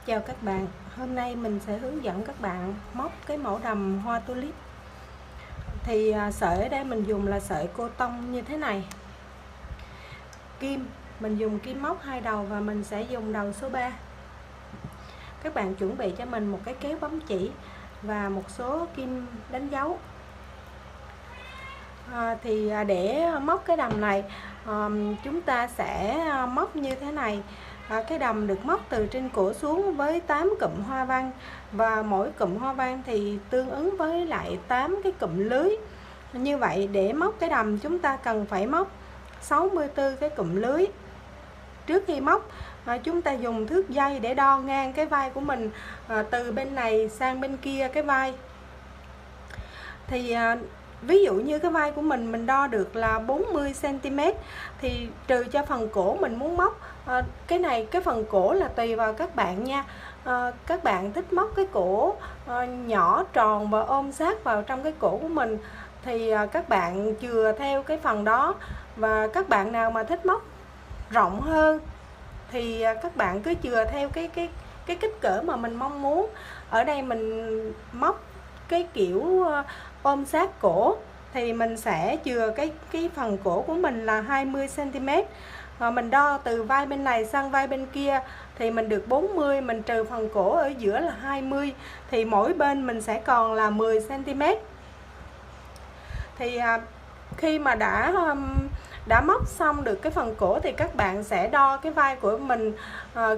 Chào các bạn, hôm nay mình sẽ hướng dẫn các bạn móc cái mẫu đầm hoa tulip. Thì sợi ở đây mình dùng là sợi cô tông như thế này. Kim, mình dùng kim móc 2 đầu và mình sẽ dùng đầu số 3. Các bạn chuẩn bị cho mình một cái kéo bấm chỉ và một số kim đánh dấu. Để móc cái đầm này, chúng ta sẽ móc như thế này. Cái đầm được móc từ trên cổ xuống với 8 cụm hoa văn, và mỗi cụm hoa văn thì tương ứng với lại 8 cái cụm lưới. Như vậy để móc cái đầm chúng ta cần phải móc 64 cái cụm lưới. Trước khi móc, chúng ta dùng thước dây để đo ngang cái vai của mình từ bên này sang bên kia cái vai. Thì ví dụ như cái vai của mình đo được là 40 cm thì trừ cho phần cổ mình muốn móc. Cái phần cổ là tùy vào các bạn nha. Các bạn thích móc cái cổ nhỏ tròn và ôm sát vào trong cái cổ của mình thì các bạn chừa theo cái phần đó, và các bạn nào mà thích móc rộng hơn thì các bạn cứ chừa theo cái kích cỡ mà mình mong muốn. Ở đây mình móc cái kiểu ôm sát cổ thì mình sẽ chừa cái phần cổ của mình là 20 cm. Mình đo từ vai bên này sang vai bên kia thì mình được 40, mình trừ phần cổ ở giữa là 20 thì mỗi bên mình sẽ còn là 10 cm. Thì khi mà đã móc xong được cái phần cổ thì các bạn sẽ đo cái vai của mình.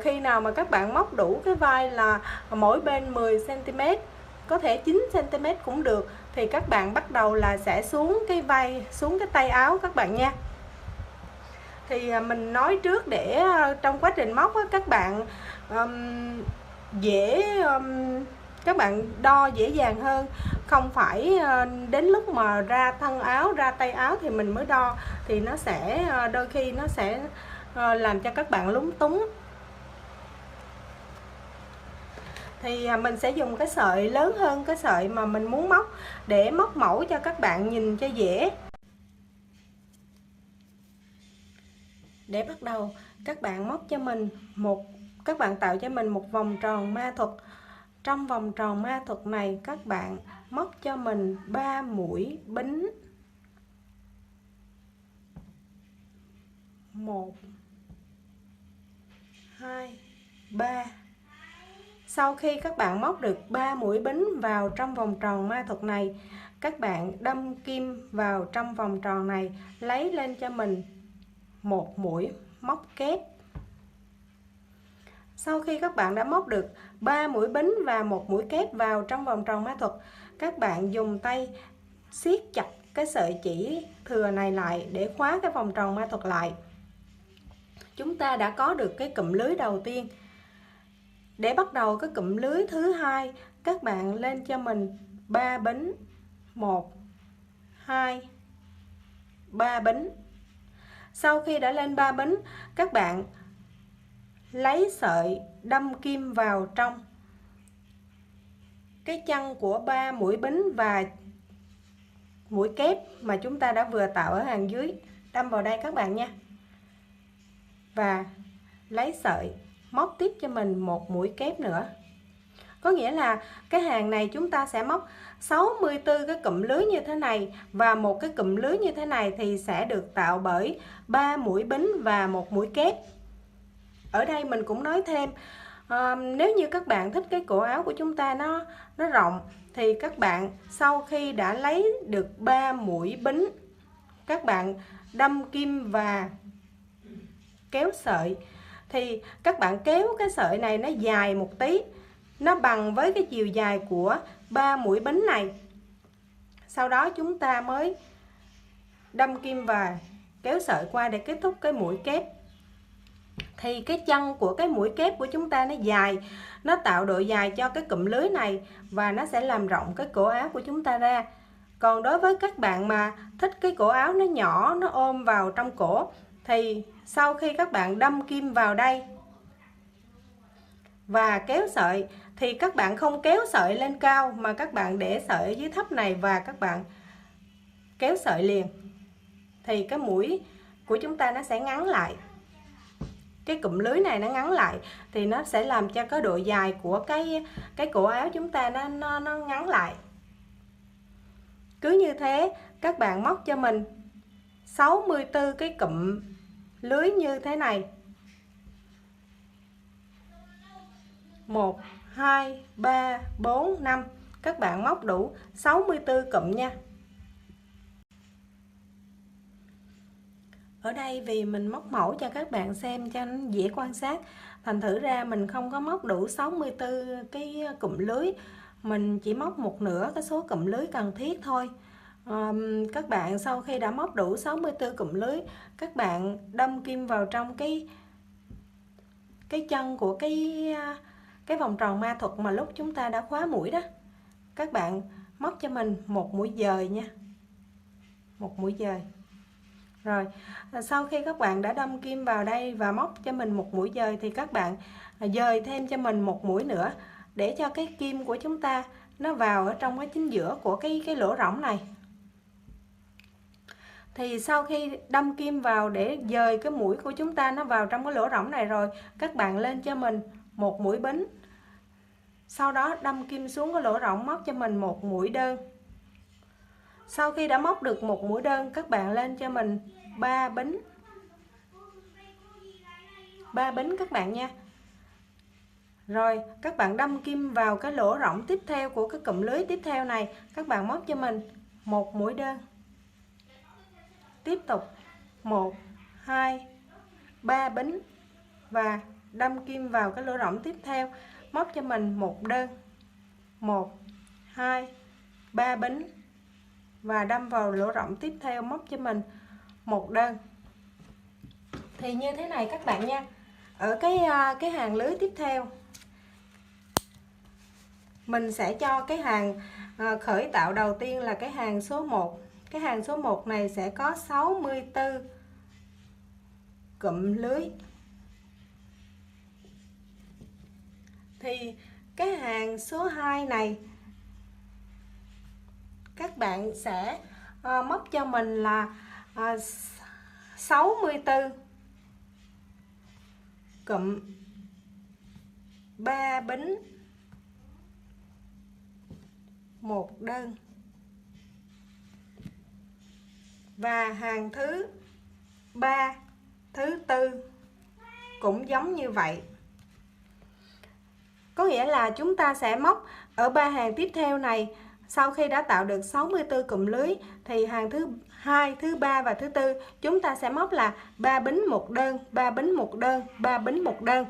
Khi nào mà các bạn móc đủ cái vai là mỗi bên 10 cm, có thể 9 cm cũng được, thì các bạn bắt đầu là sẽ xuống cái vai, xuống cái tay áo các bạn nha. Thì mình nói trước để trong quá trình móc các bạn các bạn đo dễ dàng hơn, không phải đến lúc mà ra thân áo, ra tay áo thì mình mới đo, thì nó sẽ đôi khi nó sẽ làm cho các bạn lúng túng. Thì mình sẽ dùng cái sợi lớn hơn cái sợi mà mình muốn móc để móc mẫu cho các bạn nhìn cho dễ. Để bắt đầu, các bạn móc cho mình các bạn tạo cho mình một vòng tròn ma thuật. Trong vòng tròn ma thuật này các bạn móc cho mình 3 mũi bính. 1 2 3. Sau khi các bạn móc được 3 mũi bính vào trong vòng tròn ma thuật này, các bạn đâm kim vào trong vòng tròn này, lấy lên cho mình một mũi móc kép. Sau khi các bạn đã móc được 3 mũi bính và một mũi kép vào trong vòng tròn ma thuật, các bạn dùng tay siết chặt cái sợi chỉ thừa này lại để khóa cái vòng tròn ma thuật lại. Chúng ta đã có được cái cụm lưới đầu tiên. Để bắt đầu cái cụm lưới thứ hai, các bạn lên cho mình 3 bính. 1 2 3 bính. Sau khi đã lên 3 bính, các bạn lấy sợi đâm kim vào trong cái chân của 3 mũi bính và mũi kép mà chúng ta đã vừa tạo ở hàng dưới, đâm vào đây các bạn nha. Và lấy sợi móc tiếp cho mình một mũi kép nữa. Có nghĩa là cái hàng này chúng ta sẽ móc 64 cái cụm lưới như thế này, và một cái cụm lưới như thế này thì sẽ được tạo bởi 3 mũi bính và một mũi kép. Ở đây mình cũng nói thêm, nếu như các bạn thích cái cổ áo của chúng ta nó rộng thì các bạn sau khi đã lấy được 3 mũi bính, các bạn đâm kim và kéo sợi, thì các bạn kéo cái sợi này nó dài một tí, nó bằng với cái chiều dài của 3 mũi bính này. Sau đó chúng ta mới đâm kim và kéo sợi qua để kết thúc cái mũi kép. Thì cái chân của cái mũi kép của chúng ta nó dài, nó tạo độ dài cho cái cụm lưới này và nó sẽ làm rộng cái cổ áo của chúng ta ra. Còn đối với các bạn mà thích cái cổ áo nó nhỏ, nó ôm vào trong cổ, thì sau khi các bạn đâm kim vào đây và kéo sợi, thì các bạn không kéo sợi lên cao mà các bạn để sợi ở dưới thấp này và các bạn kéo sợi liền, thì cái mũi của chúng ta nó sẽ ngắn lại. cái cụm lưới này nó ngắn lại thì nó sẽ làm cho cái độ dài của cái cổ áo chúng ta nó ngắn lại. Cứ như thế các bạn móc cho mình 64 cái cụm lưới như thế này. 1 2 3 4 5. Các bạn móc đủ 64 cụm nha. Ở đây vì mình móc mẫu cho các bạn xem cho nó dễ quan sát, thành thử ra mình không có móc đủ 64 cái cụm lưới, mình chỉ móc một nửa cái số cụm lưới cần thiết thôi. Các bạn sau khi đã móc đủ 64 cụm lưới, các bạn đâm kim vào trong cái chân của cái vòng tròn ma thuật mà lúc chúng ta đã khóa mũi đó. Các bạn móc cho mình một mũi dời nha, một mũi dời. Rồi sau khi các bạn đã đâm kim vào đây và móc cho mình một mũi dời thì các bạn dời thêm cho mình một mũi nữa để cho cái kim của chúng ta nó vào ở trong cái chính giữa của cái lỗ rỗng này. Thì sau khi đâm kim vào để dời cái mũi của chúng ta nó vào trong cái lỗ rỗng này rồi, các bạn lên cho mình một mũi bính. Sau đó đâm kim xuống cái lỗ rỗng, móc cho mình một mũi đơn. Sau khi đã móc được một mũi đơn, các bạn lên cho mình 3 bính. 3 bính các bạn nha. Rồi các bạn đâm kim vào cái lỗ rỗng tiếp theo của cái cụm lưới tiếp theo này, các bạn móc cho mình một mũi đơn. Tiếp tục 1 2 3 bính và đâm kim vào cái lỗ rỗng tiếp theo, móc cho mình một đơn. 1 2 3 bính và đâm vào lỗ rỗng tiếp theo, móc cho mình một đơn. Thì như thế này các bạn nha. Ở cái hàng lưới tiếp theo, mình sẽ cho cái hàng khởi tạo đầu tiên là cái hàng số 1. Cái hàng số 1 này sẽ có 64 cụm lưới. Thì cái hàng số 2 này các bạn sẽ móc cho mình là 64 cụm 3 bính một đơn. Và hàng thứ 3, thứ 4 cũng giống như vậy. Có nghĩa là chúng ta sẽ móc ở 3 hàng tiếp theo này, sau khi đã tạo được 64 cụm lưới thì hàng thứ 2, thứ 3 và thứ 4 chúng ta sẽ móc là 3 bính một đơn, 3 bính một đơn, 3 bính một đơn.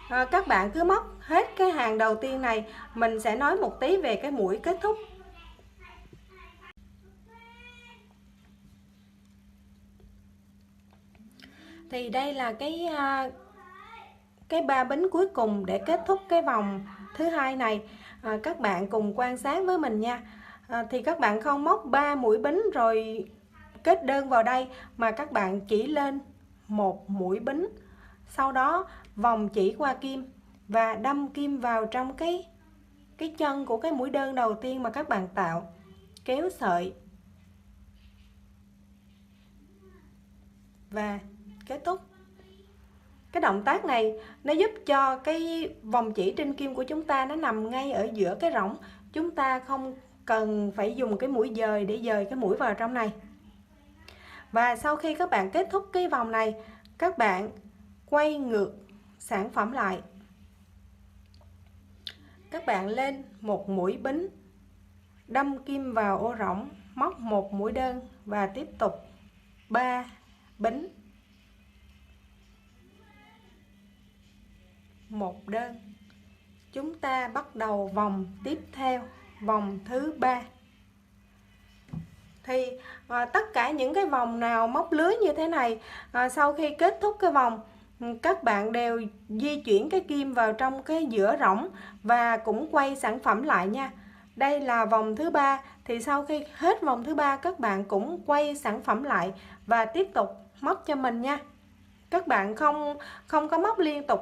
Các bạn cứ móc hết cái hàng đầu tiên này, mình sẽ nói một tí về cái mũi kết thúc. Thì đây là cái 3 bính cuối cùng để kết thúc cái vòng thứ hai này. Các bạn cùng quan sát với mình nha. Thì các bạn không móc 3 mũi bính rồi kết đơn vào đây, mà các bạn chỉ lên một mũi bính, sau đó vòng chỉ qua kim và đâm kim vào trong cái chân của cái mũi đơn đầu tiên mà các bạn tạo, kéo sợi và kết thúc. Cái động tác này nó giúp cho cái vòng chỉ trên kim của chúng ta nó nằm ngay ở giữa cái rỗng, chúng ta không cần phải dùng cái mũi dời để dời cái mũi vào trong này. Và sau khi các bạn kết thúc cái vòng này, các bạn quay ngược sản phẩm lại. Các bạn lên một mũi bính, đâm kim vào ô rỗng, móc một mũi đơn và tiếp tục 3 bính, một đơn. Chúng ta bắt đầu vòng tiếp theo, vòng thứ 3. Thì tất cả những cái vòng nào móc lưới như thế này, sau khi kết thúc cái vòng, các bạn đều di chuyển cái kim vào trong cái giữa rỗng và cũng quay sản phẩm lại nha. Đây là vòng thứ 3, thì sau khi hết vòng thứ 3 các bạn cũng quay sản phẩm lại và tiếp tục móc cho mình nha. Các bạn không có móc liên tục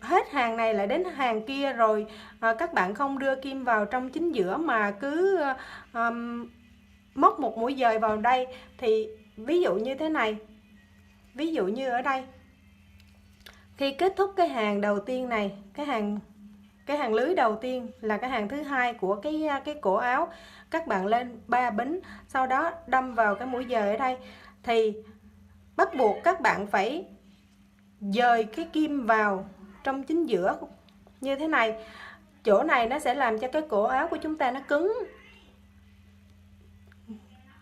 hết hàng này lại đến hàng kia rồi các bạn không đưa kim vào trong chính giữa mà cứ móc một mũi dời vào đây. Thì ví dụ như thế này, Ví dụ như ở đây, khi kết thúc cái hàng đầu tiên này, cái hàng lưới đầu tiên là cái hàng thứ hai của cái cổ áo, các bạn lên 3 bính, sau đó đâm vào cái mũi dời ở đây, thì bắt buộc các bạn phải dời cái kim vào trong chính giữa như thế này. Chỗ này nó sẽ làm cho cái cổ áo của chúng ta nó cứng.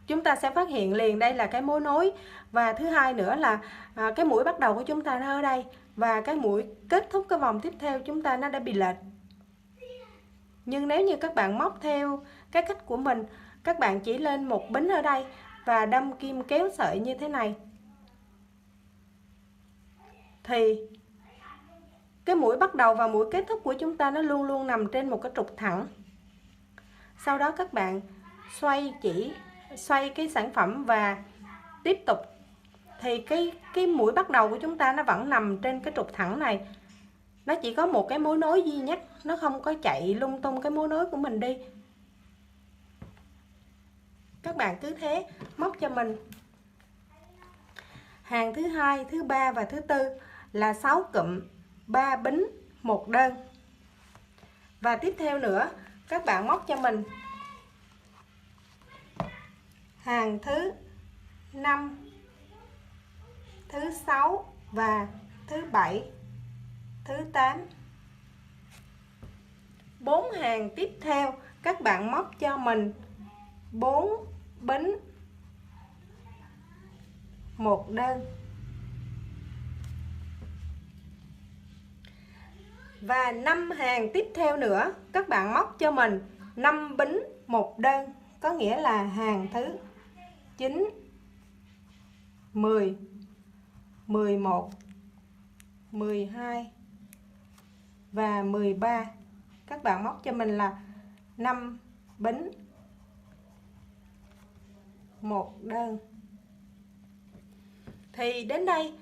Chúng ta sẽ phát hiện liền đây là cái mối nối. Và thứ hai nữa là cái mũi bắt đầu của chúng ta nó ở đây, và cái mũi kết thúc cái vòng tiếp theo chúng ta nó đã bị lệch. Nhưng nếu như các bạn móc theo cái cách của mình, các bạn chỉ lên một bính ở đây và đâm kim kéo sợi như thế này, thì cái mũi bắt đầu và mũi kết thúc của chúng ta nó luôn luôn nằm trên một cái trục thẳng. Sau đó các bạn xoay cái sản phẩm và tiếp tục, thì cái mũi bắt đầu của chúng ta nó vẫn nằm trên cái trục thẳng này. Nó chỉ có một cái mối nối duy nhất, nó không có chạy lung tung cái mối nối của mình đi. Các bạn cứ thế móc cho mình hàng thứ hai, thứ ba và thứ tư là 6 cụm, 3 bính, 1 đơn. Và tiếp theo nữa, các bạn móc cho mình hàng thứ 5, thứ 6 và thứ 7, thứ 8. 4 hàng tiếp theo các bạn móc cho mình 4 bính, 1 đơn. Và 5 hàng tiếp theo nữa các bạn móc cho mình 5 bính, 1 đơn, có nghĩa là hàng thứ 9, 10, 11, 12 và 13. Các bạn móc cho mình là 5 bính, 1 đơn. Thì đến đây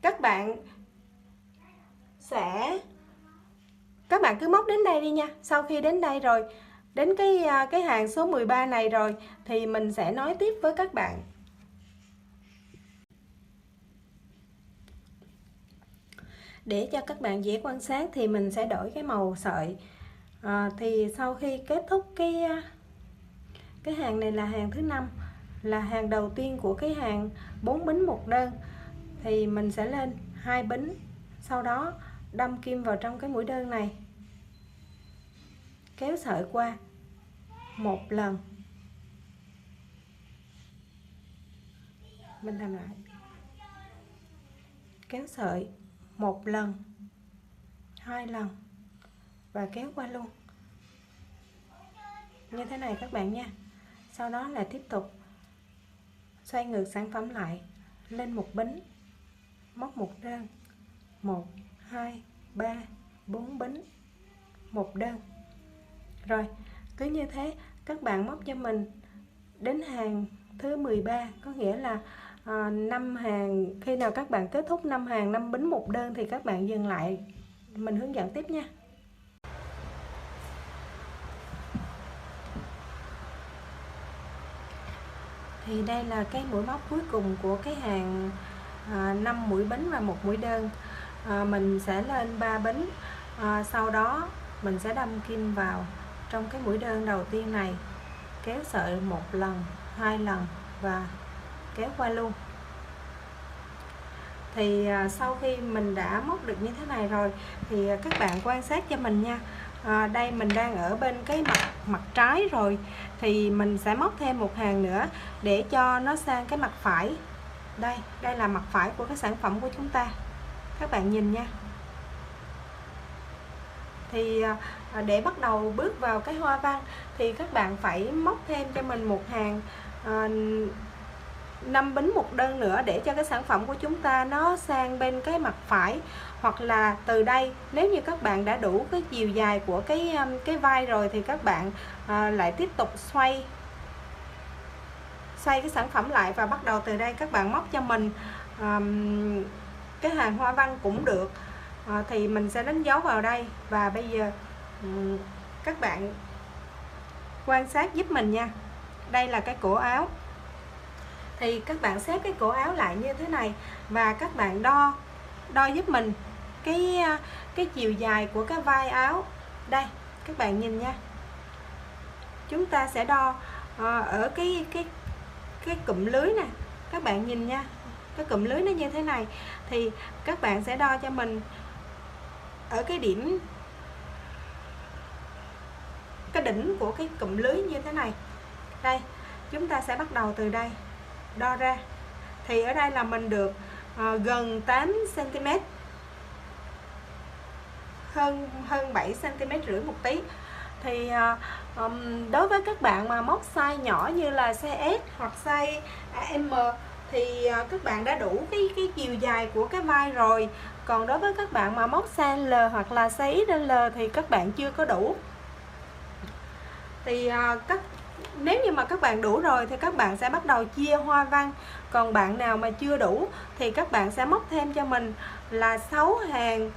các bạn cứ móc đến đây đi nha. Sau khi đến đây rồi, đến cái hàng số 13 này rồi thì mình sẽ nói tiếp với các bạn. Để cho các bạn dễ quan sát thì mình sẽ đổi cái màu sợi. Thì sau khi kết thúc cái hàng này là hàng thứ 5, là hàng đầu tiên của cái hàng 4 bính 1 đơn, thì mình sẽ lên 2 bính, sau đó đâm kim vào trong cái mũi đơn này, kéo sợi qua 1 lần, mình làm lại, kéo sợi 1 lần, 2 lần và kéo qua luôn như thế này các bạn nha. Sau đó là tiếp tục xoay ngược sản phẩm lại, lên 1 bính, móc 1 đơn, 1, 2, 3, 4 bính, 1 đơn. Rồi cứ như thế các bạn móc cho mình đến hàng thứ 13, có nghĩa là 5 hàng. Khi nào các bạn kết thúc 5 hàng 5 bính 1 đơn thì các bạn dừng lại, mình hướng dẫn tiếp nha. Thì đây là cái mũi móc cuối cùng của cái hàng 5 mũi bính và 1 mũi đơn. Mình sẽ lên 3 bính, sau đó mình sẽ đâm kim vào trong cái mũi đơn đầu tiên này, kéo sợi 1 lần, 2 lần và kéo qua luôn. Thì sau khi mình đã móc được như thế này rồi thì các bạn quan sát cho mình nha. Đây mình đang ở bên cái mặt trái rồi, thì mình sẽ móc thêm một hàng nữa để cho nó sang cái mặt phải. Đây là mặt phải của cái sản phẩm của chúng ta, các bạn nhìn nha. Thì để bắt đầu bước vào cái hoa văn thì các bạn phải móc thêm cho mình một hàng 5 bính 1 đơn nữa, để cho cái sản phẩm của chúng ta nó sang bên cái mặt phải. Hoặc là từ đây, nếu như các bạn đã đủ cái chiều dài của cái vai rồi thì các bạn lại tiếp tục xoay cái sản phẩm lại, và bắt đầu từ đây các bạn móc cho mình cái hàng hoa văn cũng được. Thì mình sẽ đánh dấu vào đây, và bây giờ các bạn quan sát giúp mình nha. Đây là cái cổ áo. thì các bạn xếp cái cổ áo lại như thế này và các bạn đo giúp mình cái chiều dài của cái vai áo. Đây các bạn nhìn nha, chúng ta sẽ đo ở cái cụm lưới nè, các bạn nhìn nha, cái cụm lưới nó như thế này thì các bạn sẽ đo cho mình ở cái điểm, cái đỉnh của cái cụm lưới như thế này. Đây chúng ta sẽ bắt đầu từ đây đo ra, thì ở đây là mình được gần 8 cm, hơn 7 cm rưỡi một tí. Thì đối với các bạn mà móc size nhỏ như là size S hoặc size M thì các bạn đã đủ cái chiều dài của cái vai rồi. Còn đối với các bạn mà móc size L hoặc là size XL thì các bạn chưa có đủ. Thì nếu như mà các bạn đủ rồi thì các bạn sẽ bắt đầu chia hoa văn. Còn bạn nào mà chưa đủ thì các bạn sẽ móc thêm cho mình là 6 hàng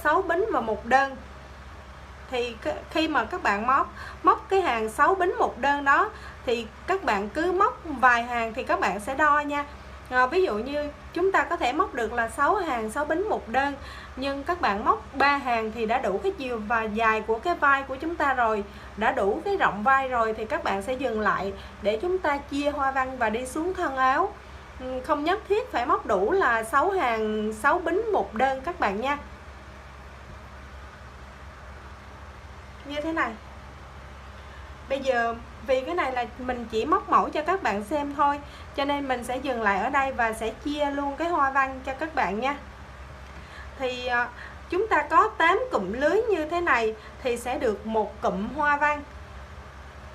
6 bính và một đơn. Thì khi mà các bạn móc cái hàng 6 bính một đơn đó thì các bạn cứ móc vài hàng thì các bạn sẽ đo nha. Ví dụ như chúng ta có thể móc được là 6 hàng 6 bính một đơn, nhưng các bạn móc 3 hàng thì đã đủ cái chiều và dài của cái vai của chúng ta rồi, đã đủ cái rộng vai rồi thì các bạn sẽ dừng lại để chúng ta chia hoa văn và đi xuống thân áo. Không nhất thiết phải móc đủ là 6 hàng 6 bính một đơn các bạn nha. Như thế này. Bây giờ vì cái này là mình chỉ móc mẫu cho các bạn xem thôi, cho nên mình sẽ dừng lại ở đây và sẽ chia luôn cái hoa văn cho các bạn nha. Thì chúng ta có 8 cụm lưới như thế này thì sẽ được một cụm hoa văn.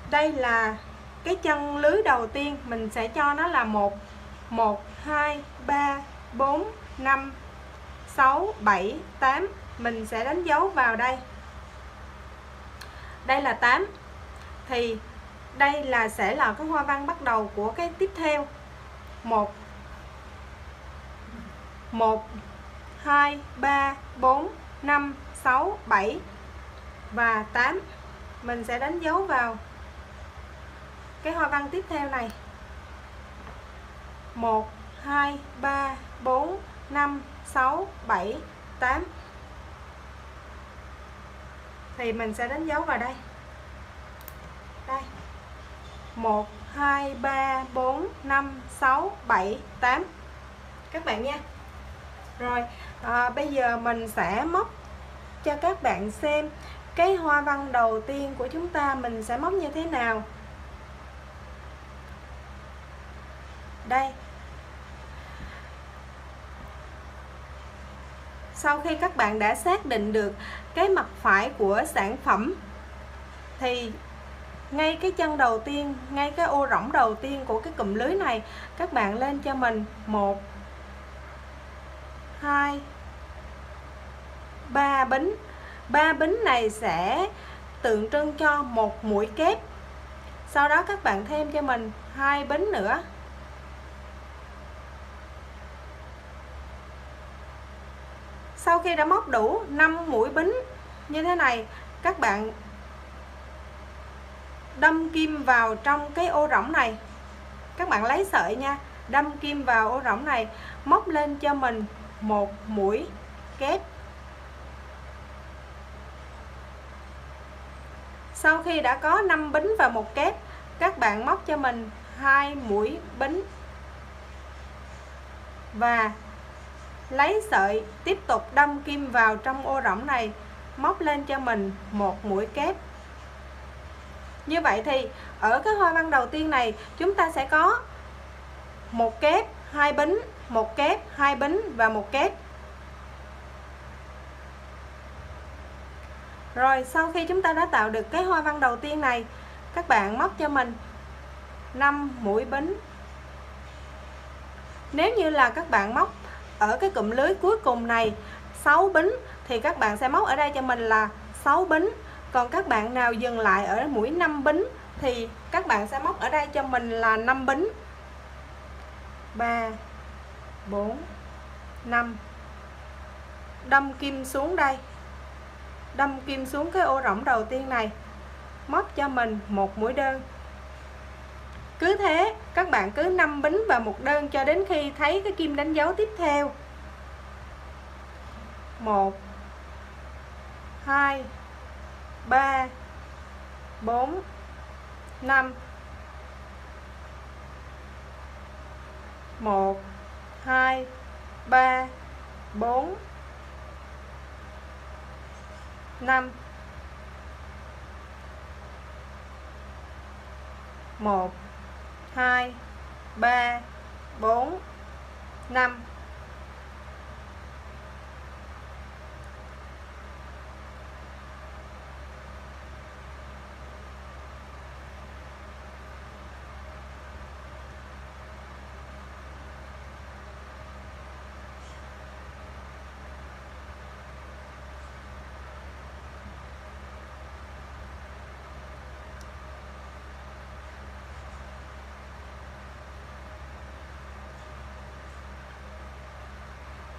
Đây là cái chân lưới đầu tiên, mình sẽ cho nó là 1 2 3 4 5 6 7 8. Mình sẽ đánh dấu vào đây. Đây là 8. Thì đây sẽ là cái hoa văn bắt đầu của cái tiếp theo. 1 2 3 4 5 6 7 và 8. Mình sẽ đánh dấu vào cái hoa văn tiếp theo này. 1 2 3 4 5 6 7 8. Thì mình sẽ đánh dấu vào đây. Đây. 1 2 3 4 5 6 7 8. Các bạn nha. Rồi, bây giờ mình sẽ móc cho các bạn xem cái hoa văn đầu tiên của chúng ta mình sẽ móc như thế nào. Đây. Sau khi các bạn đã xác định được cái mặt phải của sản phẩm thì ngay cái chân đầu tiên, ngay cái ô rỗng đầu tiên của cái cụm lưới này, các bạn lên cho mình 1 2 3 bính. 3 bính này sẽ tượng trưng cho một mũi kép. Sau đó các bạn thêm cho mình 2 bính nữa. Sau khi đã móc đủ 5 mũi bính như thế này, các bạn đâm kim vào trong cái ô rỗng này. Các bạn lấy sợi nha, đâm kim vào ô rỗng này, móc lên cho mình một mũi kép. Sau khi đã có 5 bính và một kép, các bạn móc cho mình 2 mũi bính và lấy sợi tiếp tục đâm kim vào trong ô rỗng này, móc lên cho mình một mũi kép. Như vậy thì ở cái hoa văn đầu tiên này chúng ta sẽ có một kép, 2 bính, một kép, 2 bính và một kép. Rồi sau khi chúng ta đã tạo được cái hoa văn đầu tiên này, các bạn móc cho mình 5 mũi bính. Nếu như là các bạn móc ở cái cụm lưới cuối cùng này 6 bính thì các bạn sẽ móc ở đây cho mình là 6 bính. Còn các bạn nào dừng lại ở mũi 5 bính thì các bạn sẽ móc ở đây cho mình là 5 bính. 3 4 5. Đâm kim xuống đây. Đâm kim xuống cái ô rỗng đầu tiên này, móc cho mình một mũi đơn. Cứ thế các bạn cứ 5 bính vào một đơn cho đến khi thấy cái kim đánh dấu tiếp theo. 1 2 3 4 5. 1 2 3 4 5. 1 2 3 4 5.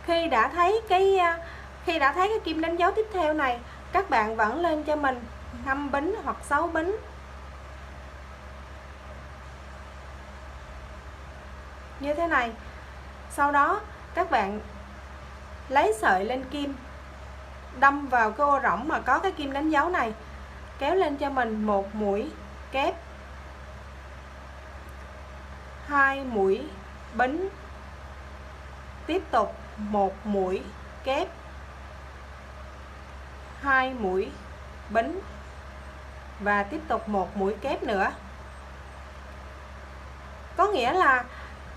Khi đã thấy cái kim đánh dấu tiếp theo này, các bạn vẫn lên cho mình 5 bính hoặc 6 bính. Như thế này. Sau đó các bạn lấy sợi lên kim, đâm vào cái ô rỗng mà có cái kim đánh dấu này, kéo lên cho mình một mũi kép, 2 mũi bính, tiếp tục một mũi kép, 2 mũi bính và tiếp tục một mũi kép nữa. Có nghĩa là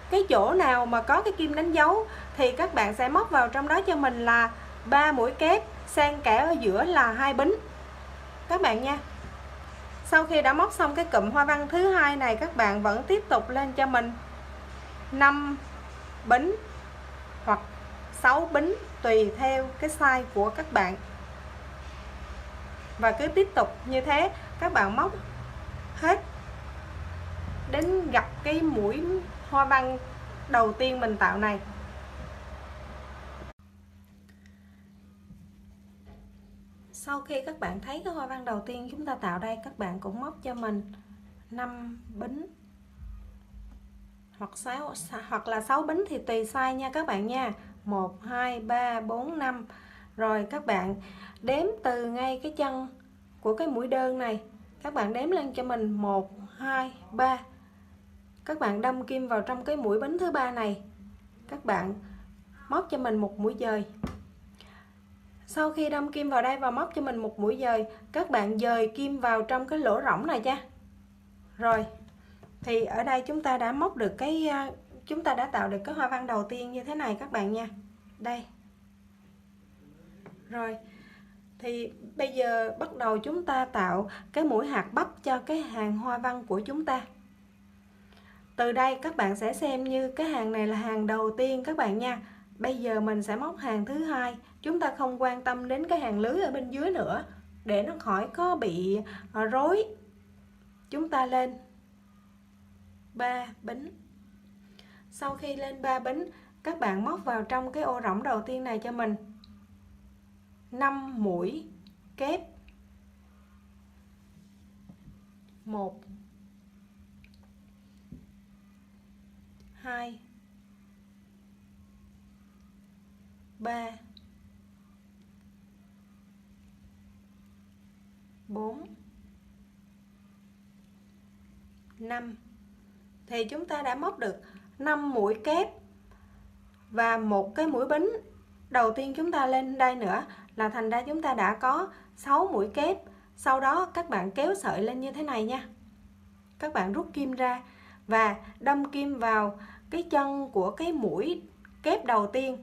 cái chỗ nào mà có cái kim đánh dấu thì các bạn sẽ móc vào trong đó cho mình là 3 mũi kép, xen kẽ ở giữa là 2 bính các bạn nha. Sau khi đã móc xong cái cụm hoa văn thứ hai này, các bạn vẫn tiếp tục lên cho mình 5 bính hoặc 6 bính tùy theo cái size của các bạn. Và cứ tiếp tục như thế, các bạn móc hết đến gặp cái mũi hoa văn đầu tiên mình tạo này. Sau khi các bạn thấy cái hoa văn đầu tiên chúng ta tạo đây, các bạn cũng móc cho mình 5 bính hoặc là 6 bính thì tùy size nha các bạn nha. 1 2 3 4 5. Rồi các bạn đếm từ ngay cái chân của cái mũi đơn này, các bạn đếm lên cho mình 1 2 3. Các bạn đâm kim vào trong cái mũi bính thứ ba này, các bạn móc cho mình một mũi dời. Sau khi đâm kim vào đây và móc cho mình một mũi dời, các bạn dời kim vào trong cái lỗ rỗng này nha. Rồi thì ở đây chúng ta đã móc được chúng ta đã tạo được cái hoa văn đầu tiên như thế này các bạn nha. Đây. Rồi thì bây giờ bắt đầu chúng ta tạo cái mũi hạt bắp cho cái hàng hoa văn của chúng ta. Từ đây các bạn sẽ xem như cái hàng này là hàng đầu tiên các bạn nha. Bây giờ mình sẽ móc hàng thứ hai, chúng ta không quan tâm đến cái hàng lưới ở bên dưới nữa để nó khỏi có bị rối. Chúng ta lên 3 bính. Sau khi lên 3 bính, các bạn móc vào trong cái ô rỗng đầu tiên này cho mình 5 mũi kép. 1 2 3 4 5. Thì chúng ta đã móc được 5 mũi kép và một cái mũi bính đầu tiên chúng ta lên đây nữa, là thành ra chúng ta đã có 6 mũi kép. Sau đó các bạn kéo sợi lên như thế này nha. Các bạn rút kim ra và đâm kim vào cái chân của cái mũi kép đầu tiên.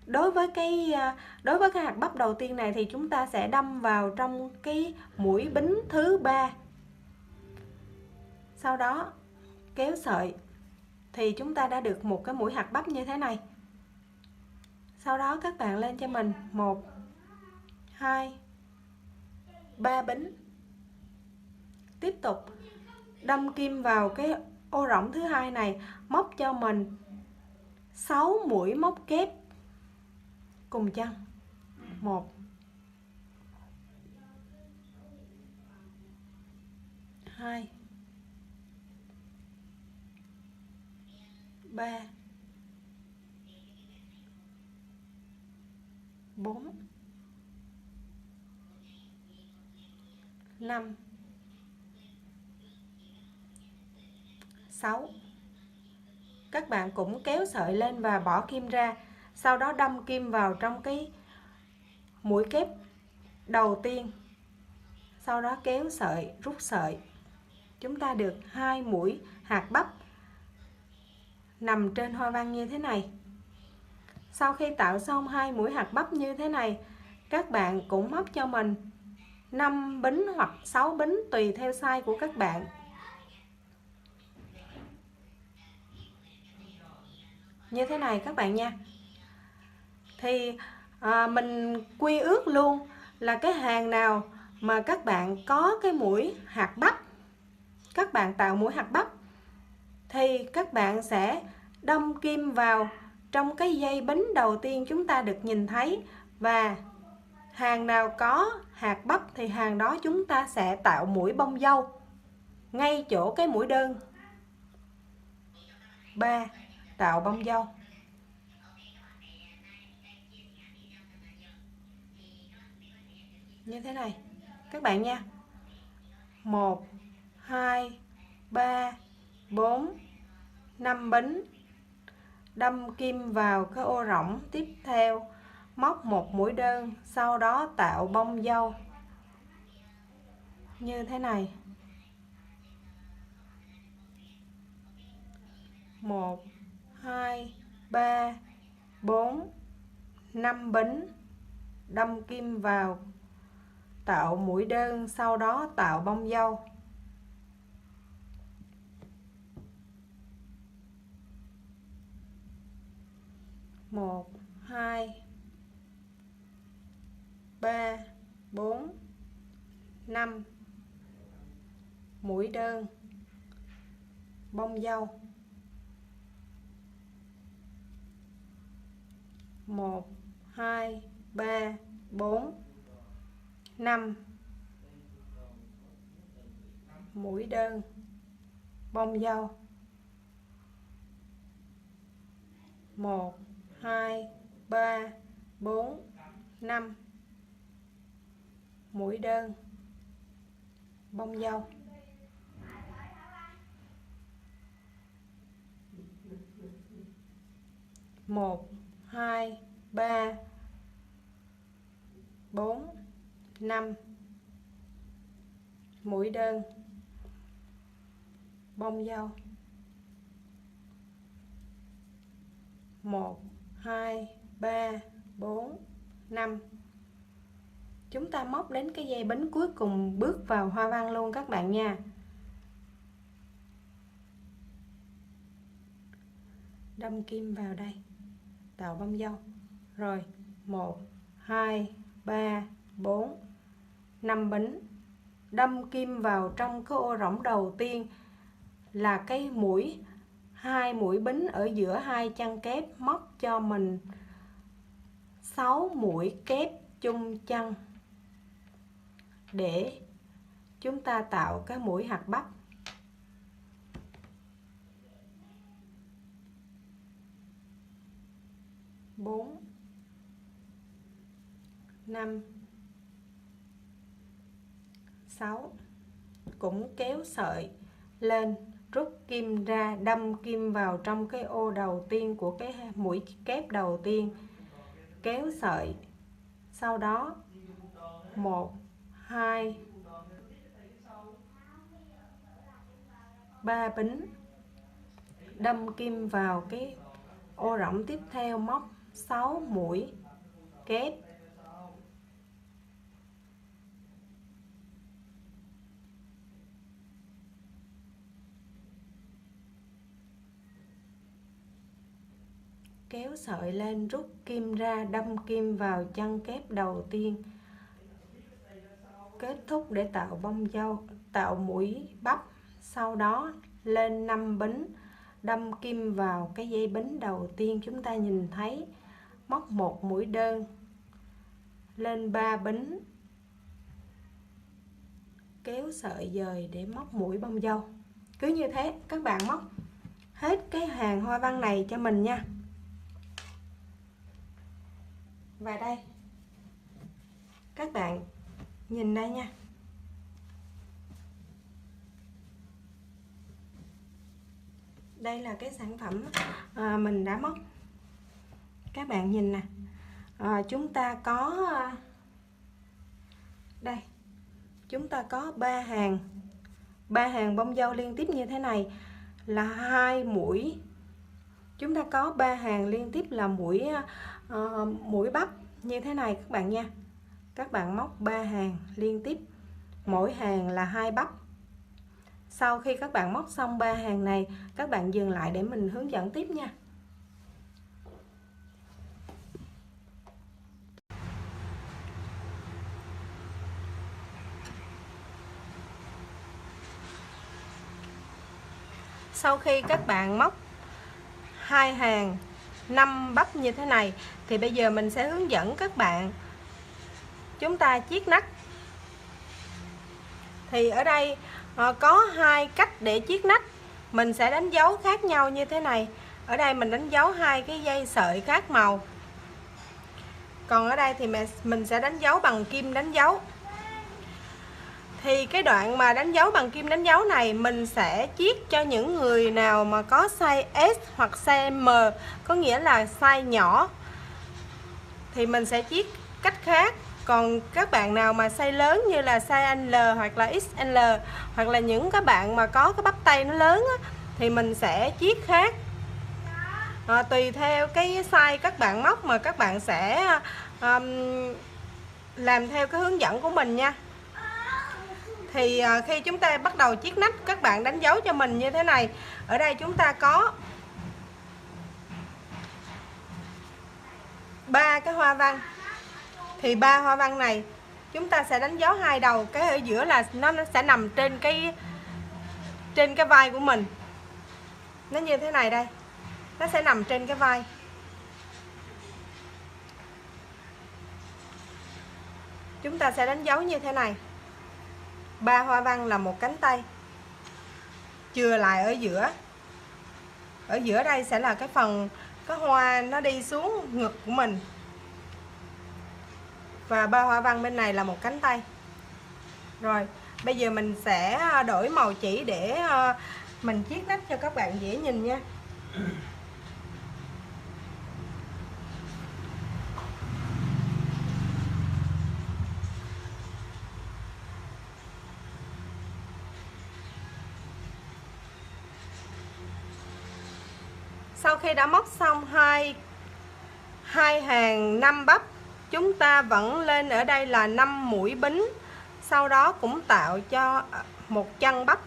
Đối với cái hạt bắp đầu tiên này thì chúng ta sẽ đâm vào trong cái mũi bính thứ ba. Sau đó kéo sợi thì chúng ta đã được một cái mũi hạt bắp như thế này. Sau đó các bạn lên cho mình 1 2 3 bính. Tiếp tục đâm kim vào cái ô rỗng thứ hai này, móc cho mình 6 mũi móc kép cùng chân. 1 2 3 4 5 6. Các bạn cũng kéo sợi lên và bỏ kim ra, sau đó đâm kim vào trong cái mũi kép đầu tiên, sau đó kéo sợi, rút sợi. Chúng ta được 2 mũi hạt bắp nằm trên hoa văn như thế này. Sau khi tạo xong 2 mũi hạt bắp như thế này, các bạn cũng móc cho mình 5 bính hoặc 6 bính tùy theo size của các bạn. Như thế này các bạn nha. Thì mình quy ước luôn là cái hàng nào mà các bạn có cái mũi hạt bắp, các bạn tạo mũi hạt bắp thì các bạn sẽ đâm kim vào trong cái dây bính đầu tiên chúng ta được nhìn thấy, và hàng nào có hạt bắp thì hàng đó chúng ta sẽ tạo mũi bông dâu ngay chỗ cái mũi đơn 3, tạo bông dâu. Như thế này các bạn nha. 1 2 3 4 5 bính, đâm kim vào cái ô rỗng tiếp theo, móc một mũi đơn, sau đó tạo bông dâu như thế này. 1 2 3 4 5 bính, đâm kim vào, tạo mũi đơn, sau đó tạo bông dâu. Một, 2, 3, 4, 5 mũi đơn, bông dâu. 1 2 3 4 5 mũi đơn, bông dâu. 1 2 3 4 5 mũi đơn, bông dâu. 1 2 3 4 5 mũi đơn, bông dâu. 1 2 3 4 5. Chúng ta móc đến cái dây bính cuối cùng, bước vào hoa văn luôn các bạn nha. Đâm kim vào đây, tạo bông dâu. Rồi 1 2 3 4 5 bính, đâm kim vào trong cái ô rỗng đầu tiên là cái mũi, 2 mũi bính ở giữa hai chân kép, móc cho mình 6 mũi kép chung chân để chúng ta tạo cái mũi hạt bắp. 4 5 6. Cũng kéo sợi lên, rút kim ra, đâm kim vào trong cái ô đầu tiên của cái mũi kép đầu tiên, kéo sợi, sau đó 1 2 3 bính, đâm kim vào cái ô rỗng tiếp theo, móc 6 mũi kép. Kéo sợi lên, rút kim ra, đâm kim vào chân kép đầu tiên, kết thúc để tạo bông dâu, tạo mũi bắp. Sau đó lên 5 bính, đâm kim vào cái dây bính đầu tiên chúng ta nhìn thấy, móc một mũi đơn, lên 3 bính, kéo sợi dời để móc mũi bông dâu. Cứ như thế các bạn móc hết cái hàng hoa văn này cho mình nha. Và đây, các bạn nhìn đây nha. Đây là cái sản phẩm mình đã móc. Các bạn nhìn nè, chúng ta có đây, chúng ta có 3 hàng bông dâu liên tiếp như thế này là 2 mũi. Chúng ta có 3 hàng liên tiếp là mũi bắp như thế này các bạn nha. Các bạn móc 3 hàng liên tiếp, mỗi hàng là 2 bắp. Sau khi các bạn móc xong 3 hàng này, các bạn dừng lại để mình hướng dẫn tiếp nha. Sau khi các bạn móc 2 hàng 5 bắp như thế này thì bây giờ mình sẽ hướng dẫn các bạn chúng ta chiết nách. Thì ở đây có 2 cách để chiết nách. Mình sẽ đánh dấu khác nhau như thế này. Ở đây mình đánh dấu 2 cái dây sợi khác màu. Còn ở đây thì mình sẽ đánh dấu bằng kim đánh dấu. Thì cái đoạn mà đánh dấu bằng kim đánh dấu này mình sẽ chiết cho những người nào mà có size S hoặc size M, có nghĩa là size nhỏ, thì mình sẽ chiết cách khác. Còn các bạn nào mà size lớn như là size L hoặc là XL, hoặc là những các bạn mà có cái bắp tay nó lớn á, thì mình sẽ chiết khác. Tùy theo cái size các bạn móc mà các bạn sẽ làm theo cái hướng dẫn của mình nha. Thì khi chúng ta bắt đầu chiết nách, các bạn đánh dấu cho mình như thế này. Ở đây chúng ta có 3 cái hoa văn. Thì 3 hoa văn này chúng ta sẽ đánh dấu 2 đầu, cái ở giữa là nó sẽ nằm trên cái vai của mình. Nó như thế này đây. Nó sẽ nằm trên cái vai. Chúng ta sẽ đánh dấu như thế này. 3 hoa văn là một cánh tay. Chừa lại ở giữa. Ở giữa đây sẽ là cái phần cái hoa nó đi xuống ngực của mình. Và 3 hoa văn bên này là một cánh tay. Rồi, bây giờ mình sẽ đổi màu chỉ để mình chiết nách cho các bạn dễ nhìn nha. Sau khi đã móc xong hai hàng 5 bắp, chúng ta vẫn lên ở đây là 5 mũi bính. Sau đó cũng tạo cho một chân bắp.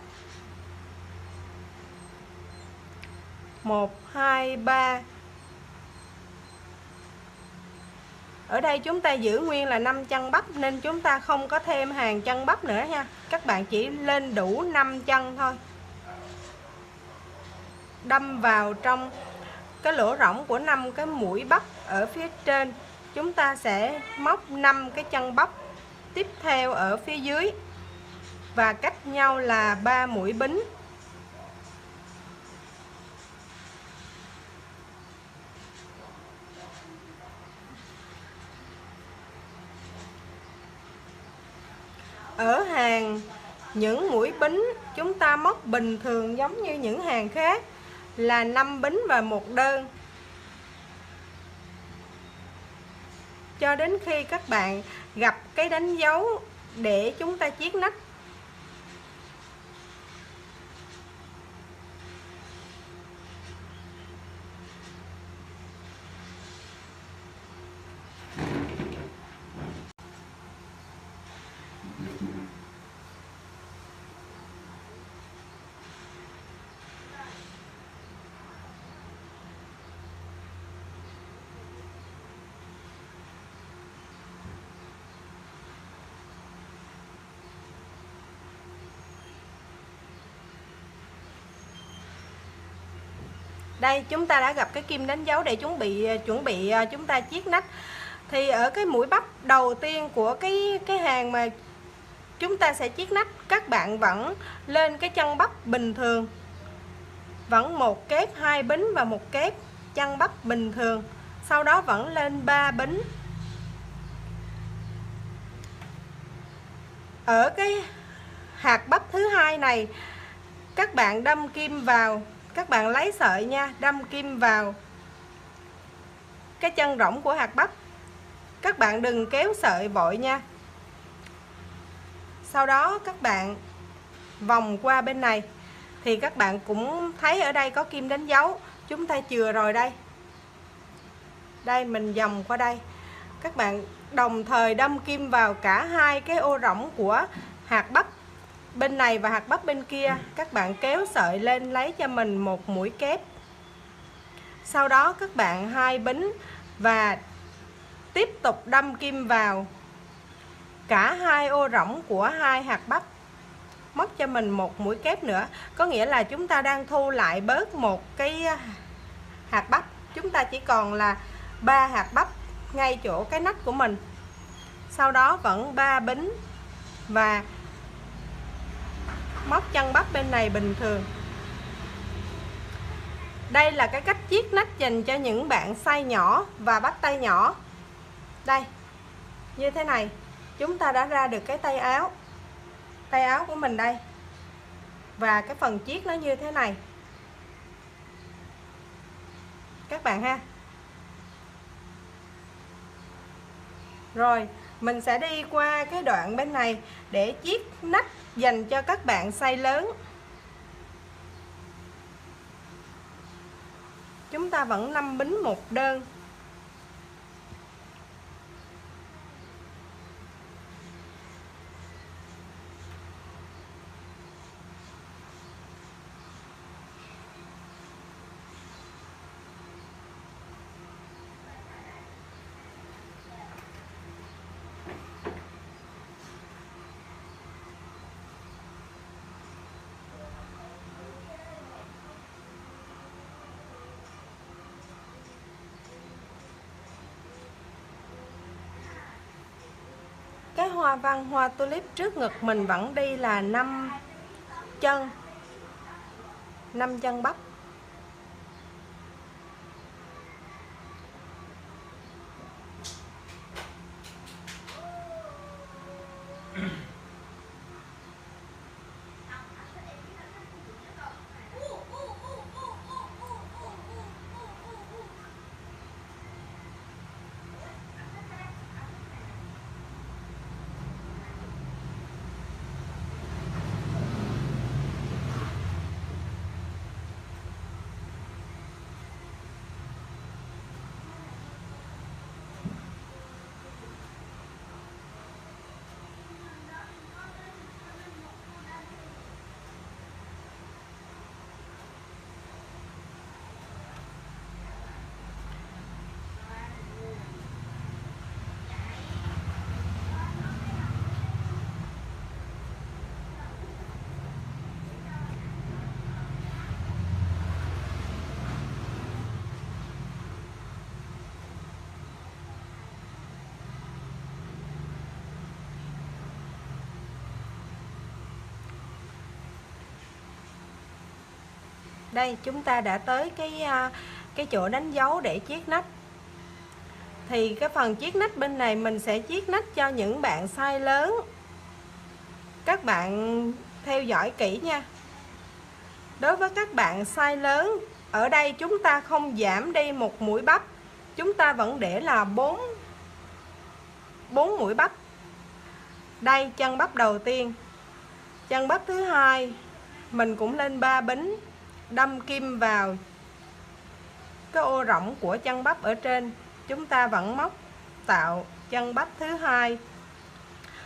1 2 3. Ở đây chúng ta giữ nguyên là 5 chân bắp nên chúng ta không có thêm hàng chân bắp nữa nha. Các bạn chỉ lên đủ 5 chân thôi. Đâm vào trong cái lỗ rỗng của 5 cái mũi bắp ở phía trên. Chúng ta sẽ móc 5 cái chân bắp tiếp theo ở phía dưới và cách nhau là 3 mũi bính. Ở hàng những mũi bính chúng ta móc bình thường giống như những hàng khác là 5 bính và 1 đơn. Cho đến khi các bạn gặp cái đánh dấu để chúng ta chiết nách. Đây chúng ta đã gặp cái kim đánh dấu để chuẩn bị chúng ta chiết nách. Thì ở cái mũi bắp đầu tiên của cái hàng mà chúng ta sẽ chiết nách, các bạn vẫn lên cái chân bắp bình thường. vẫn một kép 2 bính và một kép chân bắp bình thường, sau đó vẫn lên 3 bính. Ở cái hạt bắp thứ hai này các bạn đâm kim vào, các bạn lấy sợi nha, đâm kim vào cái chân rỗng của hạt bắp. Các bạn đừng kéo sợi vội nha. Sau đó các bạn vòng qua bên này thì các bạn cũng thấy ở đây có kim đánh dấu, chúng ta chừa rồi đây. Đây mình vòng qua đây. Các bạn đồng thời đâm kim vào cả hai cái ô rỗng của hạt bắp bên này và hạt bắp bên kia. Các bạn kéo sợi lên lấy cho mình một mũi kép. Sau đó các bạn 2 bính và tiếp tục đâm kim vào cả hai ô rỗng của hai hạt bắp. Móc cho mình một mũi kép nữa, có nghĩa là chúng ta đang thu lại bớt một cái hạt bắp. Chúng ta chỉ còn là 3 hạt bắp ngay chỗ cái nách của mình. Sau đó vẫn 3 bính và móc chân bắp bên này bình thường. Đây là cái cách chiết nách dành cho những bạn size nhỏ và bắp tay nhỏ. Đây, như thế này, chúng ta đã ra được cái tay áo. Tay áo của mình đây. Và cái phần chiết nó như thế này. Các bạn ha. Rồi, mình sẽ đi qua cái đoạn bên này để chiết nách dành cho các bạn size lớn. Chúng ta vẫn 5 bính một đơn. Cái hoa văn hoa tulip trước ngực mình vẫn đi là 5 chân, 5 chân bắp. Đây, chúng ta đã tới cái chỗ đánh dấu để chiết nách. Thì cái phần chiết nách bên này mình sẽ chiết nách cho những bạn size lớn. Các bạn theo dõi kỹ nha. Đối với các bạn size lớn, ở đây chúng ta không giảm đi một mũi bắp, chúng ta vẫn để là 4 mũi bắp. Đây, chân bắp đầu tiên. Chân bắp thứ hai mình cũng lên 3 bính, đâm kim vào cái ô rỗng của chân bắp ở trên. Chúng ta vẫn móc tạo chân bắp thứ hai.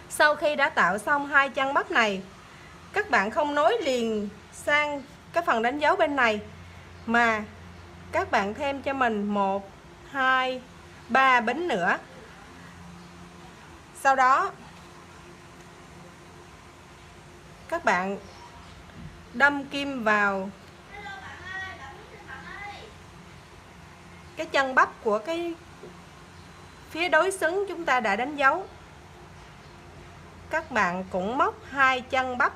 Sau khi đã tạo xong hai chân bắp này, các bạn không nối liền sang cái phần đánh dấu bên này, mà các bạn thêm cho mình 1, 2, 3 bính nữa. Sau đó các bạn đâm kim vào cái chân bắp của cái phía đối xứng chúng ta đã đánh dấu. Các bạn cũng móc hai chân bắp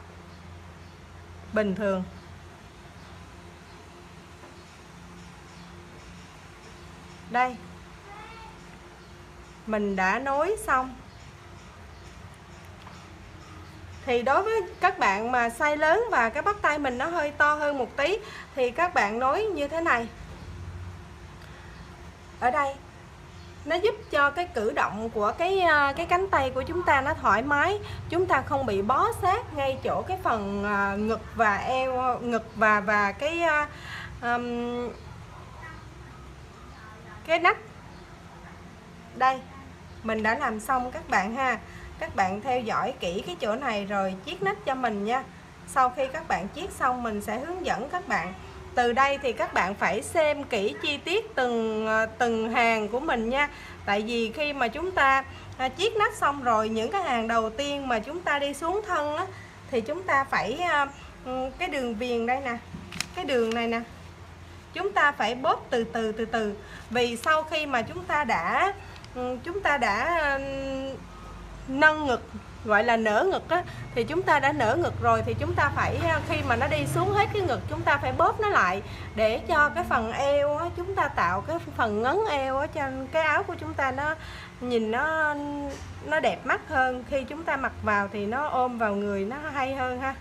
bình thường. Đây, mình đã nối xong. Thì đối với các bạn mà size lớn và cái bắp tay mình nó hơi to hơn một tí thì các bạn nối như thế này. Ở đây nó giúp cho cái cử động của cái cánh tay của chúng ta nó thoải mái, chúng ta không bị bó sát ngay chỗ cái phần ngực và eo, ngực và cái nách. Đây, mình đã làm xong các bạn ha. Các bạn theo dõi kỹ cái chỗ này rồi chiết nách cho mình nha. Sau khi các bạn chiết xong mình sẽ hướng dẫn các bạn. Từ đây thì các bạn phải xem kỹ chi tiết từng hàng của mình nha. Tại vì khi mà chúng ta chiết nách xong rồi, những cái hàng đầu tiên mà chúng ta đi xuống thân á, thì chúng ta phải cái đường viền đây nè, cái đường này nè, chúng ta phải bóp từ từ. Vì sau khi mà chúng ta đã nâng ngực, gọi là nở ngực á, thì chúng ta đã nở ngực rồi thì chúng ta phải, khi mà nó đi xuống hết cái ngực, chúng ta phải bóp nó lại để cho cái phần eo á, chúng ta tạo cái phần ngấn eo á, cho cái áo của chúng ta nó nhìn nó đẹp mắt hơn. Khi chúng ta mặc vào thì nó ôm vào người nó hay hơn ha.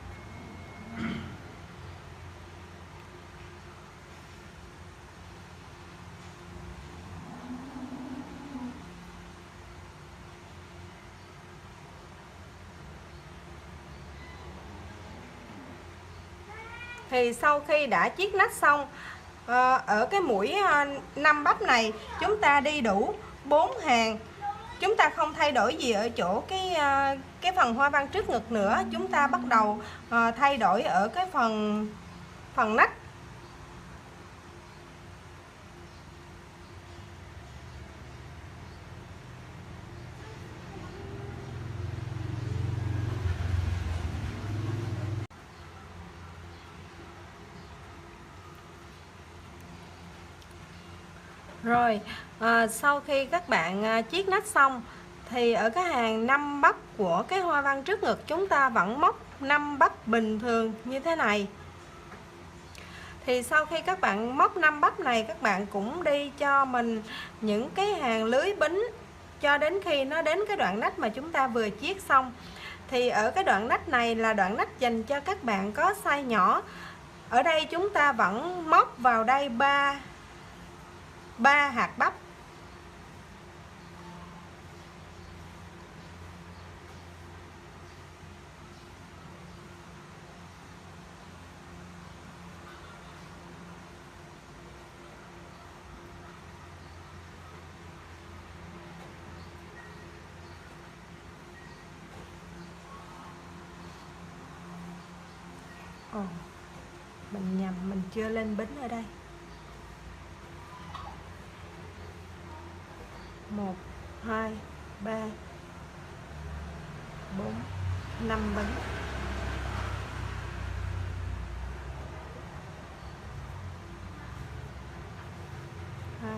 Thì sau khi đã chiết nách xong, ở cái mũi 5 bắp này chúng ta đi đủ 4 hàng. Chúng ta không thay đổi gì ở chỗ cái phần hoa văn trước ngực nữa. Chúng ta bắt đầu thay đổi ở cái phần nách. Rồi, sau khi các bạn chiết nách xong thì ở cái hàng 5 bắp của cái hoa văn trước ngực chúng ta vẫn móc 5 bắp bình thường như thế này. Thì sau khi các bạn móc 5 bắp này, các bạn cũng đi cho mình những cái hàng lưới bính cho đến khi nó đến cái đoạn nách mà chúng ta vừa chiết xong. Thì ở cái đoạn nách này là đoạn nách dành cho các bạn có size nhỏ. Ở đây chúng ta vẫn móc vào đây 3 hạt bắp. Mình nhầm, mình chưa lên bính ở đây. 1, 2, 3, 4, 5 bính. 2,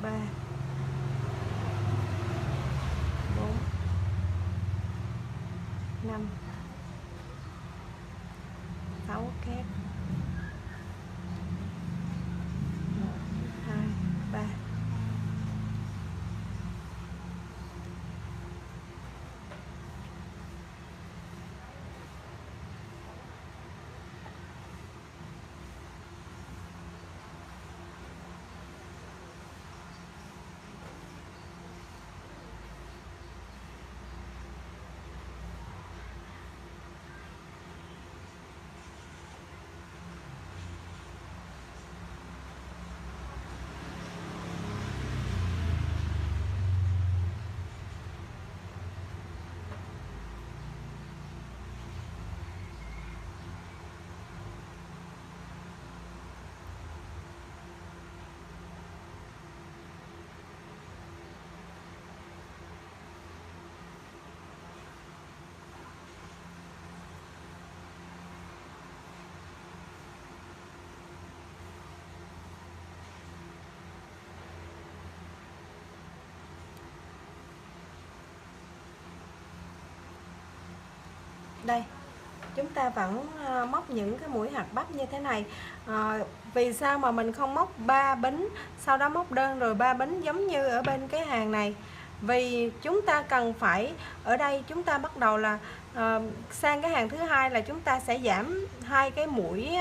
3, 4, 5, 6 kép. 1, 2, 3. Đây, chúng ta vẫn móc những cái mũi hạt bắp như thế này. Vì sao mà mình không móc 3 bính sau đó móc đơn rồi 3 bính giống như ở bên cái hàng này? Vì chúng ta cần phải, ở đây chúng ta bắt đầu là sang cái hàng thứ hai là chúng ta sẽ giảm hai cái mũi,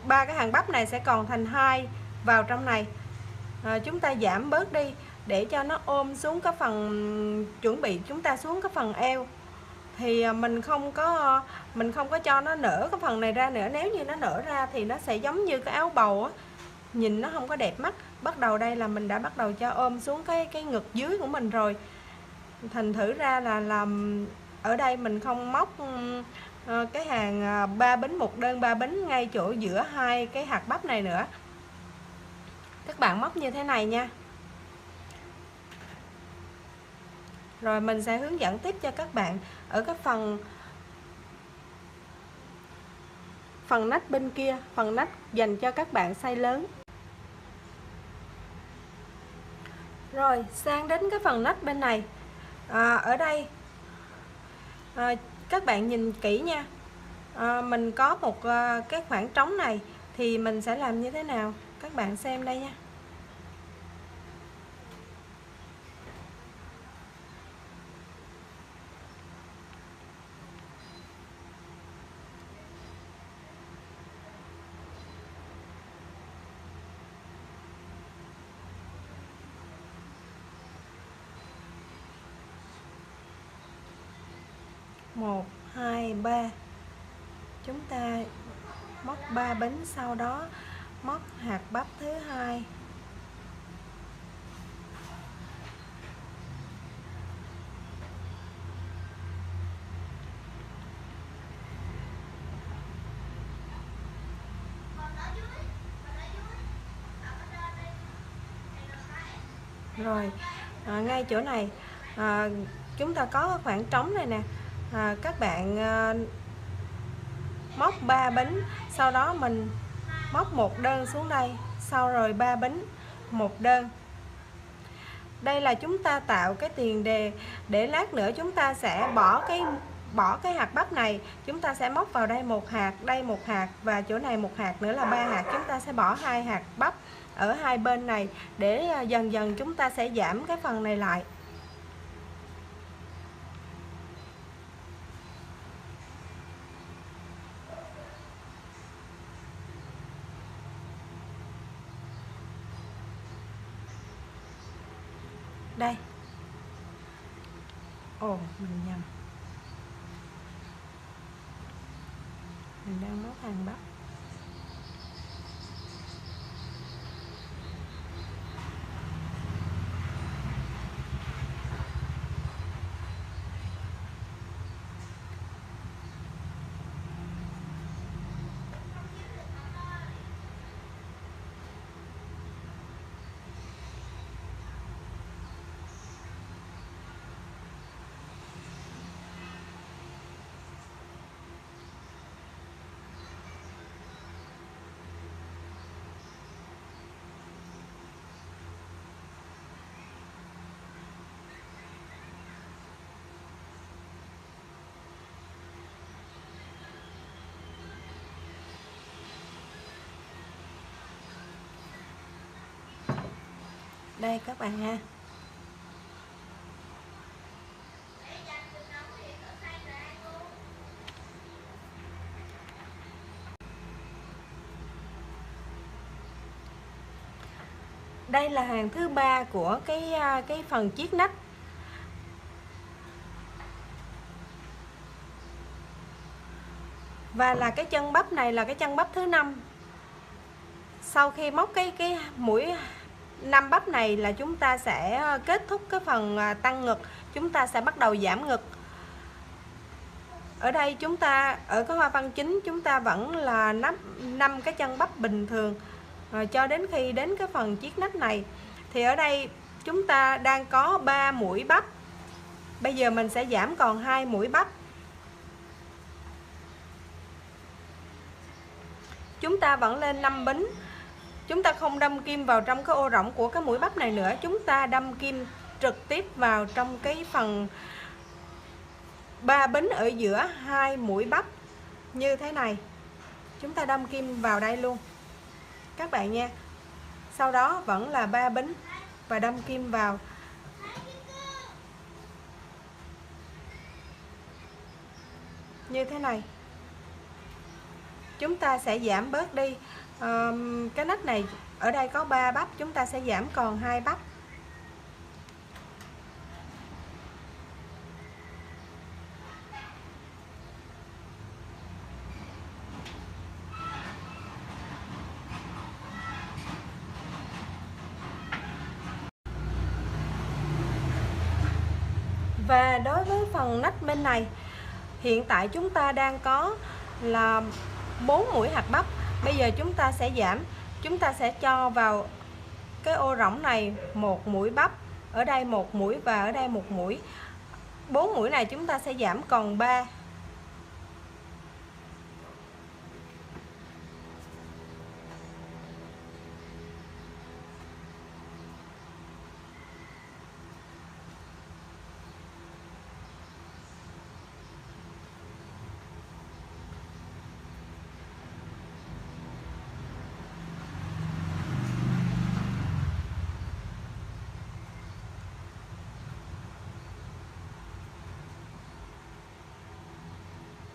ba cái hàng bắp này sẽ còn thành 2 vào trong này. Chúng ta giảm bớt đi để cho nó ôm xuống cái phần, chuẩn bị chúng ta xuống cái phần eo. Thì mình không có cho nó nở cái phần này ra nữa. Nếu như nó nở ra thì nó sẽ giống như cái áo bầu á, nhìn nó không có đẹp mắt. Bắt đầu đây là mình đã bắt đầu cho ôm xuống cái ngực dưới của mình rồi. Thành thử ra là làm ở đây mình không móc cái hàng 3 bính, một đơn 3 bính ngay chỗ giữa hai cái hạt bắp này nữa. Các bạn móc như thế này nha. Rồi mình sẽ hướng dẫn tiếp cho các bạn ở cái phần nách bên kia, phần nách dành cho các bạn size lớn. Rồi sang đến cái phần nách bên này. Ở đây các bạn nhìn kỹ nha. Mình có một cái khoảng trống này thì mình sẽ làm như thế nào? Các bạn xem đây nha. Một, hai, ba. Chúng ta móc 3 bính, sau đó móc hạt bắp thứ hai. Rồi ngay chỗ này chúng ta có khoảng trống này nè. Các bạn móc 3 bính, sau đó mình móc một đơn xuống đây, sau rồi 3 bính, một đơn. Đây là chúng ta tạo cái tiền đề để lát nữa chúng ta sẽ bỏ cái hạt bắp này, chúng ta sẽ móc vào đây một hạt, đây một hạt và chỗ này một hạt nữa là 3 hạt. Chúng ta sẽ bỏ 2 hạt bắp ở hai bên này để dần dần chúng ta sẽ giảm cái phần này lại. Đây. Mình nhầm. Mình đang móc hàng bắp. Đây các bạn ha. Đây là hàng thứ ba của cái phần chiết nách. Và là cái chân bắp này là cái chân bắp thứ 5. Sau khi móc cái mũi 5 bắp này là chúng ta sẽ kết thúc cái phần tăng ngực, chúng ta sẽ bắt đầu giảm ngực. Ở đây chúng ta ở cái hoa văn chính chúng ta vẫn là 5 cái chân bắp bình thường cho đến khi đến cái phần chiết nách này. Thì ở đây chúng ta đang có 3 mũi bắp. Bây giờ mình sẽ giảm còn 2 mũi bắp. Chúng ta vẫn lên 5 bính. Chúng ta không đâm kim vào trong cái ô rỗng của cái mũi bắp này nữa, chúng ta đâm kim trực tiếp vào trong cái phần 3 bính ở giữa 2 mũi bắp như thế này. Chúng ta đâm kim vào đây luôn các bạn nha. Sau đó vẫn là 3 bính và đâm kim vào. Như thế này. Chúng ta sẽ giảm bớt đi cái nách này, ở đây có 3 bắp, chúng ta sẽ giảm còn 2 bắp. Và đối với phần nách bên này, hiện tại chúng ta đang có là 4 mũi hạt bắp. Bây giờ chúng ta sẽ giảm, chúng ta sẽ cho vào cái ô rỗng này 1 mũi bắp, ở đây 1 mũi và ở đây 1 mũi. 4 mũi này chúng ta sẽ giảm còn 3.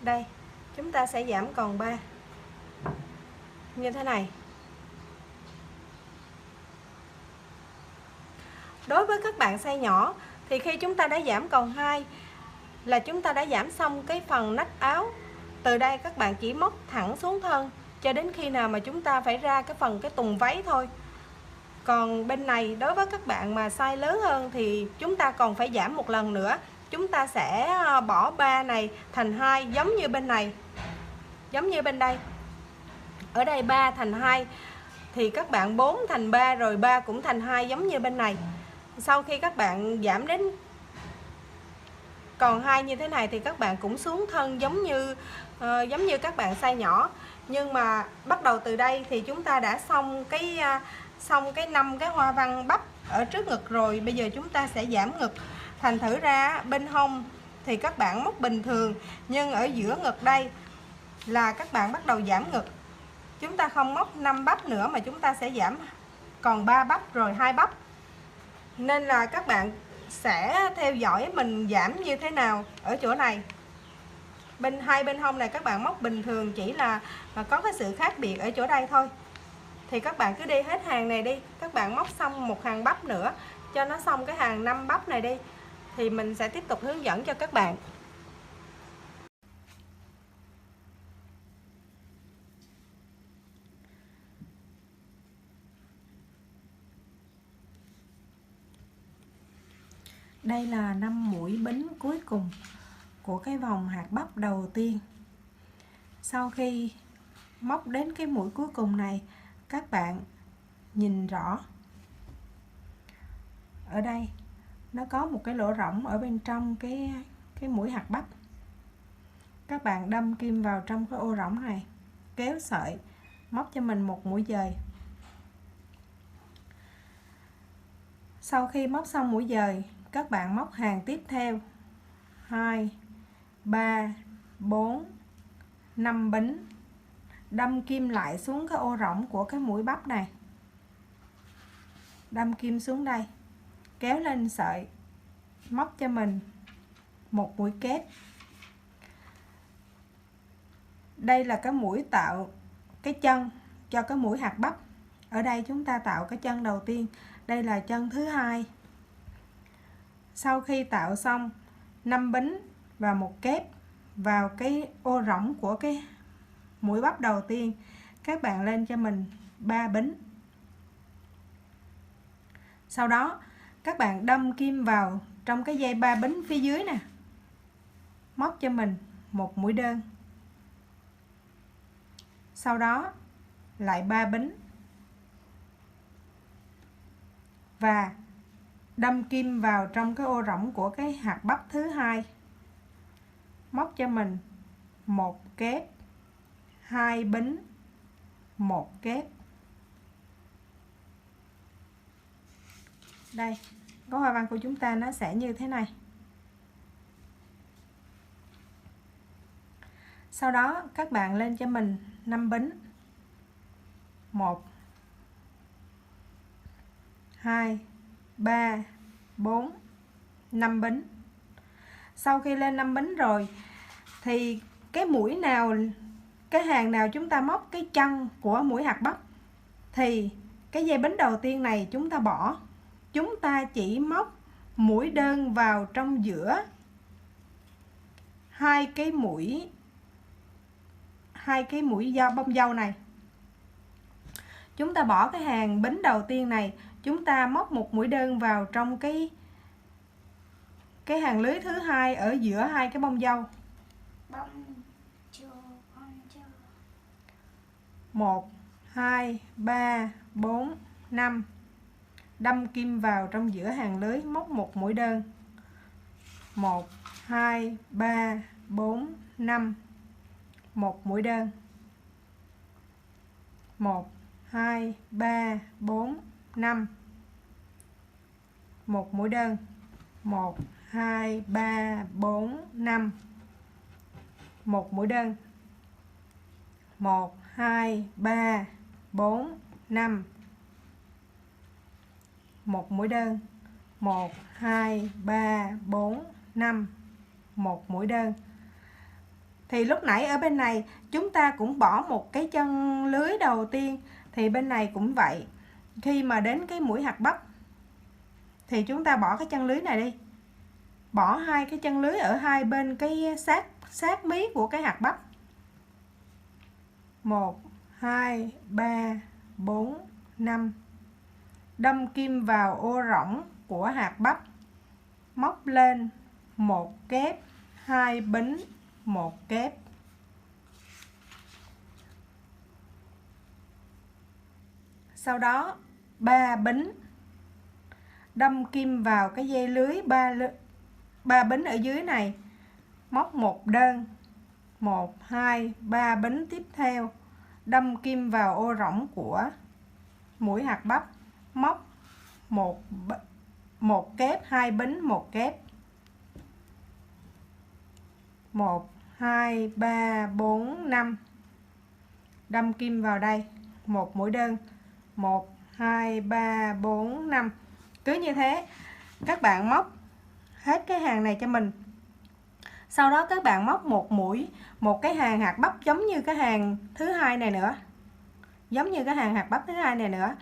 Đây, chúng ta sẽ giảm còn 3. Như thế này. Đối với các bạn size nhỏ thì khi chúng ta đã giảm còn 2 là chúng ta đã giảm xong cái phần nách áo. Từ đây các bạn chỉ móc thẳng xuống thân cho đến khi nào mà chúng ta phải ra cái phần cái tùng váy thôi. Còn bên này đối với các bạn mà size lớn hơn thì chúng ta còn phải giảm một lần nữa. Chúng ta sẽ bỏ 3 này thành 2 giống như bên này. Giống như bên đây. Ở đây 3 thành 2 thì các bạn 4 thành 3 rồi 3 cũng thành 2 giống như bên này. Sau khi các bạn giảm đến còn 2 như thế này thì các bạn cũng xuống thân giống như các bạn size nhỏ. Nhưng mà bắt đầu từ đây thì chúng ta đã xong cái 5 cái hoa văn bắp ở trước ngực rồi. Bây giờ chúng ta sẽ giảm ngực. Thành thử ra bên hông thì các bạn móc bình thường, nhưng ở giữa ngực đây là các bạn bắt đầu giảm ngực. Chúng ta không móc 5 bắp nữa mà chúng ta sẽ giảm còn 3 bắp rồi 2 bắp. Nên là các bạn sẽ theo dõi mình giảm như thế nào ở chỗ này. Hai bên hông này các bạn móc bình thường, chỉ là có cái sự khác biệt ở chỗ đây thôi. Thì các bạn cứ đi hết hàng này đi, các bạn móc xong một hàng bắp nữa cho nó xong cái hàng 5 bắp này đi, thì mình sẽ tiếp tục hướng dẫn cho các bạn. Đây là 5 mũi bính cuối cùng của cái vòng hạt bắp đầu tiên. Sau khi móc đến cái mũi cuối cùng này, các bạn nhìn rõ. Ở đây nó có một cái lỗ rỗng ở bên trong cái mũi hạt bắp. Các bạn đâm kim vào trong cái ô rỗng này, kéo sợi, móc cho mình một mũi dời. Sau khi móc xong mũi dời, các bạn móc hàng tiếp theo 2, 3, 4, 5 bính, đâm kim lại xuống cái ô rỗng của cái mũi bắp này, đâm kim xuống đây, kéo lên sợi, móc cho mình một mũi kép. Đây là cái mũi tạo cái chân cho cái mũi hạt bắp. Ở đây chúng ta tạo cái chân đầu tiên, đây là chân thứ hai. Sau khi tạo xong 5 bính và một kép vào cái ô rỗng của cái mũi bắp đầu tiên, các bạn lên cho mình 3 bính. Sau đó các bạn đâm kim vào trong cái dây 3 bính phía dưới nè, móc cho mình một mũi đơn. Sau đó lại 3 bính và đâm kim vào trong cái ô rỗng của cái hạt bắp thứ hai, móc cho mình một kép, 2 bính, một kép. Đây, cái hoa văn của chúng ta nó sẽ như thế này. Sau đó các bạn lên cho mình 5 bính. 1 2 3 4 5 bính. Sau khi lên 5 bính rồi thì cái mũi nào, cái hàng nào chúng ta móc cái chân của mũi hạt bắp thì cái dây bính đầu tiên này chúng ta bỏ. Chúng ta chỉ móc mũi đơn vào trong giữa hai cái mũi bông dâu này. Chúng ta bỏ cái hàng bính đầu tiên này, chúng ta móc một mũi đơn vào trong cái hàng lưới thứ hai ở giữa hai cái bông dâu. 1 2 3 4 5. Đâm kim vào trong giữa hàng lưới, móc một mũi đơn. 1 2 3 4 5. Một mũi đơn. 1 2 3 4 5. Một mũi đơn. 1 2 3 4 5. Một mũi đơn. 1 2 3 4 5. Một mũi đơn. 1 2 3 4 5. Một mũi đơn. Thì lúc nãy ở bên này chúng ta cũng bỏ một cái chân lưới đầu tiên, thì bên này cũng vậy. Khi mà đến cái mũi hạt bắp thì chúng ta bỏ cái chân lưới này đi. Bỏ hai cái chân lưới ở hai bên cái sát mí của cái hạt bắp. 1 2 3 4 5. Đâm kim vào ô rỗng của hạt bắp. Móc lên một kép, hai bính, một kép. Sau đó 3 bính. Đâm kim vào cái dây lưới 3 bính ở dưới này. Móc một đơn. 1 2 3 bính tiếp theo. Đâm kim vào ô rỗng của mũi hạt bắp. Móc một kép, hai bính, một kép. 1 2 3 4 5. Đâm kim vào đây, một mũi đơn. 1 2 3 4 5. Cứ như thế các bạn móc hết cái hàng này cho mình. Sau đó các bạn móc một mũi, một cái hàng hạt bắp giống như cái hàng thứ hai này nữa. Giống như cái hàng hạt bắp thứ hai này nữa.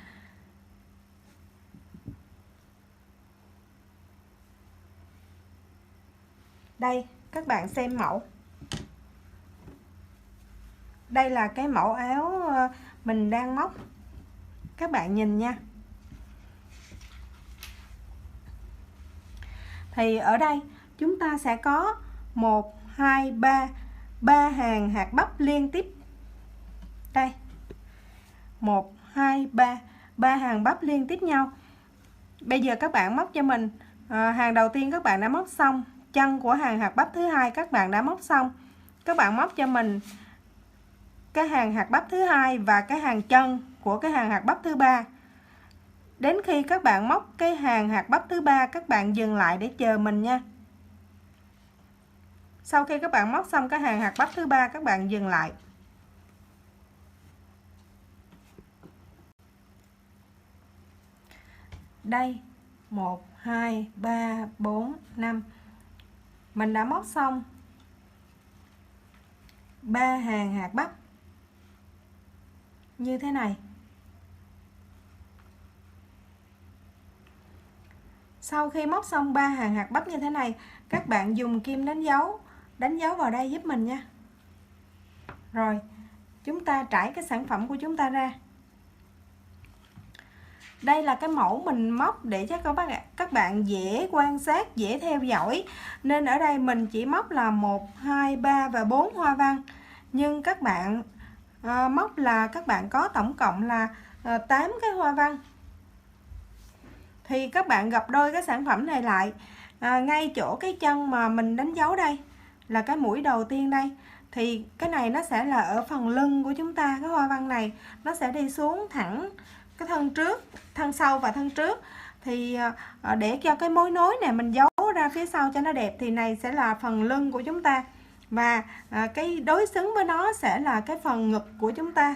Đây, các bạn xem mẫu. Đây là cái mẫu áo mình đang móc. Các bạn nhìn nha. Thì ở đây chúng ta sẽ có 1 2 3 hàng hạt bắp liên tiếp. Đây. 1 2 3 hàng bắp liên tiếp nhau. Bây giờ các bạn móc cho mình hàng đầu tiên các bạn đã móc xong, chân của hàng hạt bắp thứ hai các bạn đã móc xong. Các bạn móc cho mình cái hàng hạt bắp thứ hai và cái hàng chân của cái hàng hạt bắp thứ ba. Đến khi các bạn móc cái hàng hạt bắp thứ ba, các bạn dừng lại để chờ mình nha. Sau khi các bạn móc xong cái hàng hạt bắp thứ ba, các bạn dừng lại. Đây, 1 2 3 4 5. Mình đã móc xong 3 hàng hạt bắp như thế này. Sau khi móc xong 3 hàng hạt bắp như thế này, các bạn dùng kim đánh dấu vào đây giúp mình nha. Rồi, chúng ta trải cái sản phẩm của chúng ta ra. Đây là cái mẫu mình móc để cho các bạn dễ quan sát, dễ theo dõi. Nên ở đây mình chỉ móc là 1, 2, 3 và 4 hoa văn. Nhưng các bạn móc là các bạn có tổng cộng là 8 cái hoa văn. Thì các bạn gập đôi cái sản phẩm này lại. Ngay chỗ cái chân mà mình đánh dấu đây là cái mũi đầu tiên đây. Thì cái này nó sẽ là ở phần lưng của chúng ta. Cái hoa văn này nó sẽ đi xuống thẳng cái thân trước, thân sau và thân trước. Thì để cho cái mối nối này mình giấu ra phía sau cho nó đẹp, thì này sẽ là phần lưng của chúng ta. Và cái đối xứng với nó sẽ là cái phần ngực của chúng ta.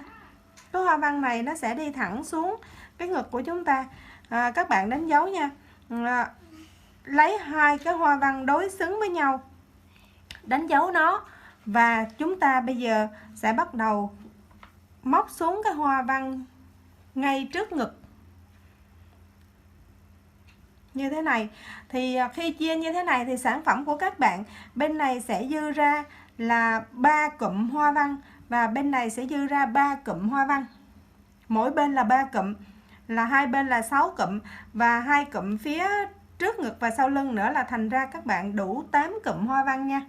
Cái hoa văn này nó sẽ đi thẳng xuống cái ngực của chúng ta. Các bạn đánh dấu nha. Lấy hai cái hoa văn đối xứng với nhau, đánh dấu nó, và chúng ta bây giờ sẽ bắt đầu móc xuống cái hoa văn ngay trước ngực như thế này. Thì khi chia như thế này thì sản phẩm của các bạn bên này sẽ dư ra là 3 cụm hoa văn và bên này sẽ dư ra 3 cụm hoa văn. Mỗi bên là 3 cụm, là hai bên là 6 cụm, và 2 cụm phía trước ngực và sau lưng nữa là thành ra các bạn đủ 8 cụm hoa văn nha.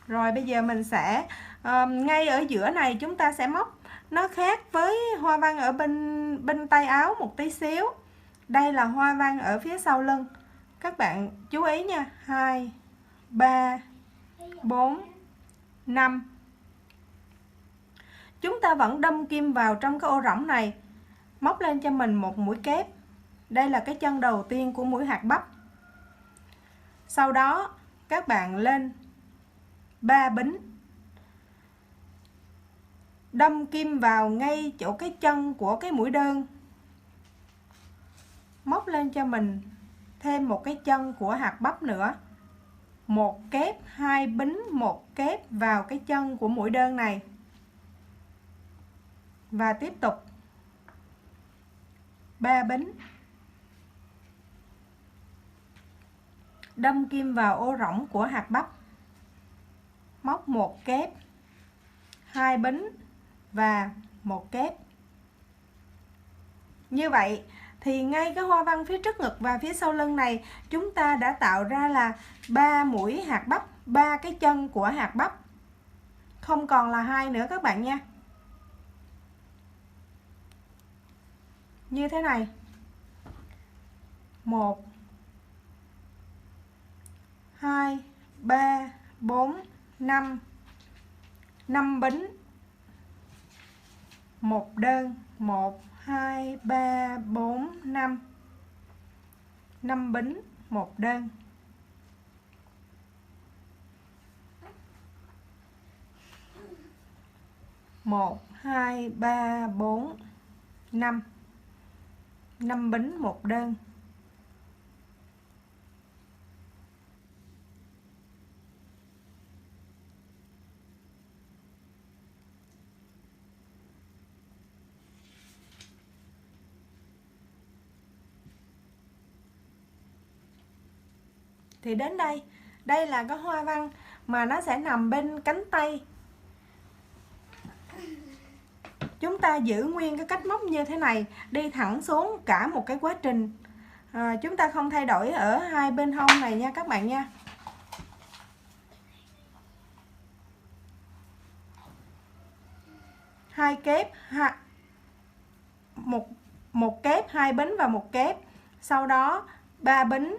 Rồi bây giờ mình sẽ ngay ở giữa này chúng ta sẽ móc nó khác với hoa văn ở bên tay áo một tí xíu. Đây là hoa văn ở phía sau lưng. Các bạn chú ý nha. 2, 3, 4, 5. Chúng ta vẫn đâm kim vào trong cái ô rỗng này. Móc lên cho mình một mũi kép. Đây là cái chân đầu tiên của mũi hạt bắp. Sau đó các bạn lên 3 bính. Đâm kim vào ngay chỗ cái chân của cái mũi đơn. Móc lên cho mình thêm một cái chân của hạt bắp nữa. Một kép, 2 bính, một kép vào cái chân của mũi đơn này. Và tiếp tục 3 bính. Đâm kim vào ô rỗng của hạt bắp. Móc một kép, 2 bính và một kép. Như vậy thì ngay cái hoa văn phía trước ngực và phía sau lưng này chúng ta đã tạo ra là 3 mũi hạt bắp, 3 cái chân của hạt bắp. Không còn là 2 nữa các bạn nha. Như thế này. 1 2 3 4 5. 5 bính. Một đơn. 1 2 3 4 5. 5 bính, một đơn. Một, hai, ba, bốn, 5. 5 bính, một đơn. Thì đến đây, đây là cái hoa văn mà nó sẽ nằm bên cánh tay. Chúng ta giữ nguyên cái cách móc như thế này, đi thẳng xuống cả một cái quá trình. Chúng ta không thay đổi ở hai bên hông này nha các bạn nha. Hai kép, một kép, 2 bính và một kép. Sau đó 3 bính.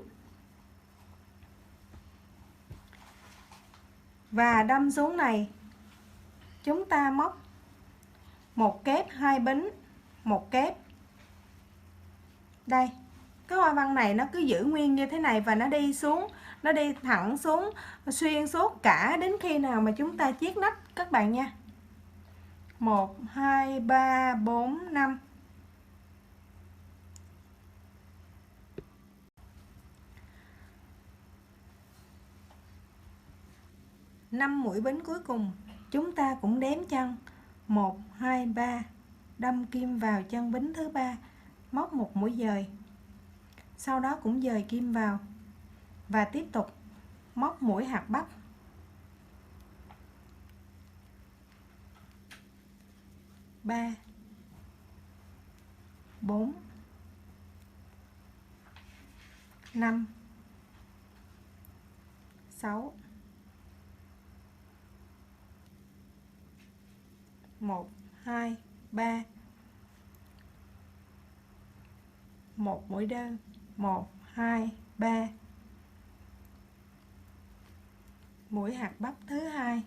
Và đâm xuống này. Chúng ta móc một kép, 2 bính, một kép. Đây, cái hoa văn này nó cứ giữ nguyên như thế này và nó đi xuống, nó đi thẳng xuống xuyên suốt cả đến khi nào mà chúng ta chiết nách các bạn nha. 1 2 3 4 5. Năm mũi bính cuối cùng, chúng ta cũng đếm chân. 1 2 3, đâm kim vào chân bính thứ 3, móc một mũi dời. Sau đó cũng dời kim vào và tiếp tục móc mũi hạt bắp. 3 4 5 6 1 2 3, một mũi đơn. 1 2 3, mũi hạt bắp thứ 2.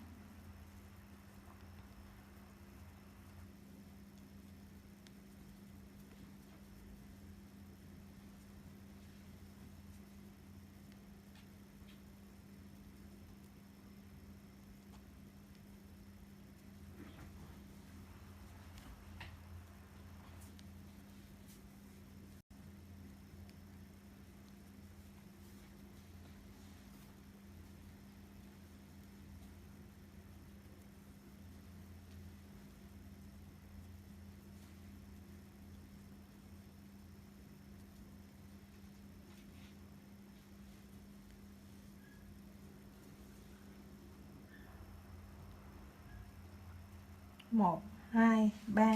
1 2 3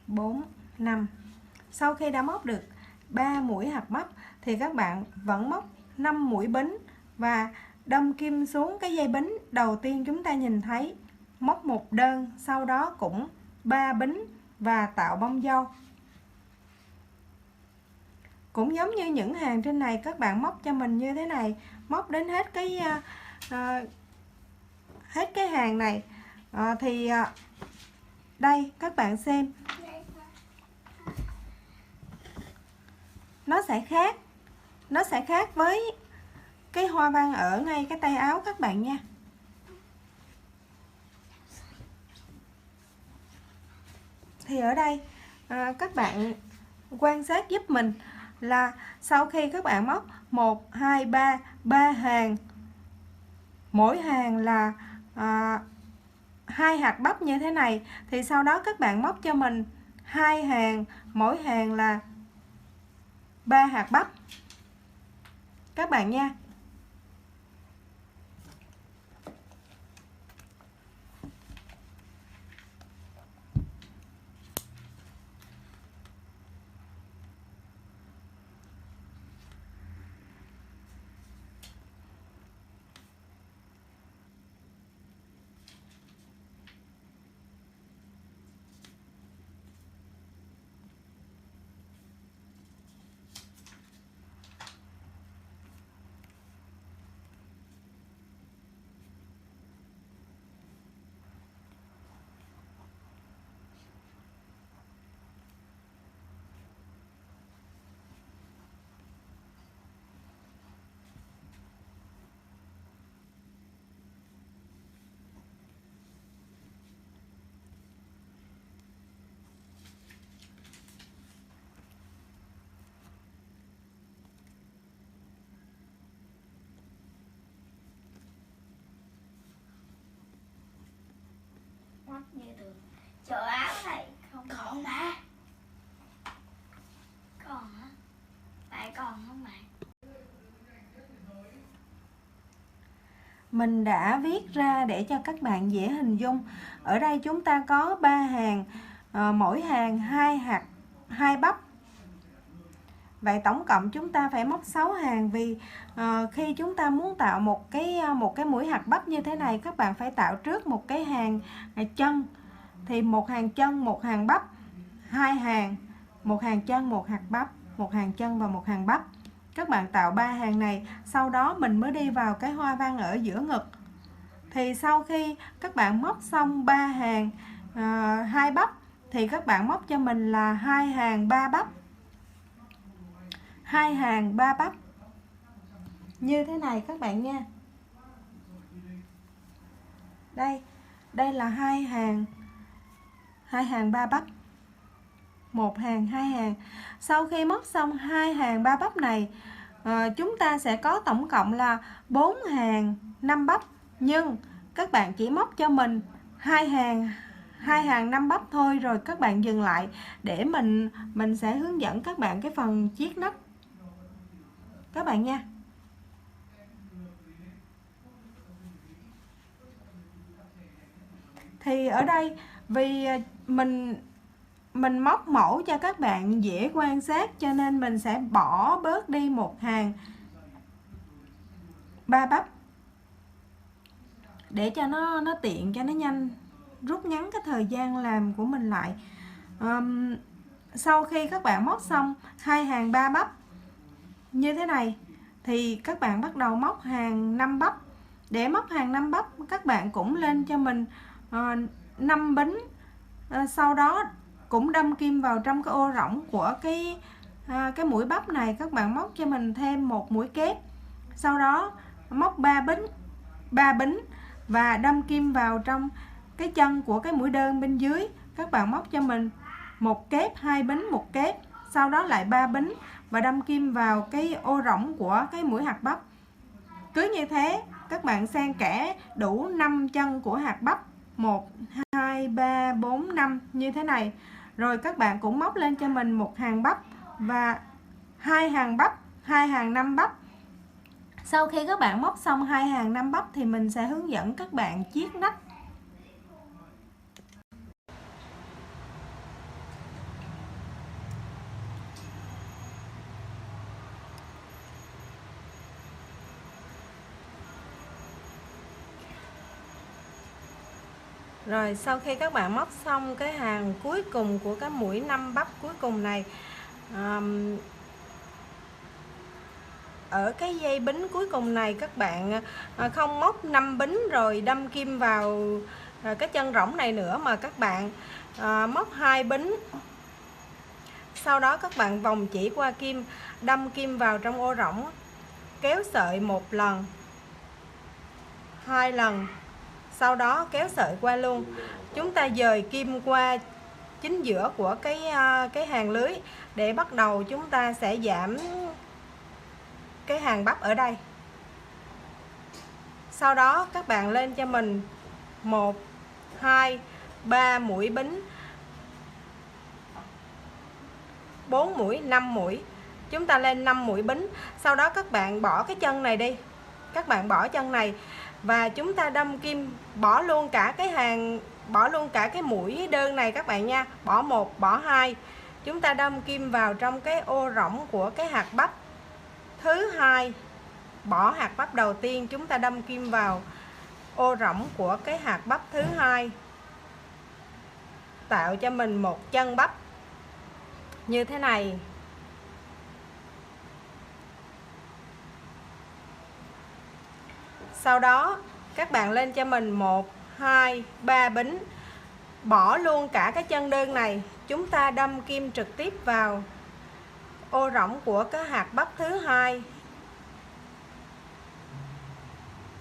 4 5. Sau khi đã móc được 3 mũi hạt bắp thì các bạn vẫn móc 5 mũi bính và đâm kim xuống cái dây bính đầu tiên chúng ta nhìn thấy, móc một đơn, sau đó cũng 3 bính và tạo bông dâu. Cũng giống như những hàng trên này, các bạn móc cho mình như thế này, móc đến hết cái hàng này. Đây các bạn xem, nó sẽ khác với cái hoa văn ở ngay cái tay áo các bạn nha. Thì ở đây các bạn quan sát giúp mình là sau khi các bạn móc 1 2 3 hàng, mỗi hàng là 2 hạt bắp như thế này, thì sau đó các bạn móc cho mình 2 hàng, mỗi hàng là 3 hạt bắp các bạn nha. Móc như được chỗ áo này không còn mà còn hả? Bạn còn không bạn? Mình đã viết ra để cho các bạn dễ hình dung. Ở đây chúng ta có 3 hàng, mỗi hàng 2 bắp. Vậy tổng cộng chúng ta phải móc 6 hàng, vì khi chúng ta muốn tạo một cái mũi hạt bắp như thế này, các bạn phải tạo trước một cái hàng chân. Thì một hàng chân, một hàng bắp, 2 hàng, một hàng chân, một hạt bắp, một hàng chân và một hàng bắp. Các bạn tạo 3 hàng này, sau đó mình mới đi vào cái hoa văn ở giữa ngực. Thì sau khi các bạn móc xong 3 hàng 2 bắp thì các bạn móc cho mình là 2 hàng 3 bắp. 2 hàng 3 bắp như thế này các bạn nha. Đây là 2 hàng 3 bắp. 1 hàng, 2 hàng. Sau khi móc xong 2 hàng 3 bắp này, chúng ta sẽ có tổng cộng là 4 hàng 5 bắp, nhưng các bạn chỉ móc cho mình 2 hàng 5 bắp thôi, rồi các bạn dừng lại để mình sẽ hướng dẫn các bạn cái phần chiết nách các bạn nha. Thì ở đây vì mình móc mẫu cho các bạn dễ quan sát, cho nên mình sẽ bỏ bớt đi một hàng 3 bắp để cho nó tiện, cho nó nhanh, rút ngắn cái thời gian làm của mình lại. Sau khi các bạn móc xong 2 hàng 3 bắp như thế này thì các bạn bắt đầu móc hàng 5 bắp. Để móc hàng 5 bắp, các bạn cũng lên cho mình 5 bính, sau đó cũng đâm kim vào trong cái ô rỗng của cái mũi bắp này. Các bạn móc cho mình thêm một mũi kép, sau đó móc 3 bính và đâm kim vào trong cái chân của cái mũi đơn bên dưới. Các bạn móc cho mình một kép, 2 bính, một kép, sau đó lại 3 bính và đâm kim vào cái ô rỗng của cái mũi hạt bắp. Cứ như thế các bạn xen kẽ đủ 5 chân của hạt bắp, 1 2 3 4 5 như thế này. Rồi các bạn cũng móc lên cho mình một hàng bắp và 2 hàng bắp, 2 hàng 5 bắp. Sau khi các bạn móc xong 2 hàng 5 bắp thì mình sẽ hướng dẫn các bạn chiết nách. Rồi sau khi các bạn móc xong cái hàng cuối cùng của cái mũi 5 bắp cuối cùng này, ở cái dây bính cuối cùng này các bạn không móc 5 bính rồi đâm kim vào cái chân rỗng này nữa, mà các bạn móc 2 bính, sau đó các bạn vòng chỉ qua kim, đâm kim vào trong ô rỗng, kéo sợi 1 lần 2 lần, sau đó kéo sợi qua luôn. Chúng ta dời kim qua chính giữa của cái hàng lưới để bắt đầu chúng ta sẽ giảm cái hàng bắp ở đây. Sau đó các bạn lên cho mình 1 2 3 mũi bính, 4 mũi, 5 mũi. Chúng ta lên 5 mũi bính. Sau đó các bạn bỏ cái chân này đi. Các bạn bỏ chân này và chúng ta đâm kim, bỏ luôn cả cái mũi đơn này các bạn nha. Bỏ 1, bỏ 2. Chúng ta đâm kim vào trong cái ô rỗng của cái hạt bắp thứ hai. Bỏ hạt bắp đầu tiên, chúng ta đâm kim vào ô rỗng của cái hạt bắp thứ hai, tạo cho mình một chân bắp như thế này. Sau đó các bạn lên cho mình 1 2 3 bính, bỏ luôn cả cái chân đơn này, chúng ta đâm kim trực tiếp vào ô rỗng của cái hạt bắp thứ hai.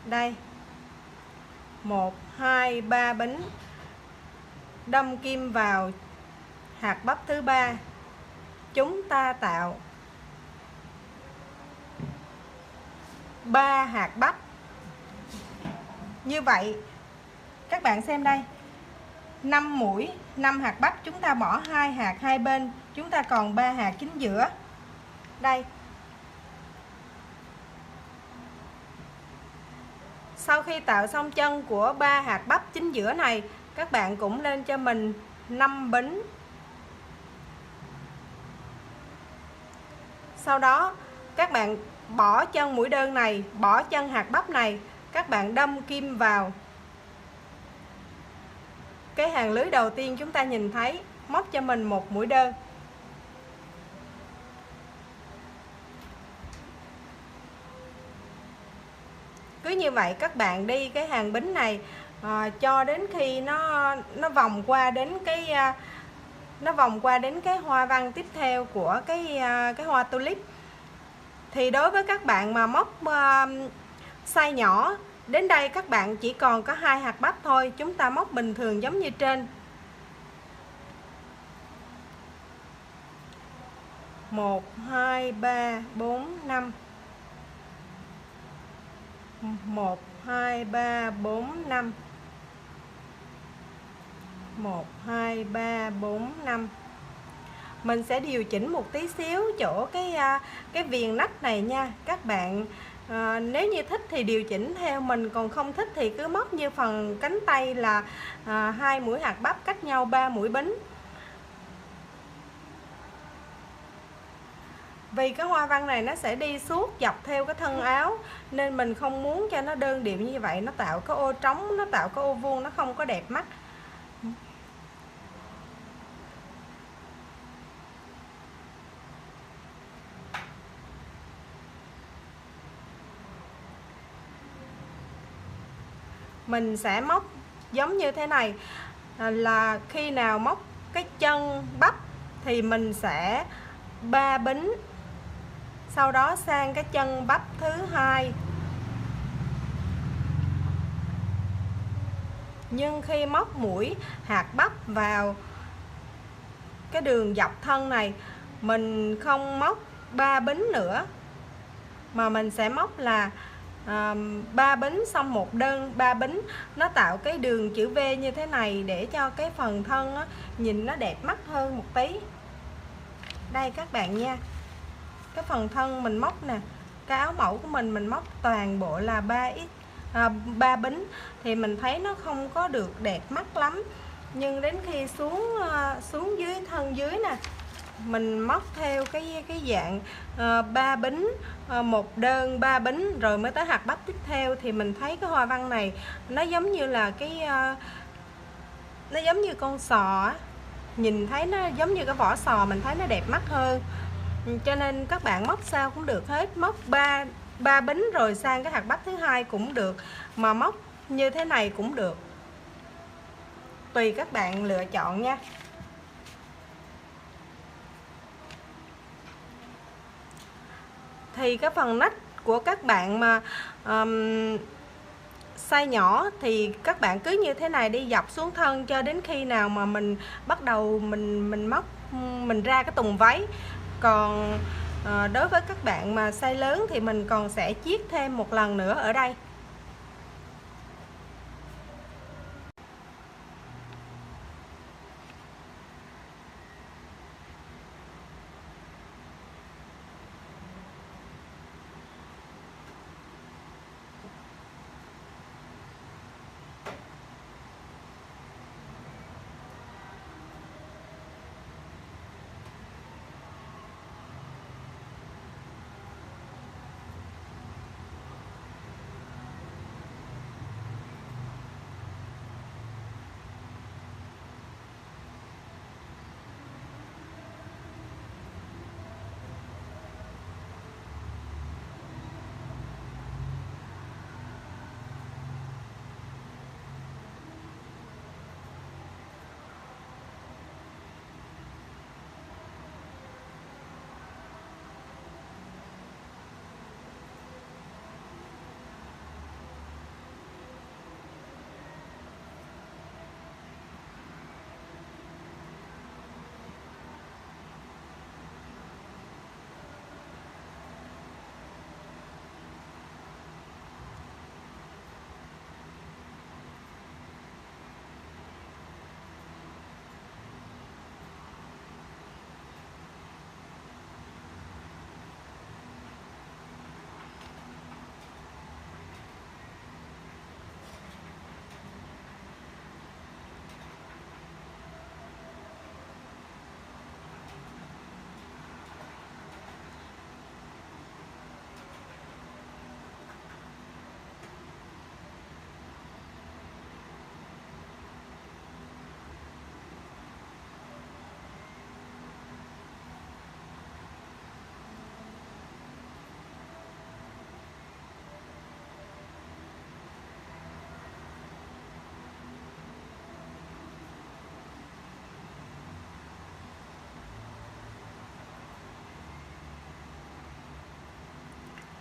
Đây, 1 2 3 bính, đâm kim vào hạt bắp thứ ba, chúng ta tạo 3 hạt bắp. Như vậy các bạn xem đây, 5 mũi 5 hạt bắp, chúng ta bỏ 2 hạt hai bên, chúng ta còn 3 hạt chính giữa. Đây, sau khi tạo xong chân của 3 hạt bắp chính giữa này, các bạn cũng lên cho mình 5 bính. Sau đó các bạn bỏ chân mũi đơn này, bỏ chân hạt bắp này, các bạn đâm kim vào cái hàng lưới đầu tiên chúng ta nhìn thấy, móc cho mình một mũi đơn. Cứ như vậy các bạn đi cái hàng bính này cho đến khi nó vòng qua đến cái hoa văn tiếp theo của cái hoa tulip. Thì đối với các bạn mà móc size nhỏ, đến đây các bạn chỉ còn có 2 hạt bắp thôi, chúng ta móc bình thường giống như trên. 1 2 3 4 5. 1 2 3 4 5. 1 2 3 4 5. Mình sẽ điều chỉnh một tí xíu chỗ cái viền nách này nha các bạn. Nếu như thích thì điều chỉnh theo mình, còn không thích thì cứ móc như phần cánh tay là 2 mũi hạt bắp cách nhau 3 mũi bính. Vì cái hoa văn này nó sẽ đi suốt dọc theo cái thân áo, nên mình không muốn cho nó đơn điệu như vậy, nó tạo cái ô trống, nó tạo cái ô vuông, nó không có đẹp mắt. Mình sẽ móc giống như thế này, là khi nào móc cái chân bắp thì mình sẽ 3 bính, sau đó sang cái chân bắp thứ hai. Nhưng khi móc mũi hạt bắp vào cái đường dọc thân này, mình không móc 3 bính nữa, mà mình sẽ móc là 3 bính xong một đơn 3 bính, nó tạo cái đường chữ V như thế này để cho cái phần thân á, nhìn nó đẹp mắt hơn một tí. Đây các bạn nha, cái phần thân mình móc nè, cái áo mẫu của mình móc toàn bộ là 3 bính thì mình thấy nó không có được đẹp mắt lắm. Nhưng đến khi xuống dưới thân dưới nè, mình móc theo cái dạng 3 bính, một đơn 3 bính rồi mới tới hạt bắp tiếp theo, thì mình thấy cái hoa văn này nó giống như là nó giống như con sò á, nhìn thấy nó giống như cái vỏ sò, mình thấy nó đẹp mắt hơn. Cho nên các bạn móc sao cũng được hết, móc 3 bính rồi sang cái hạt bắp thứ hai cũng được, mà móc như thế này cũng được, tùy các bạn lựa chọn nha. Thì cái phần nách của các bạn mà size nhỏ thì các bạn cứ như thế này đi, dọc xuống thân cho đến khi nào mà mình bắt đầu mình móc mình ra cái tùng váy. Còn đối với các bạn mà size lớn thì mình còn sẽ chiết thêm một lần nữa ở đây.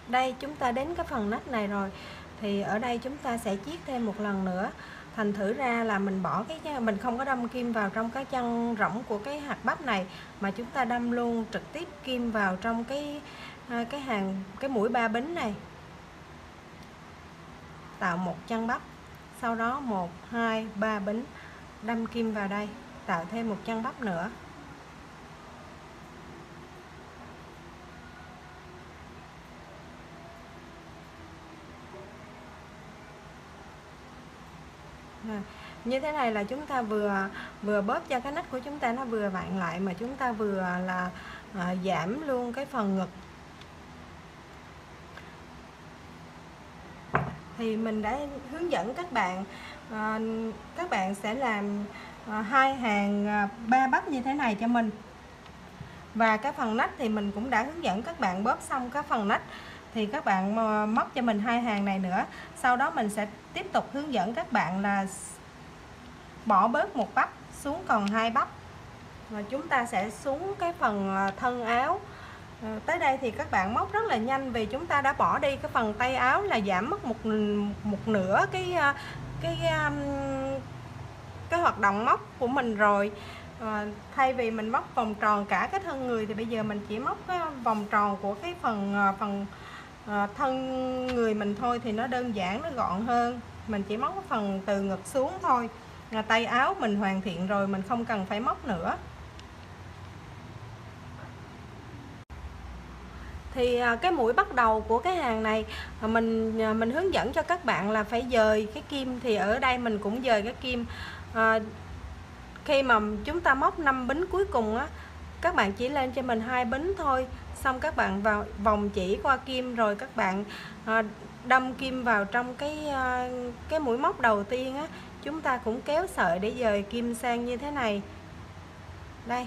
Đây chúng ta đến cái phần nách này rồi, thì ở đây chúng ta sẽ chiết thêm một lần nữa. Thành thử ra là mình không có đâm kim vào trong cái chân rỗng của cái hạt bắp này, mà chúng ta đâm luôn trực tiếp kim vào trong cái mũi 3 bính này, tạo một chân bắp. Sau đó 1 2 3 bính, đâm kim vào đây, tạo thêm một chân bắp nữa. Như thế này là chúng ta vừa bóp cho cái nách của chúng ta nó vừa vặn lại, mà chúng ta vừa là giảm luôn cái phần ngực. Thì mình đã hướng dẫn các bạn sẽ làm 2 hàng 3 bắp như thế này cho mình. Và cái phần nách thì mình cũng đã hướng dẫn các bạn bóp xong cái phần nách, thì các bạn móc cho mình 2 hàng này nữa. Sau đó mình sẽ tiếp tục hướng dẫn các bạn là bỏ bớt một bắp xuống còn 2 bắp, và chúng ta sẽ xuống cái phần thân áo. Tới đây thì các bạn móc rất là nhanh, vì chúng ta đã bỏ đi cái phần tay áo là giảm mất một nửa cái hoạt động móc của mình rồi. Thay vì mình móc vòng tròn cả cái thân người thì bây giờ mình chỉ móc cái vòng tròn của cái phần thân người mình thôi, thì nó đơn giản, nó gọn hơn. Mình chỉ móc cái phần từ ngực xuống thôi. Tay áo mình hoàn thiện rồi, mình không cần phải móc nữa. Thì cái mũi bắt đầu của cái hàng này mình hướng dẫn cho các bạn là phải dời cái kim. Thì ở đây mình cũng dời cái kim. Khi mà chúng ta móc 5 bính cuối cùng á, các bạn chỉ lên cho mình 2 bính thôi, xong các bạn vào vòng chỉ qua kim, rồi các bạn đâm kim vào trong cái mũi móc đầu tiên á. Chúng ta cũng kéo sợi để dời kim sang như thế này. Đây.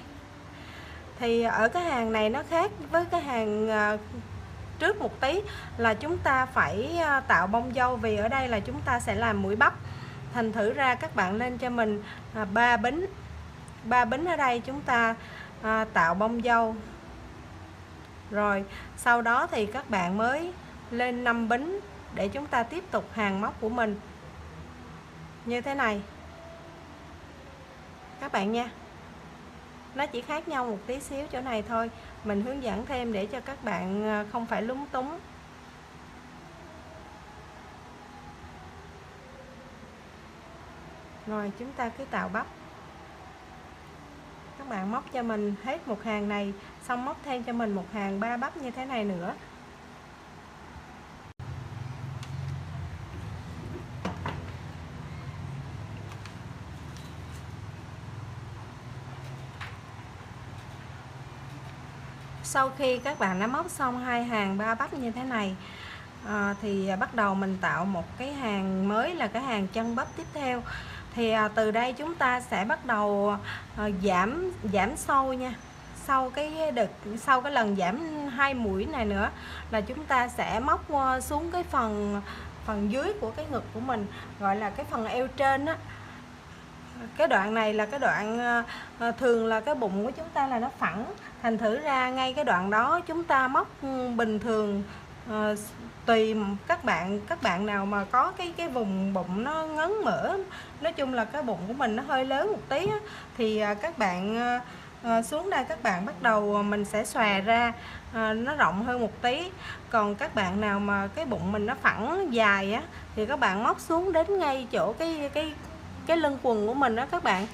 Thì ở cái hàng này nó khác với cái hàng trước một tí, là chúng ta phải tạo bông dâu, vì ở đây là chúng ta sẽ làm mũi bắp. Thành thử ra các bạn lên cho mình 3 bính. 3 bính ở đây chúng ta tạo bông dâu. Rồi sau đó thì các bạn mới lên 5 bính để chúng ta tiếp tục hàng móc của mình như thế này các bạn nha. Nó chỉ khác nhau một tí xíu chỗ này thôi, mình hướng dẫn thêm để cho các bạn không phải lúng túng. Rồi chúng ta cứ tạo bắp. Các bạn móc cho mình hết một hàng này, xong móc thêm cho mình một hàng 3 bắp như thế này nữa. Sau khi các bạn đã móc xong 2 hàng 3 bắp như thế này, thì bắt đầu mình tạo một cái hàng mới là cái hàng chân bắp tiếp theo. Thì từ đây chúng ta sẽ bắt đầu giảm sâu nha. Sau cái lần giảm 2 mũi này nữa là chúng ta sẽ móc xuống cái phần dưới của cái ngực của mình, gọi là cái phần eo trên á. Cái đoạn này là cái đoạn thường là cái bụng của chúng ta là nó phẳng, thành thử ra ngay cái đoạn đó chúng ta móc bình thường. Tùy các bạn nào mà có cái vùng bụng nó ngấn mỡ, nói chung là cái bụng của mình nó hơi lớn một tí á, thì các bạn xuống đây các bạn bắt đầu mình sẽ xòe ra nó rộng hơn một tí. Còn các bạn nào mà cái bụng mình nó phẳng dài á, thì các bạn móc xuống đến ngay chỗ cái lưng quần của mình đó các bạn.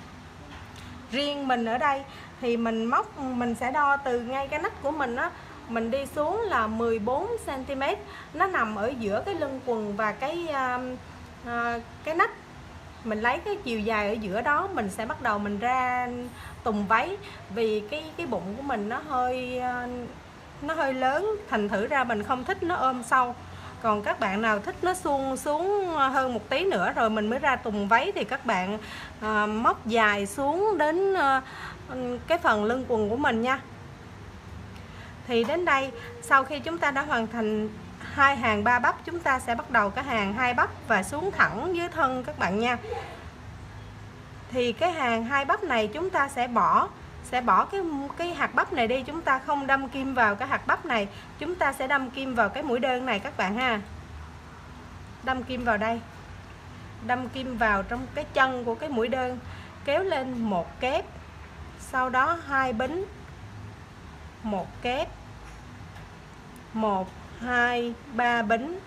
Riêng mình ở đây thì mình sẽ đo từ ngay cái nách của mình á, mình đi xuống là 14 cm. Nó nằm ở giữa cái lưng quần và cái nách. Mình lấy cái chiều dài ở giữa đó, mình sẽ bắt đầu mình ra tùng váy. Vì cái bụng của mình nó hơi lớn, thành thử ra mình không thích nó ôm sâu. Còn các bạn nào thích nó suông xuống hơn một tí nữa rồi mình mới ra tùng váy, thì các bạn móc dài xuống đến cái phần lưng quần của mình nha. Thì đến đây, sau khi chúng ta đã hoàn thành 2 hàng 3 bắp, chúng ta sẽ bắt đầu cái hàng 2 bắp và xuống thẳng dưới thân các bạn nha. Thì cái hàng 2 bắp này chúng ta sẽ bỏ cái hạt bắp này đi, chúng ta không đâm kim vào cái hạt bắp này, chúng ta sẽ đâm kim vào cái mũi đơn này các bạn ha. Đâm kim vào đây, đâm kim vào trong cái chân của cái mũi đơn, kéo lên một kép, sau đó 2 bính, một kép, 1 2 3 bính,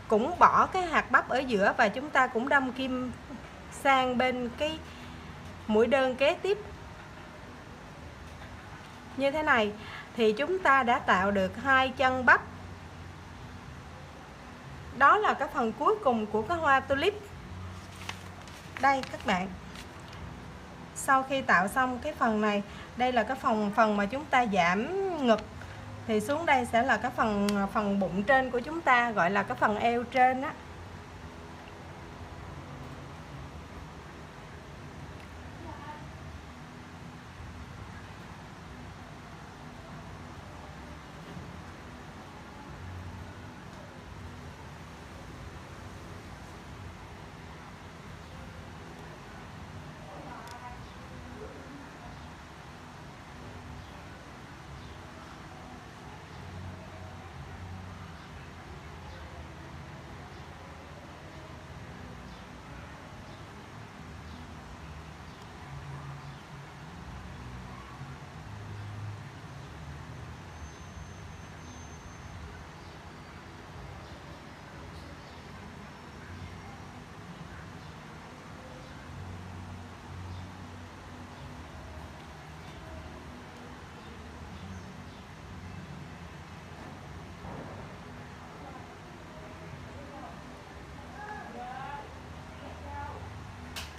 cũng bỏ cái hạt bắp ở giữa và chúng ta cũng đâm kim sang bên cái mũi đơn kế tiếp như thế này. Thì chúng ta đã tạo được 2 chân bắp. Đó là cái phần cuối cùng của cái hoa tulip. Đây các bạn, sau khi tạo xong cái phần này, đây là cái phần mà chúng ta giảm ngực, thì xuống đây sẽ là cái phần bụng trên của chúng ta, gọi là cái phần eo trên á.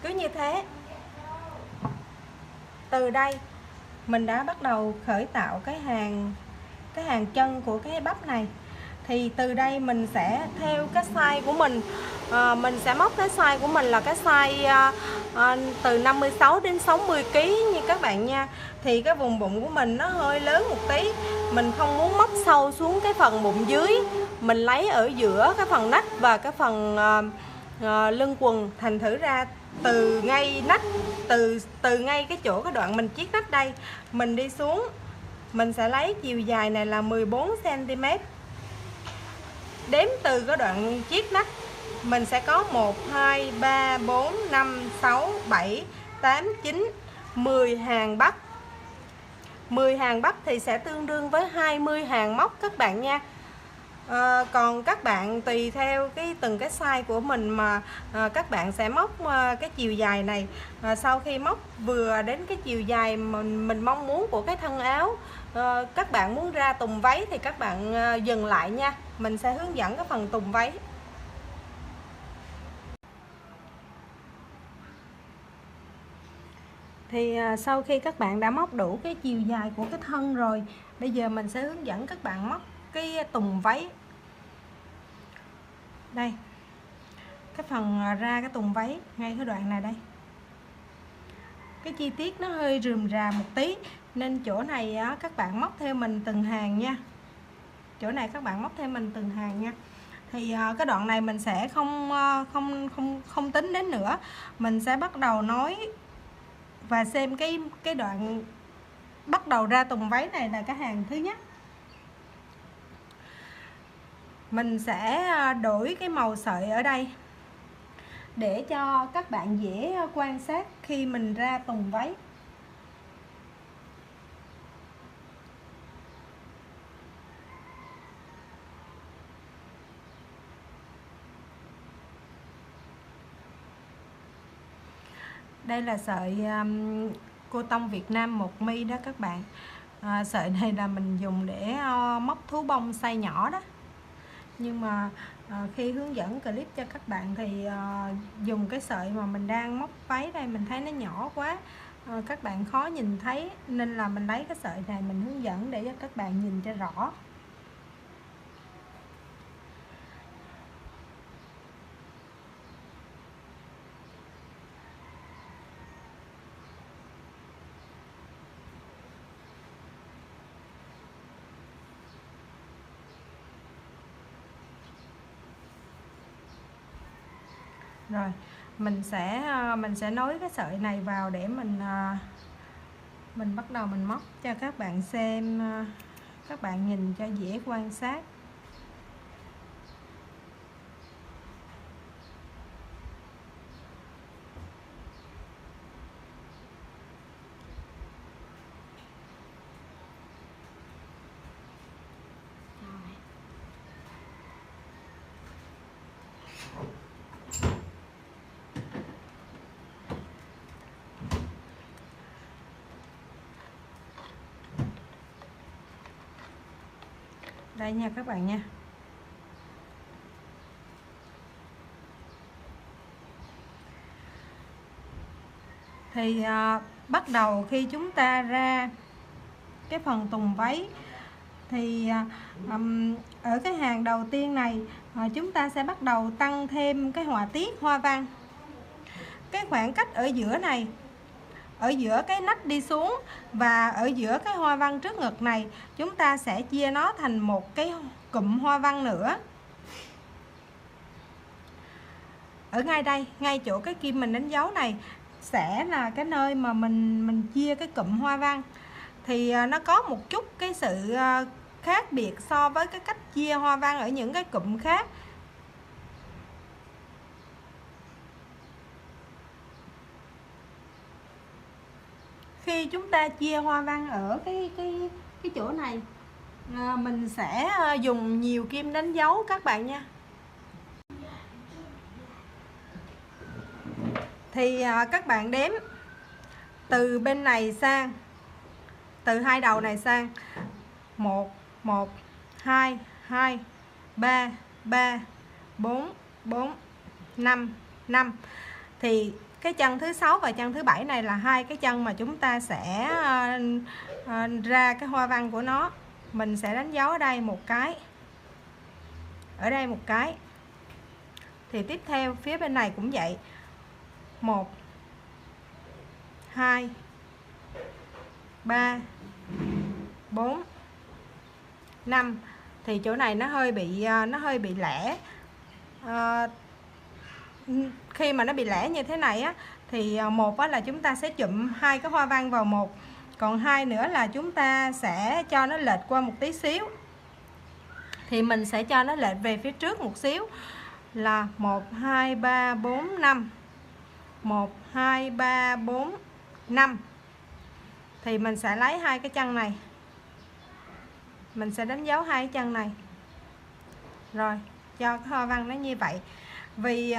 Cứ như thế. Từ đây mình đã bắt đầu khởi tạo cái hàng chân của cái bắp này. Thì từ đây mình sẽ theo cái size của mình. Mình sẽ móc cái size của mình là cái size từ 56 đến 60 kg như các bạn nha. Thì cái vùng bụng của mình nó hơi lớn một tí, mình không muốn móc sâu xuống cái phần bụng dưới, mình lấy ở giữa cái phần nách và cái phần lưng quần. Thành thử ra từ ngay nách, từ ngay cái chỗ cái đoạn mình chiết nách đây, mình đi xuống, mình sẽ lấy chiều dài này là 14 cm. Đếm từ cái đoạn chiết nách mình sẽ có 1 2 3 4 5 6 7 8 9 10 hàng bắp. 10 hàng bắp thì sẽ tương đương với 20 hàng móc các bạn nha. Còn các bạn tùy theo từng cái size của mình mà các bạn sẽ móc cái chiều dài này. Sau khi móc vừa đến cái chiều dài mình mong muốn của cái thân áo, các bạn muốn ra tùng váy thì các bạn dừng lại nha. Mình sẽ hướng dẫn cái phần tùng váy. Thì sau khi các bạn đã móc đủ cái chiều dài của cái thân rồi, bây giờ mình sẽ hướng dẫn các bạn móc cái tùng váy. Đây, cái phần ra cái tùng váy ngay cái đoạn này đây. Cái chi tiết nó hơi rườm rà một tí, nên chỗ này các bạn móc theo mình từng hàng nha. Chỗ này các bạn móc theo mình từng hàng nha. Thì cái đoạn này mình sẽ không tính đến nữa. Mình sẽ bắt đầu nói và xem cái đoạn bắt đầu ra tùng váy này là cái hàng thứ nhất. Mình sẽ đổi cái màu sợi ở đây để cho các bạn dễ quan sát khi mình ra tùng váy. Đây là sợi cô tông Việt Nam 1 mi đó các bạn. Sợi này là mình dùng để móc thú bông size nhỏ đó. Nhưng mà khi hướng dẫn clip cho các bạn thì dùng cái sợi mà mình đang móc váy đây, mình thấy nó nhỏ quá, các bạn khó nhìn thấy, nên là mình lấy cái sợi này mình hướng dẫn để cho các bạn nhìn cho rõ. Rồi mình sẽ nối cái sợi này vào để mình bắt đầu mình móc cho các bạn xem, các bạn nhìn cho dễ quan sát. Đây nha các bạn nha. Thì bắt đầu khi chúng ta ra cái phần tùng váy thì ở cái hàng đầu tiên này chúng ta sẽ bắt đầu tăng thêm cái họa tiết hoa văn. Cái khoảng cách ở giữa này, ở giữa cái nách đi xuống và ở giữa cái hoa văn trước ngực này, chúng ta sẽ chia nó thành một cái cụm hoa văn nữa. Ở ngay đây, ngay chỗ cái kim mình đánh dấu này sẽ là cái nơi mà mình chia cái cụm hoa văn. Thì nó có một chút cái sự khác biệt so với cái cách chia hoa văn ở những cái cụm khác. Khi chúng ta chia hoa văn ở cái chỗ này, mình sẽ dùng nhiều kim đánh dấu các bạn nha. Thì các bạn đếm từ bên này sang, từ hai đầu này sang 1 1 2 2 3 3 4 4 5 5. Thì cái chân thứ 6 và chân thứ 7 này là hai cái chân mà chúng ta sẽ ra cái hoa văn của nó. Mình sẽ đánh dấu ở đây một cái, ở đây một cái. Thì tiếp theo phía bên này cũng vậy, 1 2 3 4 5. Thì chỗ này nó hơi bị lẻ. Khi mà nó bị lẻ như thế này á, thì một á là chúng ta sẽ chụm hai cái hoa văn vào một, còn hai nữa là chúng ta sẽ cho nó lệch qua một tí xíu. Thì mình sẽ cho nó lệch về phía trước một xíu là 1 2 3 4 5. 1 2 3 4 5. Thì mình sẽ lấy hai cái chân này, mình sẽ đánh dấu hai cái chân này. Rồi, cho cái hoa văn nó như vậy. Vì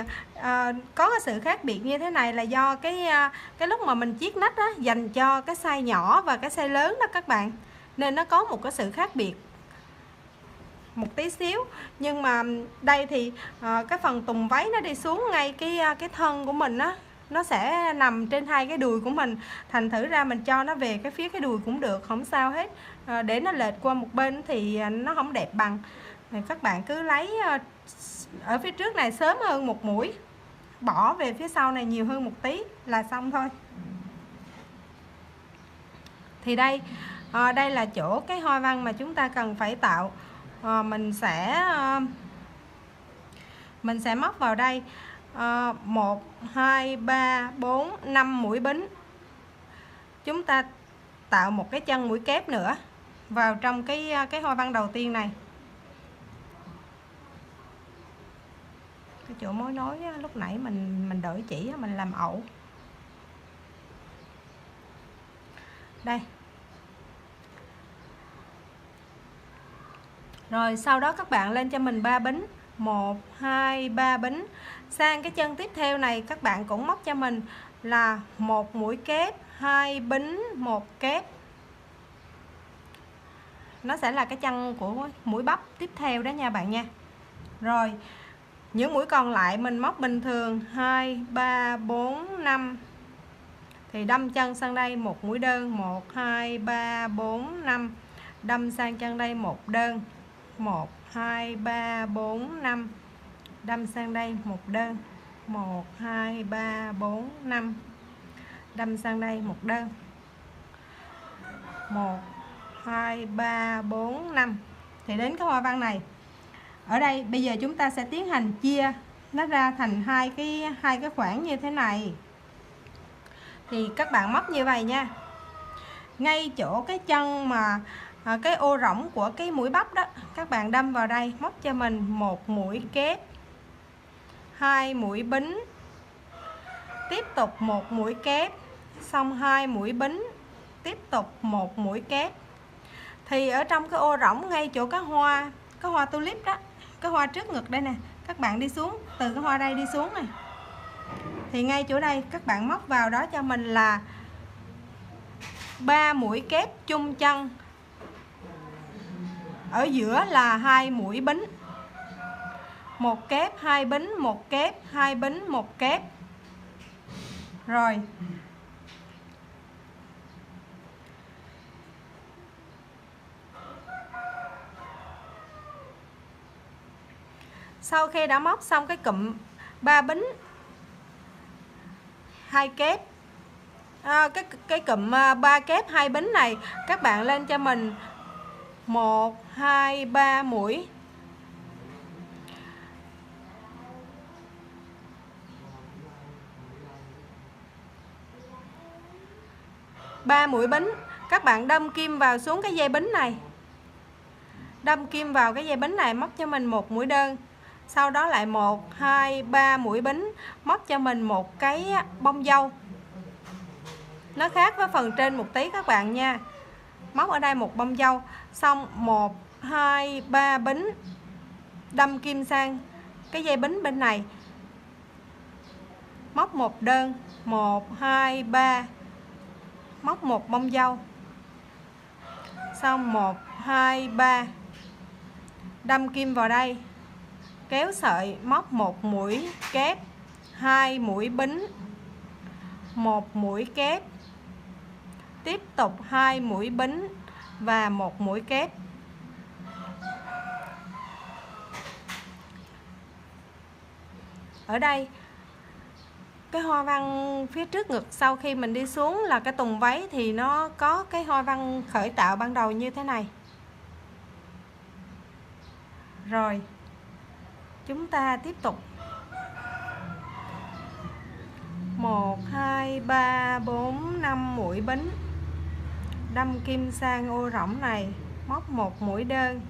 có cái sự khác biệt như thế này là do cái lúc mà mình chiết nách á, dành cho cái size nhỏ và cái size lớn đó các bạn, nên nó có một cái sự khác biệt một tí xíu. Nhưng mà đây thì cái phần tùng váy nó đi xuống ngay cái thân của mình á, nó sẽ nằm trên hai cái đùi của mình, thành thử ra mình cho nó về cái phía cái đùi cũng được, không sao hết. Để nó lệch qua một bên thì nó không đẹp bằng. Thì các bạn cứ lấy ở phía trước này sớm hơn một mũi, bỏ về phía sau này nhiều hơn một tí là xong thôi. Thì đây đây là chỗ cái hoa văn mà chúng ta cần phải tạo. Mình sẽ móc vào đây 1 2 3 4 5 mũi bính. Chúng ta tạo một cái chân mũi kép nữa vào trong cái hoa văn đầu tiên này. Cái chỗ mối nối á, lúc nãy mình đổi chỉ á, mình làm ẩu. Đây. Rồi sau đó các bạn lên cho mình 3 bính, 1 2 3 bính. Sang cái chân tiếp theo này các bạn cũng móc cho mình là 1 mũi kép, 2 bính, 1 kép. Nó sẽ là cái chân của mũi bắp tiếp theo đó nha bạn nha. Rồi, những mũi còn lại mình móc bình thường 2 3 4 5. Thì đâm chân sang đây một mũi đơn, 1 2 3 4 5. Đâm sang chân đây một đơn, 1 2 3 4 5. Đâm sang đây một đơn, 1 2 3 4 5. Đâm sang đây một đơn, 1 2 3 4 5. Thì đến cái hoa văn này. Ở đây bây giờ chúng ta sẽ tiến hành chia nó ra thành hai cái khoảng như thế này. Thì các bạn móc như vậy nha. Ngay chỗ cái chân mà cái ô rỗng của cái mũi bắp đó, các bạn đâm vào đây, móc cho mình một mũi kép, 2 mũi bính, tiếp tục một mũi kép, xong 2 mũi bính, tiếp tục một mũi kép. Thì ở trong cái ô rỗng ngay chỗ cái hoa tulip đó, cái hoa trước ngực đây nè, các bạn đi xuống từ cái hoa đây đi xuống này. Thì ngay chỗ đây các bạn móc vào đó cho mình là 3 mũi kép chung chân. Ở giữa là 2 mũi bính. 1 kép, 2 bính, 1 kép, 2 bính, 1 kép. Rồi. Sau khi đã móc xong cái cụm 3 bính, 2 kép, cái cụm 3 kép 2 bính này, các bạn lên cho mình 1 2 3 mũi. Ba mũi bính, các bạn đâm kim vào xuống cái dây bính này. Đâm kim vào cái dây bính này, móc cho mình một mũi đơn. Sau đó lại 1 2 3 mũi bính, móc cho mình một cái bông dâu. Nó khác với phần trên một tí các bạn nha. Móc ở đây một bông dâu, xong 1 2 3 bính, đâm kim sang cái dây bính bên này, móc một đơn, 1 2 3, móc một bông dâu, xong 1 2 3, đâm kim vào đây, kéo sợi, móc một mũi kép, 2 mũi bính, 1 mũi kép, tiếp tục 2 mũi bính và 1 mũi kép. Ở đây cái hoa văn phía trước ngực sau khi mình đi xuống là cái tùng váy thì nó có cái hoa văn khởi tạo ban đầu như thế này. Rồi chúng ta tiếp tục 1 2 3 4 5 mũi bính, đâm kim sang ô rỗng này, móc 1 mũi đơn.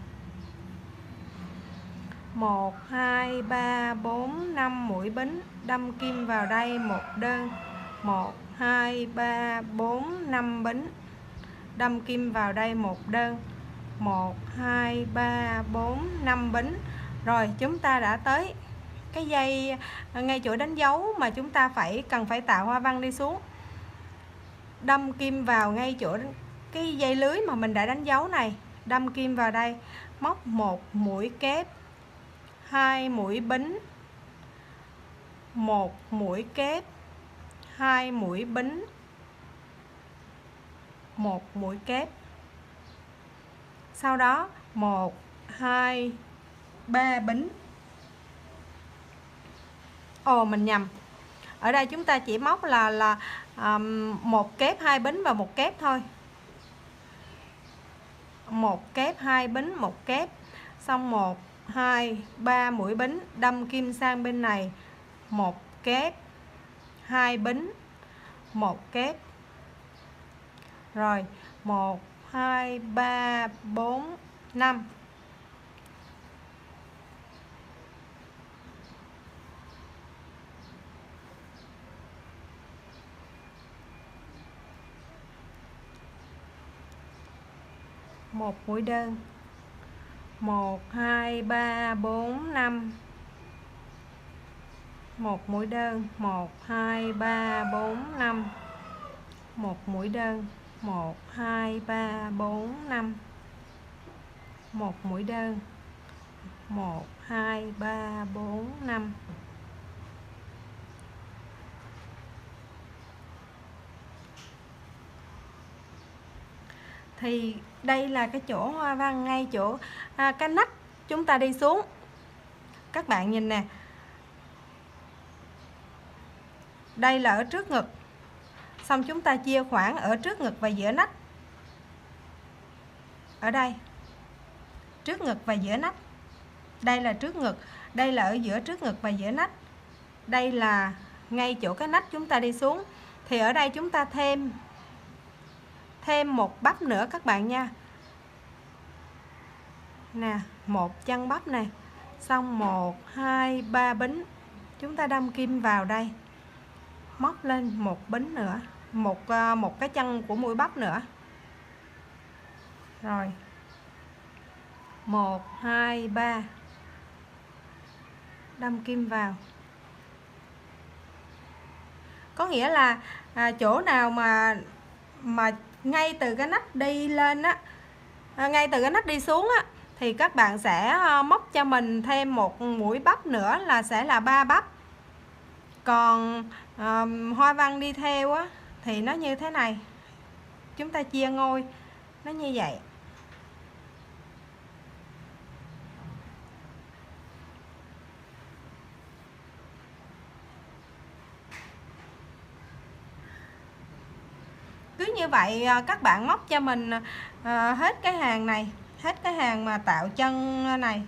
1 2 3 4 5 mũi bính, đâm kim vào đây 1 đơn. 1 2 3 4 5 bính, đâm kim vào đây 1 đơn. 1 2 3 4 5 bính. Rồi chúng ta đã tới cái dây ngay chỗ đánh dấu mà chúng ta cần phải tạo hoa văn đi xuống. Đâm kim vào ngay chỗ cái dây lưới mà mình đã đánh dấu này, đâm kim vào đây, móc 1 mũi kép, 2 mũi bính, 1 mũi kép, 2 mũi bính, 1 mũi kép. Sau đó 1 2 3 bính. Mình nhầm. Ở đây chúng ta chỉ móc là 1 kép, 2 bính và 1 kép thôi. 1 kép, 2 bính, 1 kép. Xong 1 2 3 mũi bính, đâm kim sang bên này, 1 kép, 2 bính, 1 kép. Rồi 1 2 3 4 5. Một mũi đơn. 1 2 3 4 5. Một mũi đơn. 1 2 3 4 5. Một mũi đơn. 1 2 3 4 5. Một mũi đơn. 1 2 3 4 5. Thì đây là cái chỗ hoa văn ngay chỗ cái nách chúng ta đi xuống. Các bạn nhìn nè. Đây là ở trước ngực. Xong chúng ta chia khoảng ở trước ngực và giữa nách. Ở đây. Trước ngực và giữa nách. Đây là trước ngực, đây là ở giữa trước ngực và giữa nách. Đây là ngay chỗ cái nách chúng ta đi xuống. Thì ở đây chúng ta thêm một bắp nữa các bạn nha. Nè, một chân bắp này. Xong 1 2 3 bính. Chúng ta đâm kim vào đây. Móc lên một bính nữa, một cái chân của mũi bắp nữa. Rồi. 1 2 3. Đâm kim vào. Có nghĩa là chỗ nào mà ngay từ cái nách đi lên á, ngay từ cái nách đi xuống á, thì các bạn sẽ móc cho mình thêm một mũi bắp nữa là sẽ là 3 bắp. Còn hoa văn đi theo á thì nó như thế này. Chúng ta chia ngôi nó như vậy. Cứ như vậy các bạn móc cho mình hết cái hàng này, hết cái hàng mà tạo chân này.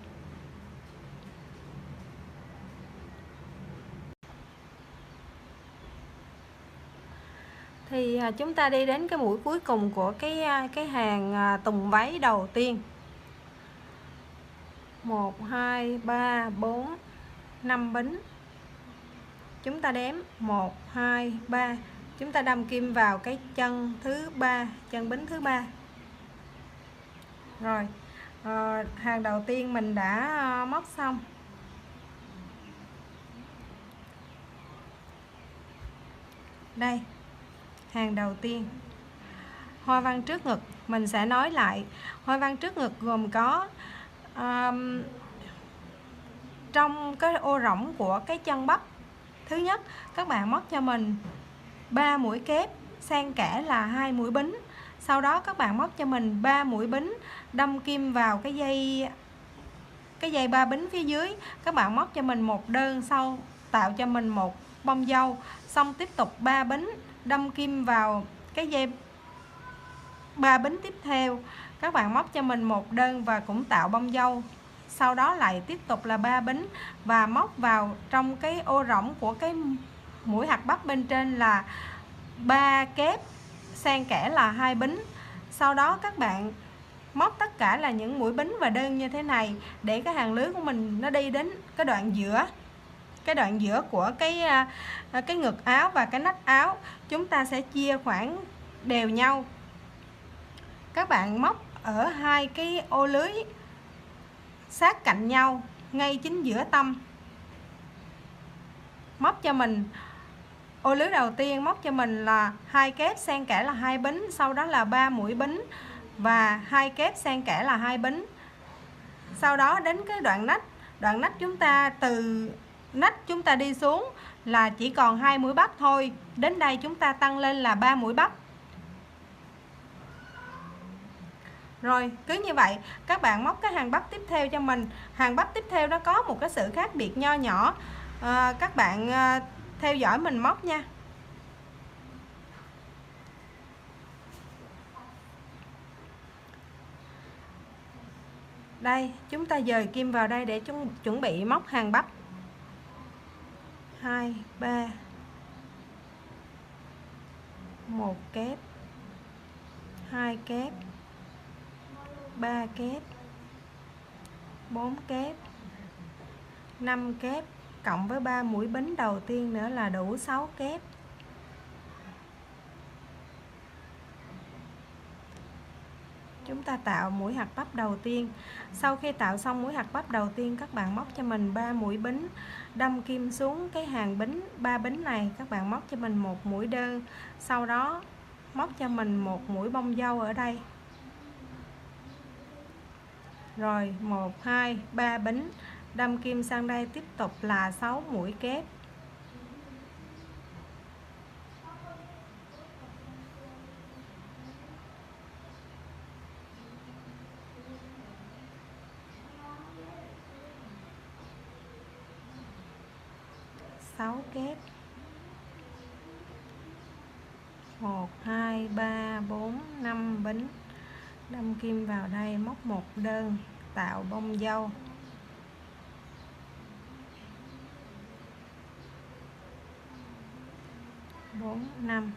Thì chúng ta đi đến cái mũi cuối cùng của cái hàng tùng váy đầu tiên. 1 2 3 4 5 bính. Chúng ta đếm 1 2 3. Chúng ta đâm kim vào cái chân thứ 3, chân bính thứ 3. Rồi, hàng đầu tiên mình đã móc xong. Đây, hàng đầu tiên. Hoa văn trước ngực mình sẽ nói lại. Hoa văn trước ngực gồm có trong cái ô rỗng của cái chân bắp. Thứ nhất, các bạn móc cho mình 3 mũi kép xen kẽ là 2 mũi bính. Sau đó các bạn móc cho mình 3 mũi bính, đâm kim vào cái dây 3 bính phía dưới. Các bạn móc cho mình một đơn, sau tạo cho mình một bông dâu, xong tiếp tục 3 bính, đâm kim vào cái dây 3 bính tiếp theo. Các bạn móc cho mình một đơn và cũng tạo bông dâu. Sau đó lại tiếp tục là 3 bính và móc vào trong cái ô rỗng của cái mũi hạt bắp bên trên là 3 kép xen kẽ là 2 bính. Sau đó các bạn móc tất cả là những mũi bính và đơn như thế này để cái hàng lưới của mình nó đi đến cái đoạn giữa của cái ngực áo và cái nách áo. Chúng ta sẽ chia khoảng đều nhau. Các bạn móc ở hai cái ô lưới sát cạnh nhau ngay chính giữa tâm. Móc cho mình ô lưới đầu tiên, móc cho mình là 2 kép xen kẽ là 2 bính, sau đó là 3 mũi bính và 2 kép xen kẽ là 2 bính. Sau đó đến cái đoạn nách chúng ta, từ nách chúng ta đi xuống là chỉ còn 2 mũi bắp thôi. Đến đây chúng ta tăng lên là 3 mũi bắp. Rồi, cứ như vậy các bạn móc cái hàng bắp tiếp theo cho mình. Hàng bắp tiếp theo nó có một cái sự khác biệt nho nhỏ. Các bạn theo dõi mình móc nha. Đây, chúng ta dời kim vào đây để chuẩn bị móc hàng bắp. 2, 3, 1 kép, 2 kép, 3 kép, 4 kép, 5 kép, cộng với 3 mũi bính đầu tiên nữa là đủ 6 kép. Chúng ta tạo mũi hạt bắp đầu tiên. Sau khi tạo xong mũi hạt bắp đầu tiên, các bạn móc cho mình 3 mũi bính, đâm kim xuống cái hàng bính 3 bính này. Các bạn móc cho mình một mũi đơn, sau đó móc cho mình một mũi bông dâu ở đây. Rồi 1, 2, 3 bính, đâm kim sang đây, tiếp tục là 6 mũi kép. Kép 1, 2, 3, 4, 5 bính, đâm kim vào đây, móc một đơn, tạo bông dâu. Bốn, 5.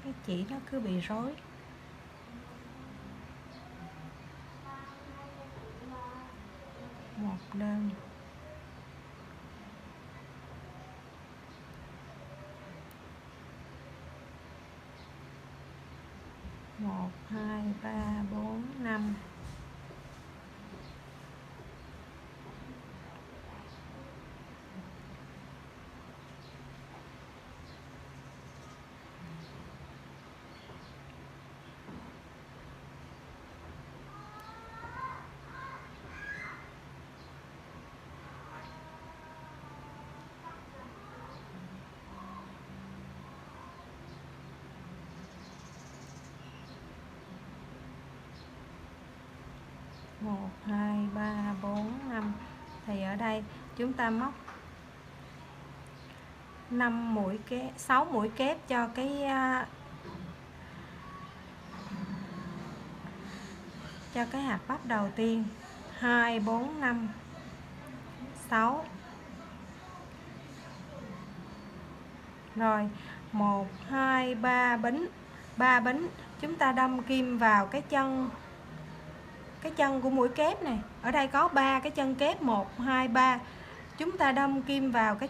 Cái chỉ nó cứ bị rối. Một đơn, một, 2, 3, 4, 5. Một, 2, 3, 4, 5. Thì ở đây chúng ta móc 5 mũi kép, 6 mũi kép cho cái hạt bắp đầu tiên. 2, 4, 5, 6. Rồi 1, 2, 3 bính. 3 bính chúng ta đâm kim vào cái chân của mũi kép này. Ở đây có 3 cái chân kép, 1, 2, 3. Chúng ta đâm kim vào cái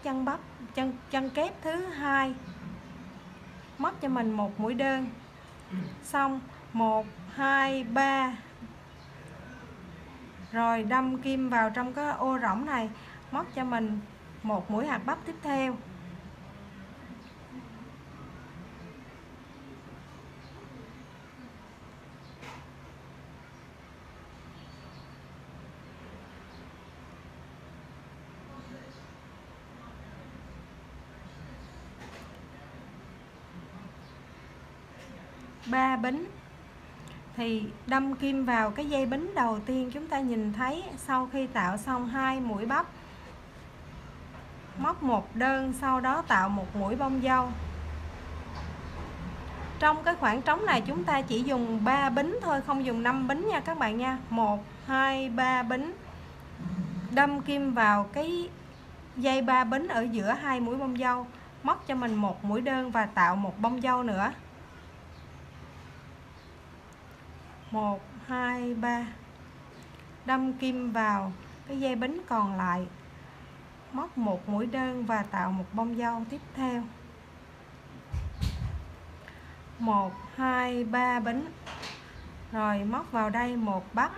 chân kép thứ 2. Móc cho mình một mũi đơn. Xong 1, 2, 3. Rồi đâm kim vào trong cái ô rỗng này, móc cho mình một mũi hạt bắp tiếp theo. 3 bính. Thì đâm kim vào cái dây bính đầu tiên chúng ta nhìn thấy, sau khi tạo xong 2 mũi bắp, móc một đơn, sau đó tạo một mũi bông dâu. Trong cái khoảng trống này chúng ta chỉ dùng 3 bính thôi, không dùng 5 bính nha các bạn nha. 1 2 3 bính. Đâm kim vào cái dây 3 bính ở giữa 2 mũi bông dâu, móc cho mình một mũi đơn và tạo một bông dâu nữa. 1 2 3. Đâm kim vào cái dây bính còn lại, móc một mũi đơn và tạo một bông dâu tiếp theo. 1 2 3 bính. Rồi móc vào đây một bắp.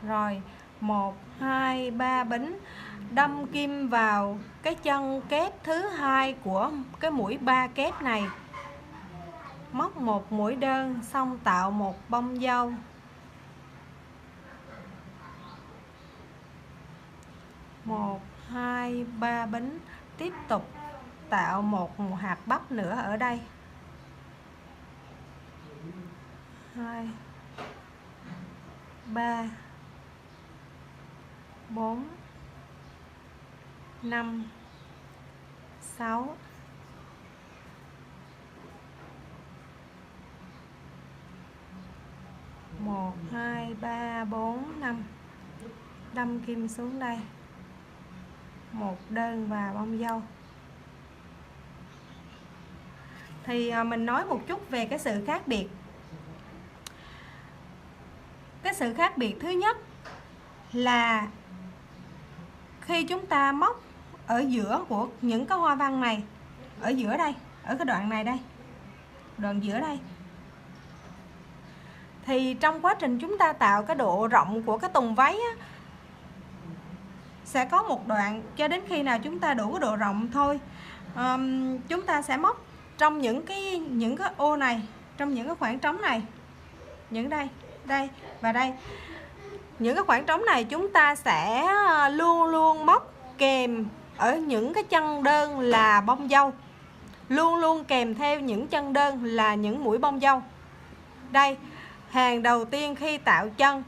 Rồi 1 2 3 bính. Đâm kim vào cái chân kép thứ hai của cái mũi 3 kép này, móc một mũi đơn, xong tạo một bông dâu. Một hai ba bính. Tiếp tục tạo một hạt bắp nữa ở đây. 2 3 4 5 6 1 2 3 4 5. Đâm kim xuống đây, một đơn và bông dâu. Thì mình nói một chút về cái sự khác biệt. Cái sự khác biệt thứ nhất là khi chúng ta móc ở giữa của những cái hoa văn này, ở giữa đây, ở cái đoạn này đây, đoạn giữa đây, thì trong quá trình chúng ta tạo cái độ rộng của cái tùng váy á, sẽ có một đoạn cho đến khi nào chúng ta đủ cái độ rộng thôi. Chúng ta sẽ móc trong những cái ô này, trong những cái khoảng trống này, những đây, đây và đây, những cái khoảng trống này chúng ta sẽ luôn luôn móc kèm ở những cái chân đơn là bông dâu, luôn luôn kèm theo những chân đơn là những mũi bông dâu. Đây, hàng đầu tiên khi tạo chân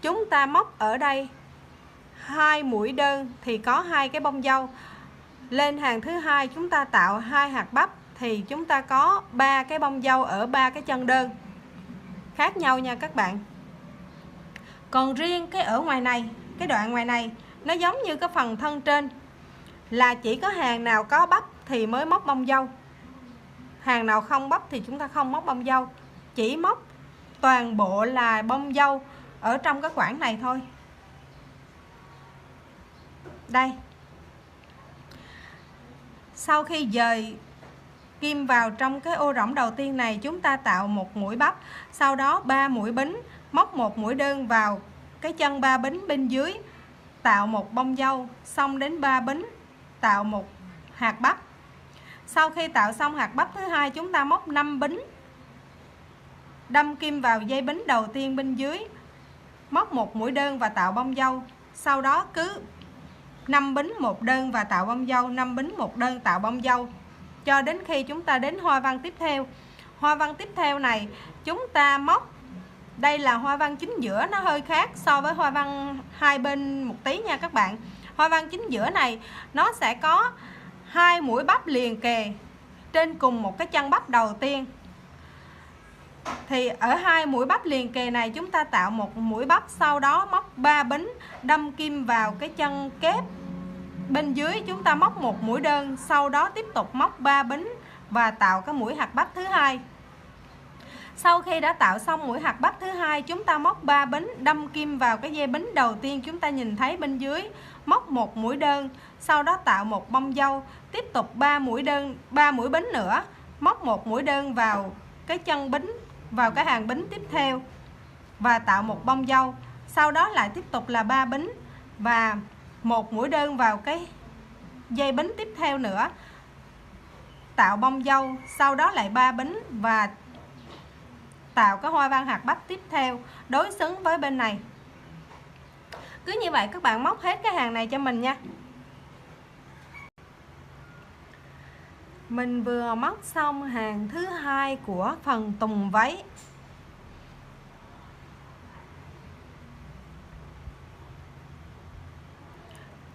chúng ta móc ở đây 2 mũi đơn thì có 2 cái bông dâu. Lên hàng thứ hai chúng ta tạo 2 hạt bắp thì chúng ta có 3 cái bông dâu ở 3 cái chân đơn. Khác nhau nha các bạn. Còn riêng cái ở ngoài này, cái đoạn ngoài này nó giống như cái phần thân trên, là chỉ có hàng nào có bắp thì mới móc bông dâu, hàng nào không bắp thì chúng ta không móc bông dâu, chỉ móc toàn bộ là bông dâu ở trong cái khoảng này thôi. Đây, sau khi dời kim vào trong cái ô rỗng đầu tiên này, chúng ta tạo một mũi bắp, sau đó 3 mũi bính, móc một mũi đơn vào cái chân 3 bính bên dưới, tạo một bông dâu, xong đến 3 bính tạo một hạt bắp. Sau khi tạo xong hạt bắp thứ hai, chúng ta móc 5 bính, đâm kim vào dây bính đầu tiên bên dưới, móc một mũi đơn và tạo bông dâu. Sau đó cứ 5 bính một đơn và tạo bông dâu, 5 bính một đơn tạo bông dâu, cho đến khi chúng ta đến hoa văn tiếp theo. Hoa văn tiếp theo này chúng ta móc, đây là hoa văn chính giữa, nó hơi khác so với hoa văn hai bên một tí nha các bạn. Hoa văn chính giữa này nó sẽ có 2 mũi bắp liền kề trên cùng một cái chân bắp đầu tiên. Thì ở 2 mũi bắp liền kề này chúng ta tạo một mũi bắp, sau đó móc 3 bính, đâm kim vào cái chân kép bên dưới, chúng ta móc một mũi đơn, sau đó tiếp tục móc 3 bính và tạo cái mũi hạt bắp thứ hai. Sau khi đã tạo xong mũi hạt bắp thứ hai, chúng ta móc 3 bính, đâm kim vào cái dây bính đầu tiên chúng ta nhìn thấy bên dưới, móc một mũi đơn, sau đó tạo một bông dâu, tiếp tục 3 mũi đơn, 3 mũi bính nữa, móc một mũi đơn vào cái chân bính, vào cái hàng bính tiếp theo và tạo một bông dâu. Sau đó lại tiếp tục là 3 bính và một mũi đơn vào cái dây bính tiếp theo nữa, tạo bông dâu, sau đó lại 3 bính và tạo cái hoa văn hạt bắp tiếp theo đối xứng với bên này. Cứ như vậy các bạn móc hết cái hàng này cho mình nha. Mình vừa móc xong hàng thứ hai của phần tùng váy.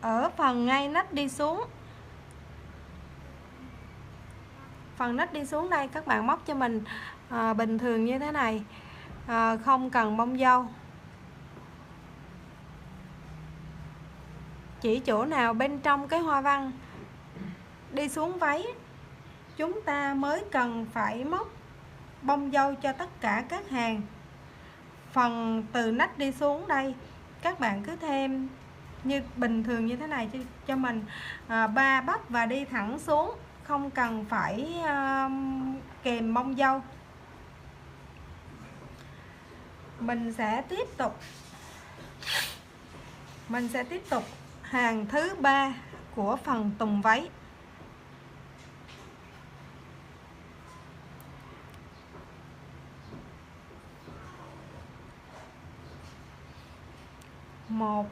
Ở phần ngay nách đi xuống, phần nách đi xuống đây các bạn móc cho mình bình thường như thế này, không cần bông dâu. Chỉ chỗ nào bên trong cái hoa văn đi xuống váy chúng ta mới cần phải móc bông dâu cho tất cả các hàng. Phần từ nách đi xuống đây các bạn cứ thêm như bình thường như thế này cho mình 3 bắp và đi thẳng xuống, không cần phải kèm bông dâu. Mình sẽ tiếp tục hàng thứ ba của phần tùng váy. Một,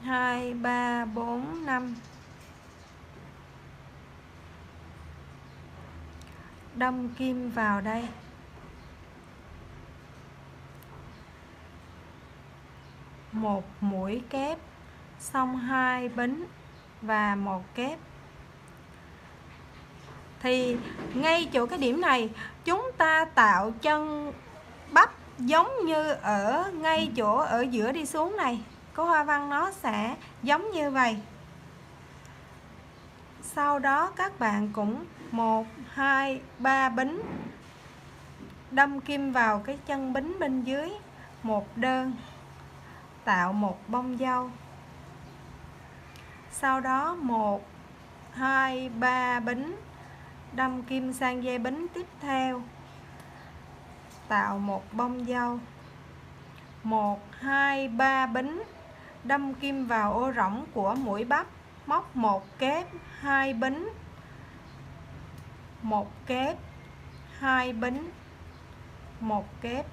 2, 3, 4, 5. Đâm kim vào đây. Một mũi kép, xong 2 bính và 1 kép. Thì ngay chỗ cái điểm này chúng ta tạo chân bắp giống như ở ngay chỗ ở giữa đi xuống này, có hoa văn nó sẽ giống như vậy. Sau đó các bạn cũng 1, 2, 3 bính, đâm kim vào cái chân bính bên dưới, một đơn, tạo một bông dâu. Sau đó 1, 2, 3 bính, đâm kim sang dây bính tiếp theo, tạo một bông dâu. 1, 2, 3 bính, đâm kim vào ô rỗng của mũi bắp, móc 1 kép, 2 bính, 1 kép, 2 bính, 1 kép.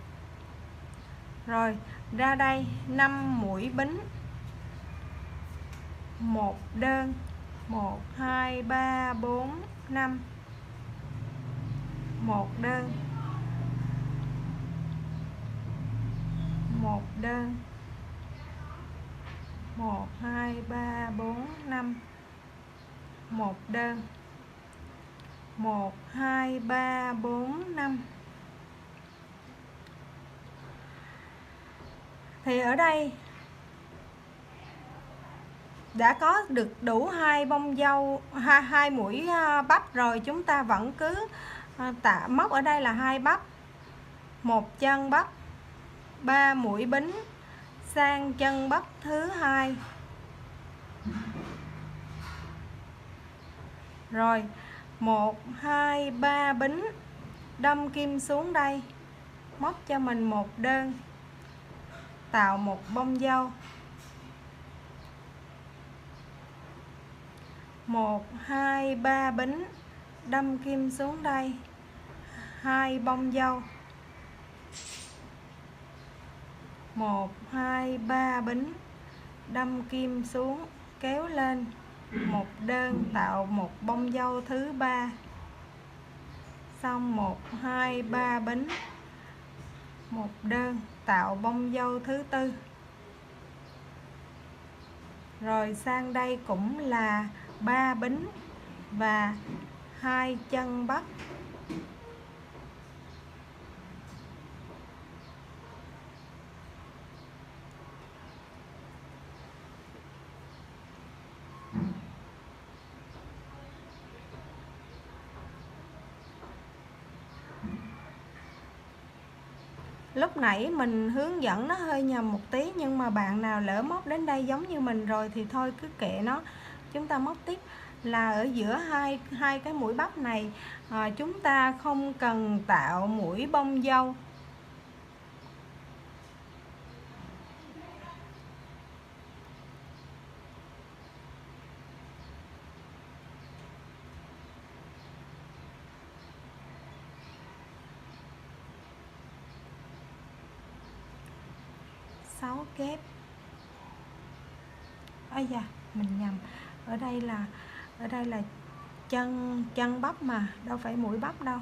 Rồi ra đây 5 mũi bính, 1 đơn, 1, 2, 3, 4, 5, 1 đơn, 1 đơn, 1, 2, 3, 4, 5, 1 đơn, 1, 2, 3, 4, 5. Thì ở đây đã có được đủ 2 bông dâu, hai mũi bắp rồi, chúng ta vẫn cứ móc ở đây là 2 bắp, 1 chân bắp, 3 mũi bính sang chân bắp thứ hai. Rồi 1, 2, 3 bính, đâm kim xuống đây, móc cho mình một đơn, tạo một bông dâu. 1, 2, 3 bính, đâm kim xuống đây, 2 bông dâu. 1, 2, 3 bính, đâm kim xuống, kéo lên, một đơn, tạo một bông dâu thứ ba. Xong 1, 2, 3 bính, một đơn, tạo bông dâu thứ tư. Rồi sang đây cũng là 3 bính và 2 chân bắp. Lúc nãy mình hướng dẫn nó hơi nhầm một tí, nhưng mà bạn nào lỡ móc đến đây giống như mình rồi thì thôi cứ kệ nó. Chúng ta móc tiếp là ở giữa hai cái mũi bắp này, chúng ta không cần tạo mũi bông dâu. 6 kép. Ây da, mình nhầm. Ở đây là chân bắp mà, đâu phải mũi bắp đâu.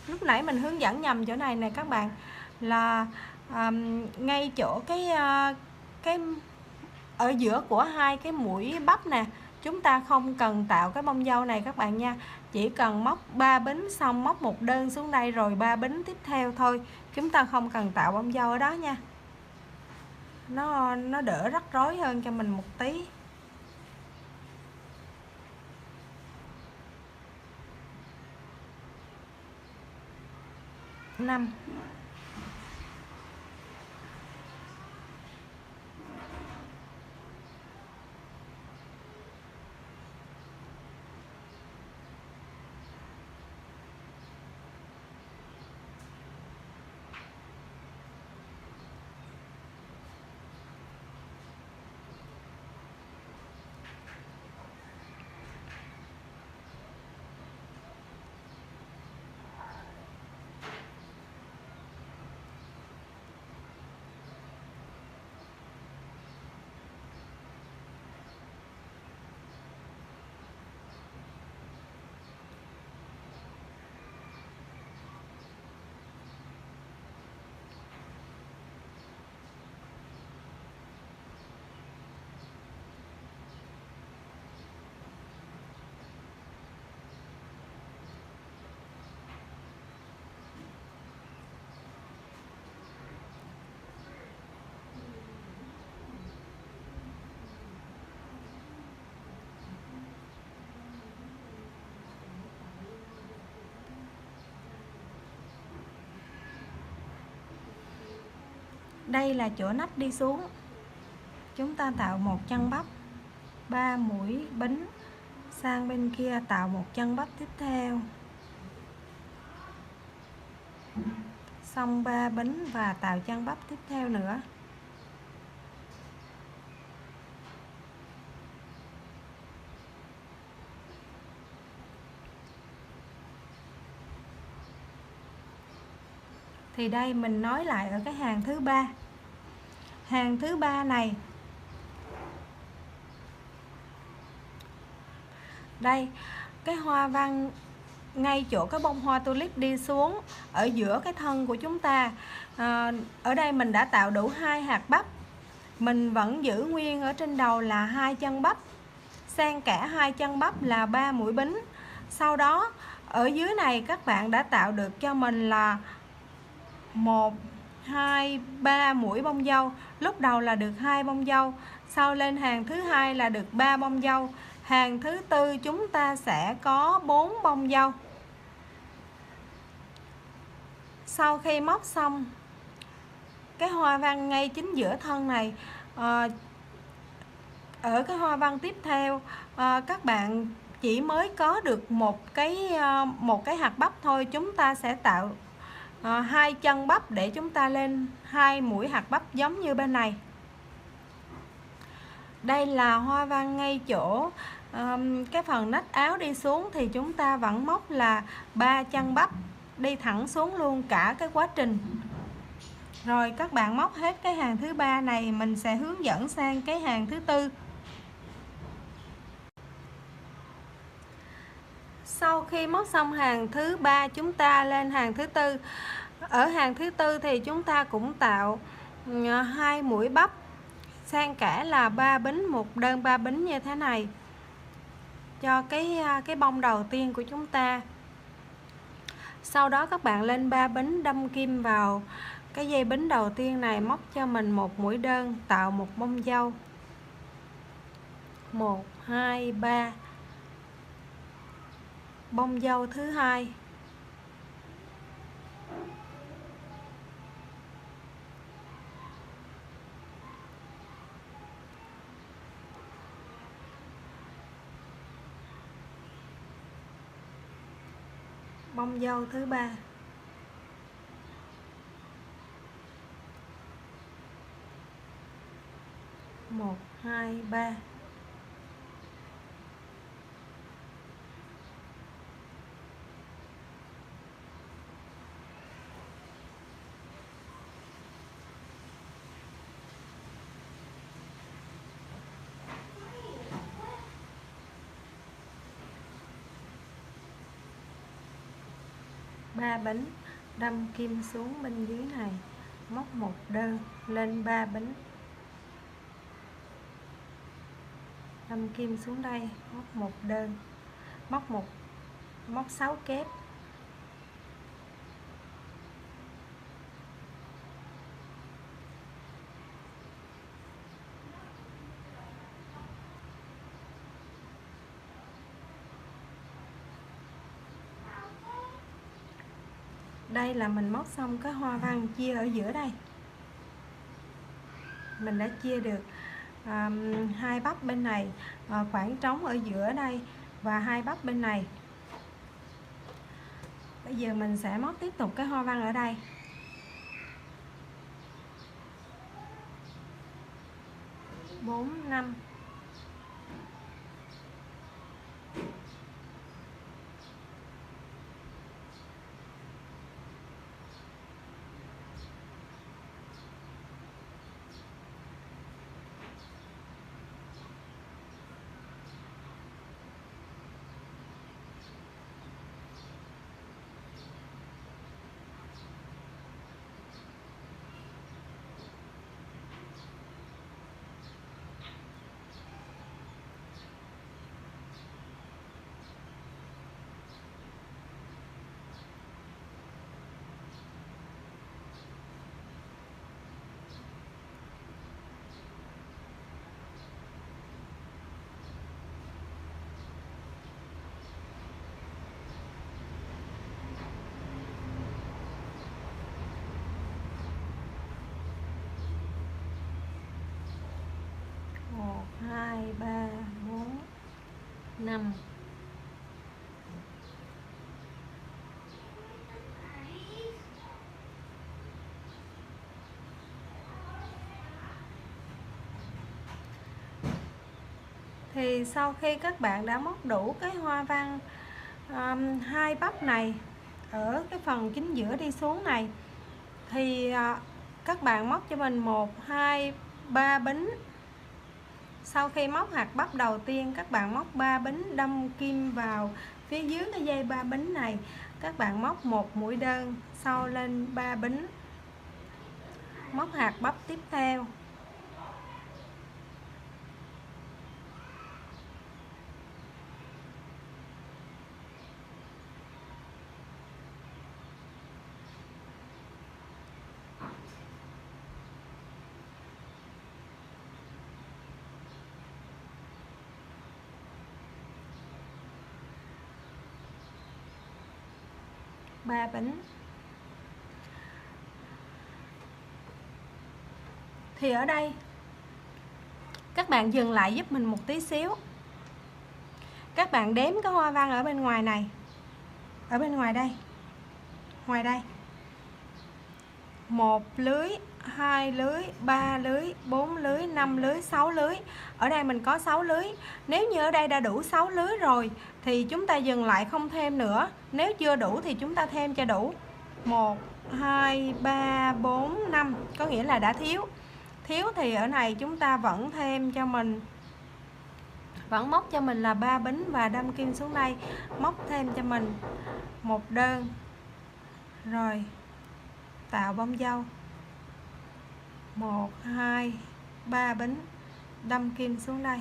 Lúc nãy mình hướng dẫn nhầm chỗ này nè các bạn, là ngay chỗ cái ở giữa của hai cái mũi bắp nè, chúng ta không cần tạo cái bông dâu này các bạn nha. Chỉ cần móc 3 bính xong móc một đơn xuống đây rồi 3 bính tiếp theo thôi. Chúng ta không cần tạo bông dâu ở đó nha. Nó đỡ rắc rối hơn cho mình một tí. Năm. Đây là chỗ nách đi xuống. Chúng ta tạo một chân bắp, 3 mũi bính, sang bên kia tạo một chân bắp tiếp theo, xong 3 bính và tạo chân bắp tiếp theo nữa. Thì đây mình nói lại ở cái hàng thứ 3. Hàng thứ 3 này, đây cái hoa văn ngay chỗ cái bông hoa tulip đi xuống ở giữa cái thân của chúng ta. Ở đây mình đã tạo đủ 2 hạt bắp, mình vẫn giữ nguyên ở trên đầu là 2 chân bắp, xen kẽ 2 chân bắp là 3 mũi bính. Sau đó ở dưới này các bạn đã tạo được cho mình là 1, 2, 3 mũi bông dâu. Lúc đầu là được 2 bông dâu, sau lên hàng thứ 2 là được 3 bông dâu. Hàng thứ 4 chúng ta sẽ có 4 bông dâu. Sau khi móc xong cái hoa văn ngay chính giữa thân này, ở cái hoa văn tiếp theo các bạn chỉ mới có được một cái hạt bắp thôi. Chúng ta sẽ tạo 2 chân bắp để chúng ta lên 2 mũi hạt bắp giống như bên này. Đây là hoa văn ngay chỗ cái phần nách áo đi xuống thì chúng ta vẫn móc là 3 chân bắp đi thẳng xuống luôn cả cái quá trình. Rồi các bạn móc hết cái hàng thứ 3 này, mình sẽ hướng dẫn sang cái hàng thứ 4. Sau khi móc xong hàng thứ 3 chúng ta lên hàng thứ 4. Ở hàng thứ 4 thì chúng ta cũng tạo 2 mũi bắp, xen kẽ là 3 bính, một đơn 3 bính như thế này cho cái bông đầu tiên của chúng ta. Sau đó các bạn lên 3 bính đâm kim vào cái dây bính đầu tiên này, móc cho mình một mũi đơn, tạo một bông dâu. 1, 2, 3. Bông dâu thứ 2. Bông dâu thứ 3. Một, hai, ba. 3 bính, đâm kim xuống bên dưới này, móc một đơn lên 3 bính, đâm kim xuống đây, móc một đơn, móc 6 kép, đây là mình móc xong cái hoa văn chia ở giữa đây, mình đã chia được hai bắp bên này, khoảng trống ở giữa đây và hai bắp bên này. Bây giờ mình sẽ móc tiếp tục cái hoa văn ở đây. Bốn, năm. Một, hai, ba, bốn, năm. Thì sau khi các bạn đã móc đủ cái hoa văn hai bắp này ở cái phần chính giữa đi xuống này, thì các bạn móc cho mình 1, 2, 3 bính. Sau khi móc hạt bắp đầu tiên, các bạn móc 3 bính, đâm kim vào phía dưới cái dây 3 bính này, các bạn móc một mũi đơn, sau lên 3 bính, móc hạt bắp tiếp theo. Ba bính. Thì ở đây các bạn dừng lại giúp mình một tí xíu. Các bạn đếm cái hoa văn ở bên ngoài này, ở bên ngoài đây, ngoài đây, 1 lưới, 2 lưới, 3 lưới, 4 lưới, 5 lưới, 6 lưới. Ở đây mình có 6 lưới. Nếu như ở đây đã đủ 6 lưới rồi thì chúng ta dừng lại không thêm nữa. Nếu chưa đủ thì chúng ta thêm cho đủ. 1, 2, 3, 4, 5, có nghĩa là đã thiếu. Thiếu thì ở này chúng ta vẫn thêm cho mình, vẫn móc cho mình là 3 bính và đâm kim xuống đây, móc thêm cho mình một đơn, rồi tạo bông dâu. 1, 2, 3 bính, đâm kim xuống đây.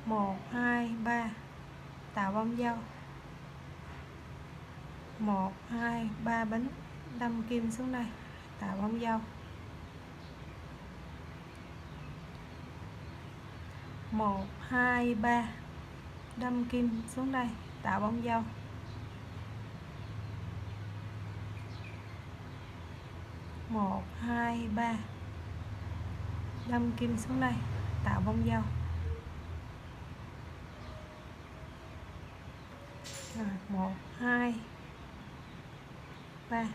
1, 2, 3, tạo bông dâu. 1, 2, 3 bính, đâm kim xuống đây, tạo bông dâu. 1, 2, 3, đâm kim xuống đây, tạo bông dâu. 1, 2, 3, đâm kim xuống đây, tạo bông dâu. Rồi, 1, 2, 3.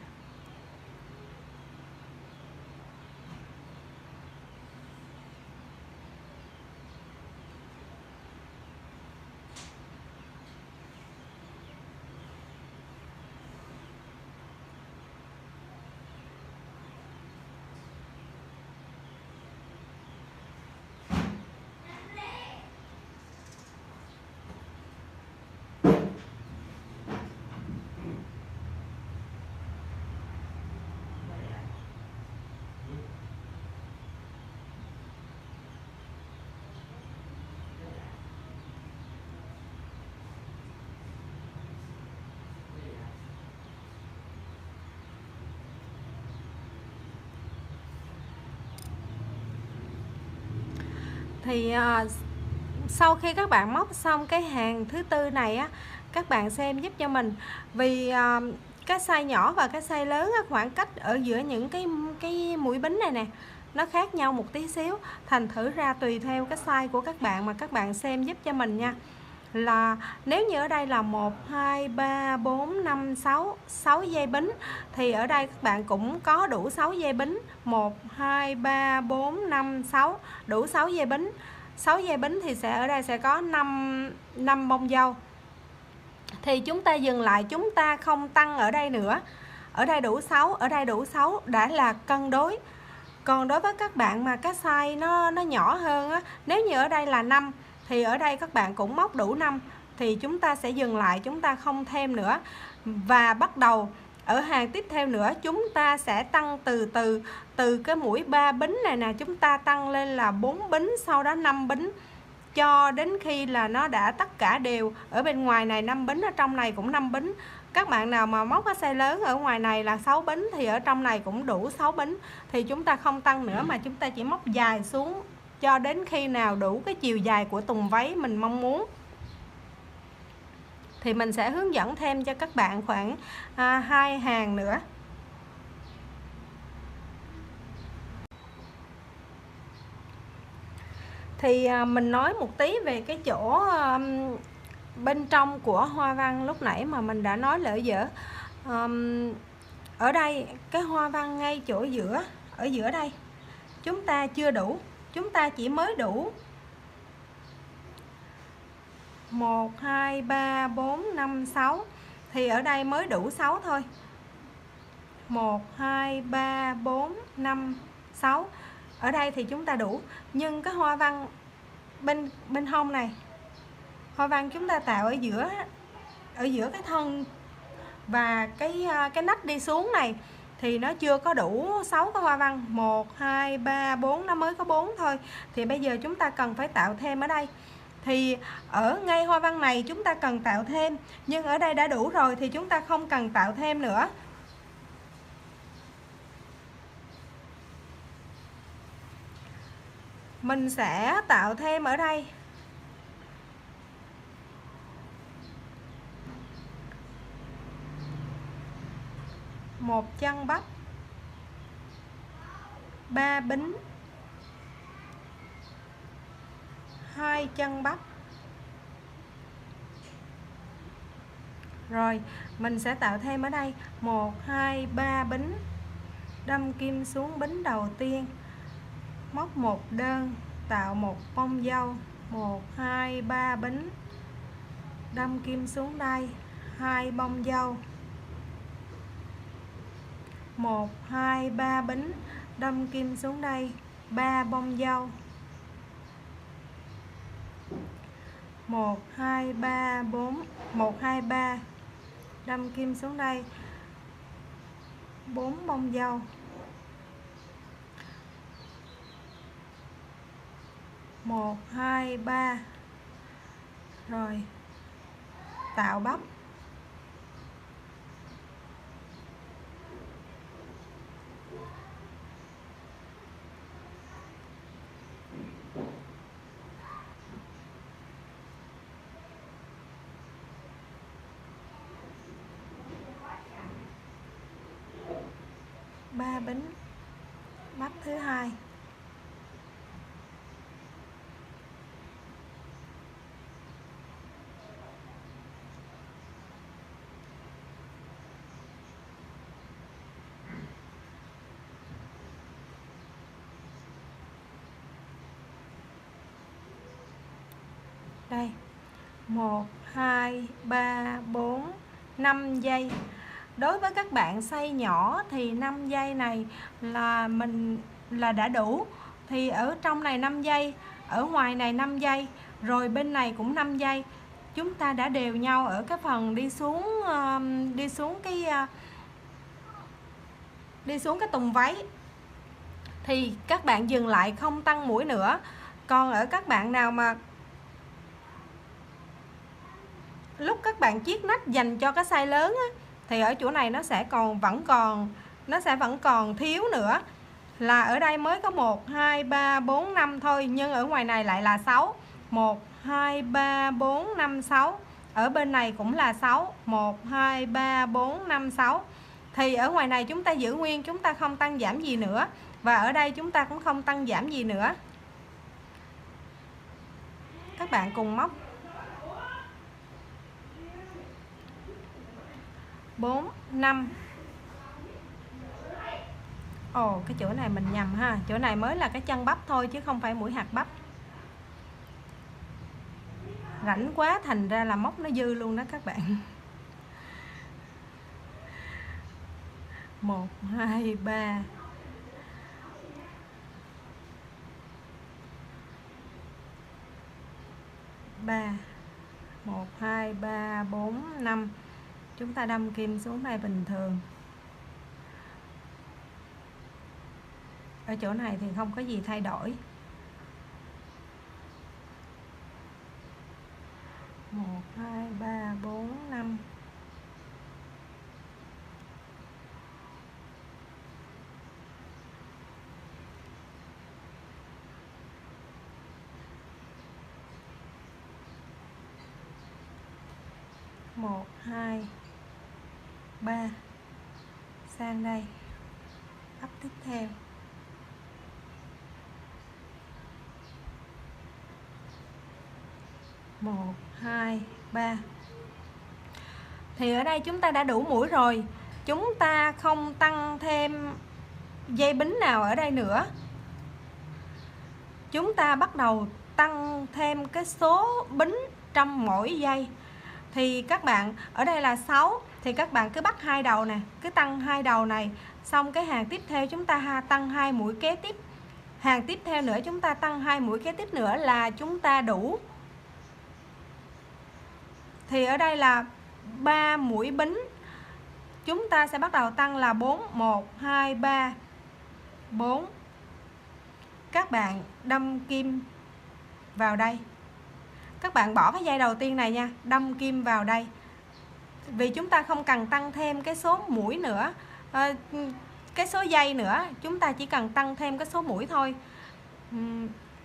Thì sau khi các bạn móc xong cái hàng thứ tư này á, các bạn xem giúp cho mình, vì cái size nhỏ và cái size lớn á, khoảng cách ở giữa những cái mũi bính này nè nó khác nhau một tí xíu, thành thử ra tùy theo cái size của các bạn mà các bạn xem giúp cho mình nha. Là nếu như ở đây là 1 2 3 4 5 6 dây bính thì ở đây các bạn cũng có đủ 6 dây bính. 1 2 3 4 5 6 đủ 6 dây bính. 6 dây bính thì ở đây sẽ có 5 bông dâu. Thì chúng ta dừng lại, chúng ta không tăng ở đây nữa. Ở đây đủ 6, ở đây đủ 6 đã là cân đối. Còn đối với các bạn mà cái size nó nhỏ hơn á, nếu như ở đây là 5 thì ở đây các bạn cũng móc đủ 5 thì chúng ta sẽ dừng lại, chúng ta không thêm nữa. Và bắt đầu ở hàng tiếp theo nữa chúng ta sẽ tăng từ cái mũi 3 bính này nè, chúng ta tăng lên là 4 bính, sau đó 5 bính cho đến khi là nó đã tất cả đều. Ở bên ngoài này 5 bính, ở trong này cũng 5 bính. Các bạn nào mà móc cái size lớn ở ngoài này là 6 bính thì ở trong này cũng đủ 6 bính, thì chúng ta không tăng nữa mà chúng ta chỉ móc dài xuống cho đến khi nào đủ cái chiều dài của tùng váy mình mong muốn. Thì mình sẽ hướng dẫn thêm cho các bạn khoảng 2 hàng nữa. Thì mình nói một tí về cái chỗ bên trong của hoa văn lúc nãy mà mình đã nói lỡ dở. Ở đây cái hoa văn ngay chỗ giữa, ở giữa đây chúng ta chưa đủ, chúng ta chỉ mới đủ 1 2 3 4 5 6 thì ở đây mới đủ 6 thôi. 1 2 3 4 5 6 ở đây thì chúng ta đủ, nhưng cái hoa văn bên hông này, hoa văn chúng ta tạo ở giữa cái thân và cái nách đi xuống này thì nó chưa có đủ 6 cái hoa văn. 1 2 3 4 nó mới có 4 thôi. Thì bây giờ chúng ta cần phải tạo thêm ở đây. Thì ở ngay hoa văn này chúng ta cần tạo thêm, nhưng ở đây đã đủ rồi thì chúng ta không cần tạo thêm nữa. Mình sẽ tạo thêm ở đây một chân bắp, 3 bính, 2 chân bắp. Rồi mình sẽ tạo thêm ở đây 1 2 3 bính, đâm kim xuống bính đầu tiên, móc một đơn, tạo một bông dâu. 1 2 3 bính, đâm kim xuống đây, 2 bông dâu. 1 2 3 bính, đâm kim xuống đây, 3 bông dâu. 1 2 3 4 1 2 3 đâm kim xuống đây, 4 bông dâu. 1 2 3 rồi tạo bắp. Ba bính bắp thứ hai. Đây 1 2 3 4 5 giây. Đối với các bạn size nhỏ thì 5 giây này là đã đủ. Thì ở trong này 5 giây, ở ngoài này 5 giây, rồi bên này cũng 5 giây. Chúng ta đã đều nhau ở cái phần đi xuống cái tùng váy. Thì các bạn dừng lại, không tăng mũi nữa. Còn ở các bạn nào mà lúc các bạn chiết nách dành cho cái size lớn á, thì ở chỗ này nó sẽ vẫn còn thiếu nữa. là ở đây mới có 1, 2, 3, 4, 5 thôi, nhưng ở ngoài này lại là 6. 1, 2, 3, 4, 5, 6. Ở bên này cũng là 6. 1, 2, 3, 4, 5, 6. Thì ở ngoài này chúng ta giữ nguyên, chúng ta không tăng giảm gì nữa. Và ở đây chúng ta cũng không tăng giảm gì nữa. Các bạn cùng móc 4, 5. Ồ, cái chỗ này mình nhầm ha. Chỗ này mới là cái chân bắp thôi chứ không phải mũi hạt bắp. Rảnh quá thành ra là móc nó dư luôn đó các bạn. 1, 2, 3. 3. 1, 2, 3, 4, 5. Chúng ta đâm kim xuống đây bình thường. Ở chỗ này thì không có gì thay đổi. 1, 2, 3, 4, 5. Một, hai, ba. Sang đây. Ấp tiếp theo. Một, hai, ba. Thì ở đây chúng ta đã đủ mũi rồi. Chúng ta không tăng thêm dây bính nào ở đây nữa. Chúng ta bắt đầu tăng thêm cái số bính trong mỗi dây. Thì các bạn, ở đây là 6. Thì các bạn cứ bắt hai đầu nè, cứ tăng hai đầu này. Xong cái hàng tiếp theo chúng ta tăng 2 mũi kế tiếp. Hàng tiếp theo nữa chúng ta tăng 2 mũi kế tiếp nữa là chúng ta đủ. Thì ở đây là 3 mũi bính. Chúng ta sẽ bắt đầu tăng là 4, 1, 2, 3, 4. Các bạn đâm kim vào đây. Các bạn bỏ cái dây đầu tiên này nha, đâm kim vào đây. Vì chúng ta không cần tăng thêm cái số mũi nữa, cái số dây nữa, chúng ta chỉ cần tăng thêm cái số mũi thôi.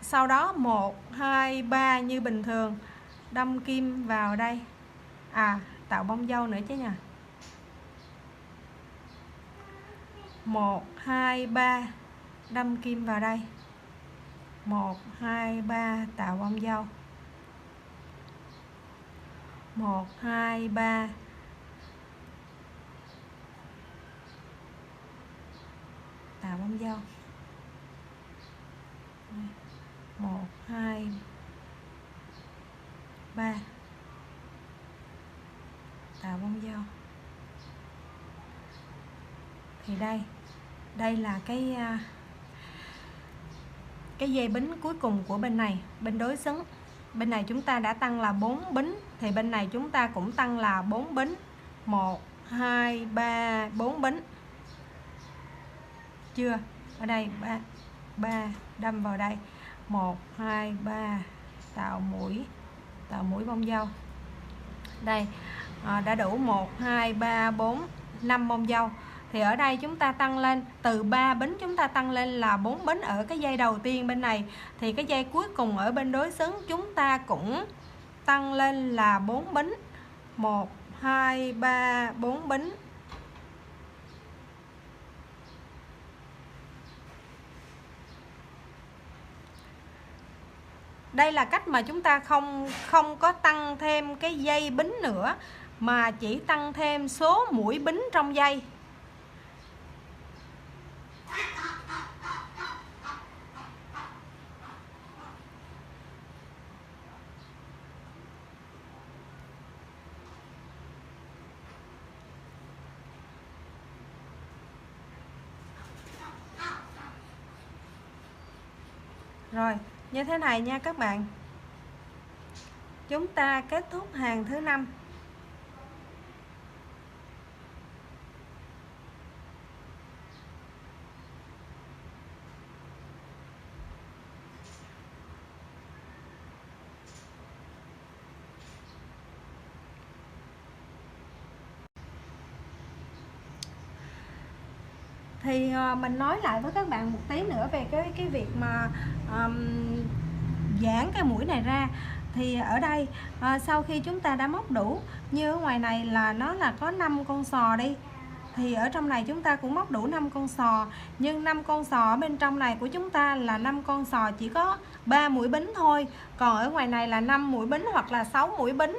Sau đó 1, 2, 3 như bình thường, đâm kim vào đây. Tạo bông dâu nữa chứ nha. 1, 2, 3, đâm kim vào đây. 1, 2, 3 tạo bông dâu. 1, 2, 3. Tạo bông dâu. 1, 2, 3. Tạo bông dâu. Thì đây là cái dây bính cuối cùng của bên này, bên đối xứng. Bên này chúng ta đã tăng là 4 bính, thì bên này chúng ta cũng tăng là 4 bính. 1, 2, 3, 4 bính. Chưa? Ở đây 3 đâm vào đây. 1, 2, 3 tạo mũi bông dâu. Đây, đã đủ 1, 2, 3, 4, 5 bông dâu. Thì ở đây chúng ta tăng lên từ 3 bính, chúng ta tăng lên là 4 bính ở cái dây đầu tiên bên này. Thì cái dây cuối cùng ở bên đối xứng chúng ta cũng tăng lên là 4 bính. 1, 2, 3, 4 bính. Đây là cách mà chúng ta không có tăng thêm cái dây bính nữa, mà chỉ tăng thêm số mũi bính trong dây. Rồi, như thế này nha các bạn. Chúng ta kết thúc hàng thứ 5. Thì mình nói lại với các bạn một tí nữa về cái việc mà giãn cái mũi này ra. Thì ở đây sau khi chúng ta đã móc đủ, như ở ngoài này là nó là có 5 con sò đi, thì ở trong này chúng ta cũng móc đủ 5 con sò, nhưng 5 con sò ở bên trong này của chúng ta là 5 con sò chỉ có 3 mũi bính thôi, còn ở ngoài này là 5 mũi bính hoặc là 6 mũi bính.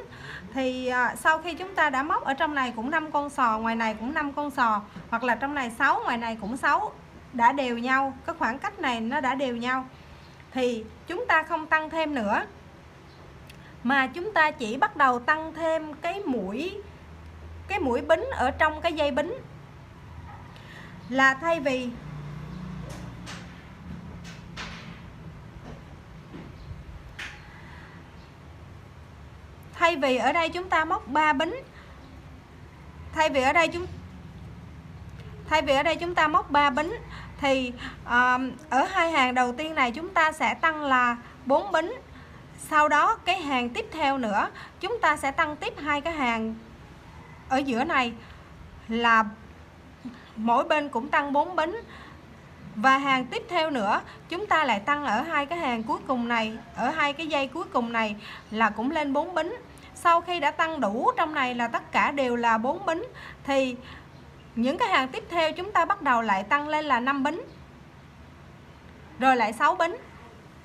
Thì sau khi chúng ta đã móc ở trong này cũng 5 con sò, ngoài này cũng 5 con sò, hoặc là trong này 6, ngoài này cũng 6, đã đều nhau, cái khoảng cách này nó đã đều nhau, thì chúng ta không tăng thêm nữa, mà chúng ta chỉ bắt đầu tăng thêm cái mũi bính ở trong cái dây bính. Là thay vì ở đây chúng ta móc 3 bính, thay vì ở đây chúng ta móc 3 bính thì ở hai hàng đầu tiên này chúng ta sẽ tăng là 4 bính. Sau đó cái hàng tiếp theo nữa chúng ta sẽ tăng tiếp 2 cái hàng ở giữa này, là mỗi bên cũng tăng 4 bính. Và hàng tiếp theo nữa chúng ta lại tăng ở 2 cái hàng cuối cùng này, ở 2 cái dây cuối cùng này là cũng lên 4 bính. Sau khi đã tăng đủ trong này là tất cả đều là 4 bính, thì những cái hàng tiếp theo chúng ta bắt đầu lại tăng lên là 5 bính, rồi lại 6 bính.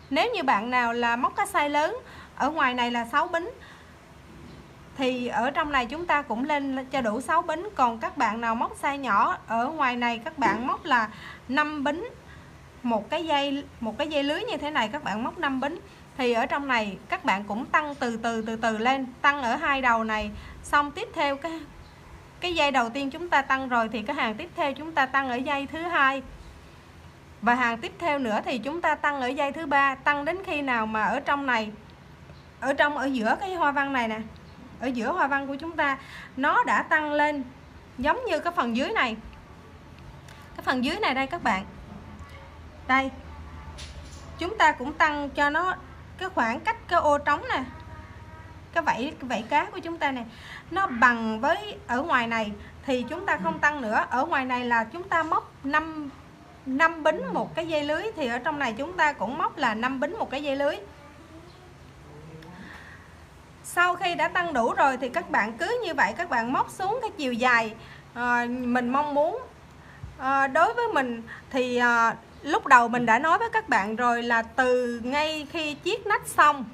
Nếu như bạn nào là móc cái size lớn, ở ngoài này là 6 bính, thì ở trong này chúng ta cũng lên cho đủ 6 bính. Còn các bạn nào móc size nhỏ, ở ngoài này các bạn móc là 5 bính, một cái dây lưới như thế này các bạn móc 5 bính, thì ở trong này các bạn cũng tăng từ từ lên, tăng ở hai đầu này, xong tiếp theo cái dây đầu tiên chúng ta tăng rồi thì cái hàng tiếp theo chúng ta tăng ở dây thứ hai, và hàng tiếp theo nữa thì chúng ta tăng ở dây thứ ba, tăng đến khi nào mà ở trong này, ở giữa cái hoa văn này nè, ở giữa hoa văn của chúng ta nó đã tăng lên giống như cái phần dưới này. Cái phần dưới này đây các bạn, đây chúng ta cũng tăng cho nó cái khoảng cách cái ô trống nè, cái vảy cá của chúng ta này nó bằng với ở ngoài này, thì chúng ta không tăng nữa. Ở ngoài này là chúng ta móc 5 bính một cái dây lưới, thì ở trong này chúng ta cũng móc là 5 bính một cái dây lưới. Sau khi đã tăng đủ rồi thì các bạn cứ như vậy các bạn móc xuống cái chiều dài mình mong muốn. Đối với mình thì lúc đầu mình đã nói với các bạn rồi, là từ ngay khi chiết nách xong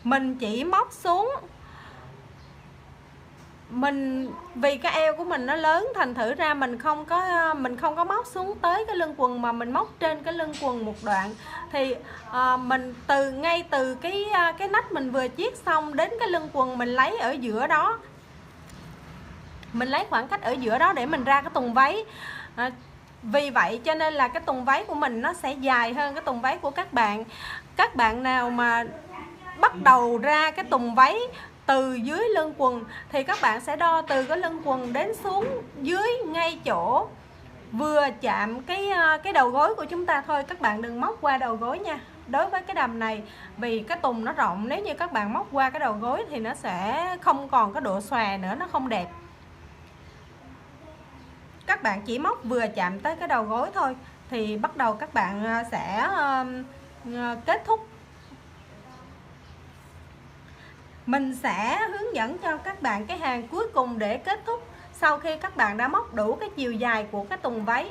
mình chỉ móc xuống, vì cái eo của mình nó lớn, thành thử ra mình không có móc xuống tới cái lưng quần, mà mình móc trên cái lưng quần một đoạn. Thì mình ngay từ cái nách mình vừa chiết xong đến cái lưng quần, mình lấy ở giữa đó, mình lấy khoảng cách ở giữa đó để mình ra cái tùng váy. Vì vậy cho nên là cái tùng váy của mình nó sẽ dài hơn cái tùng váy của các bạn. Các bạn nào mà bắt đầu ra cái tùng váy từ dưới lưng quần thì các bạn sẽ đo từ cái lưng quần đến xuống dưới ngay chỗ vừa chạm cái đầu gối của chúng ta thôi. Các bạn đừng móc qua đầu gối nha. Đối với cái đầm này, vì cái tùng nó rộng, nếu như các bạn móc qua cái đầu gối thì nó sẽ không còn cái độ xòe nữa, nó không đẹp. Các bạn chỉ móc vừa chạm tới cái đầu gối thôi thì bắt đầu các bạn sẽ kết thúc. Mình sẽ hướng dẫn cho các bạn cái hàng cuối cùng để kết thúc, sau khi các bạn đã móc đủ cái chiều dài của cái tùng váy.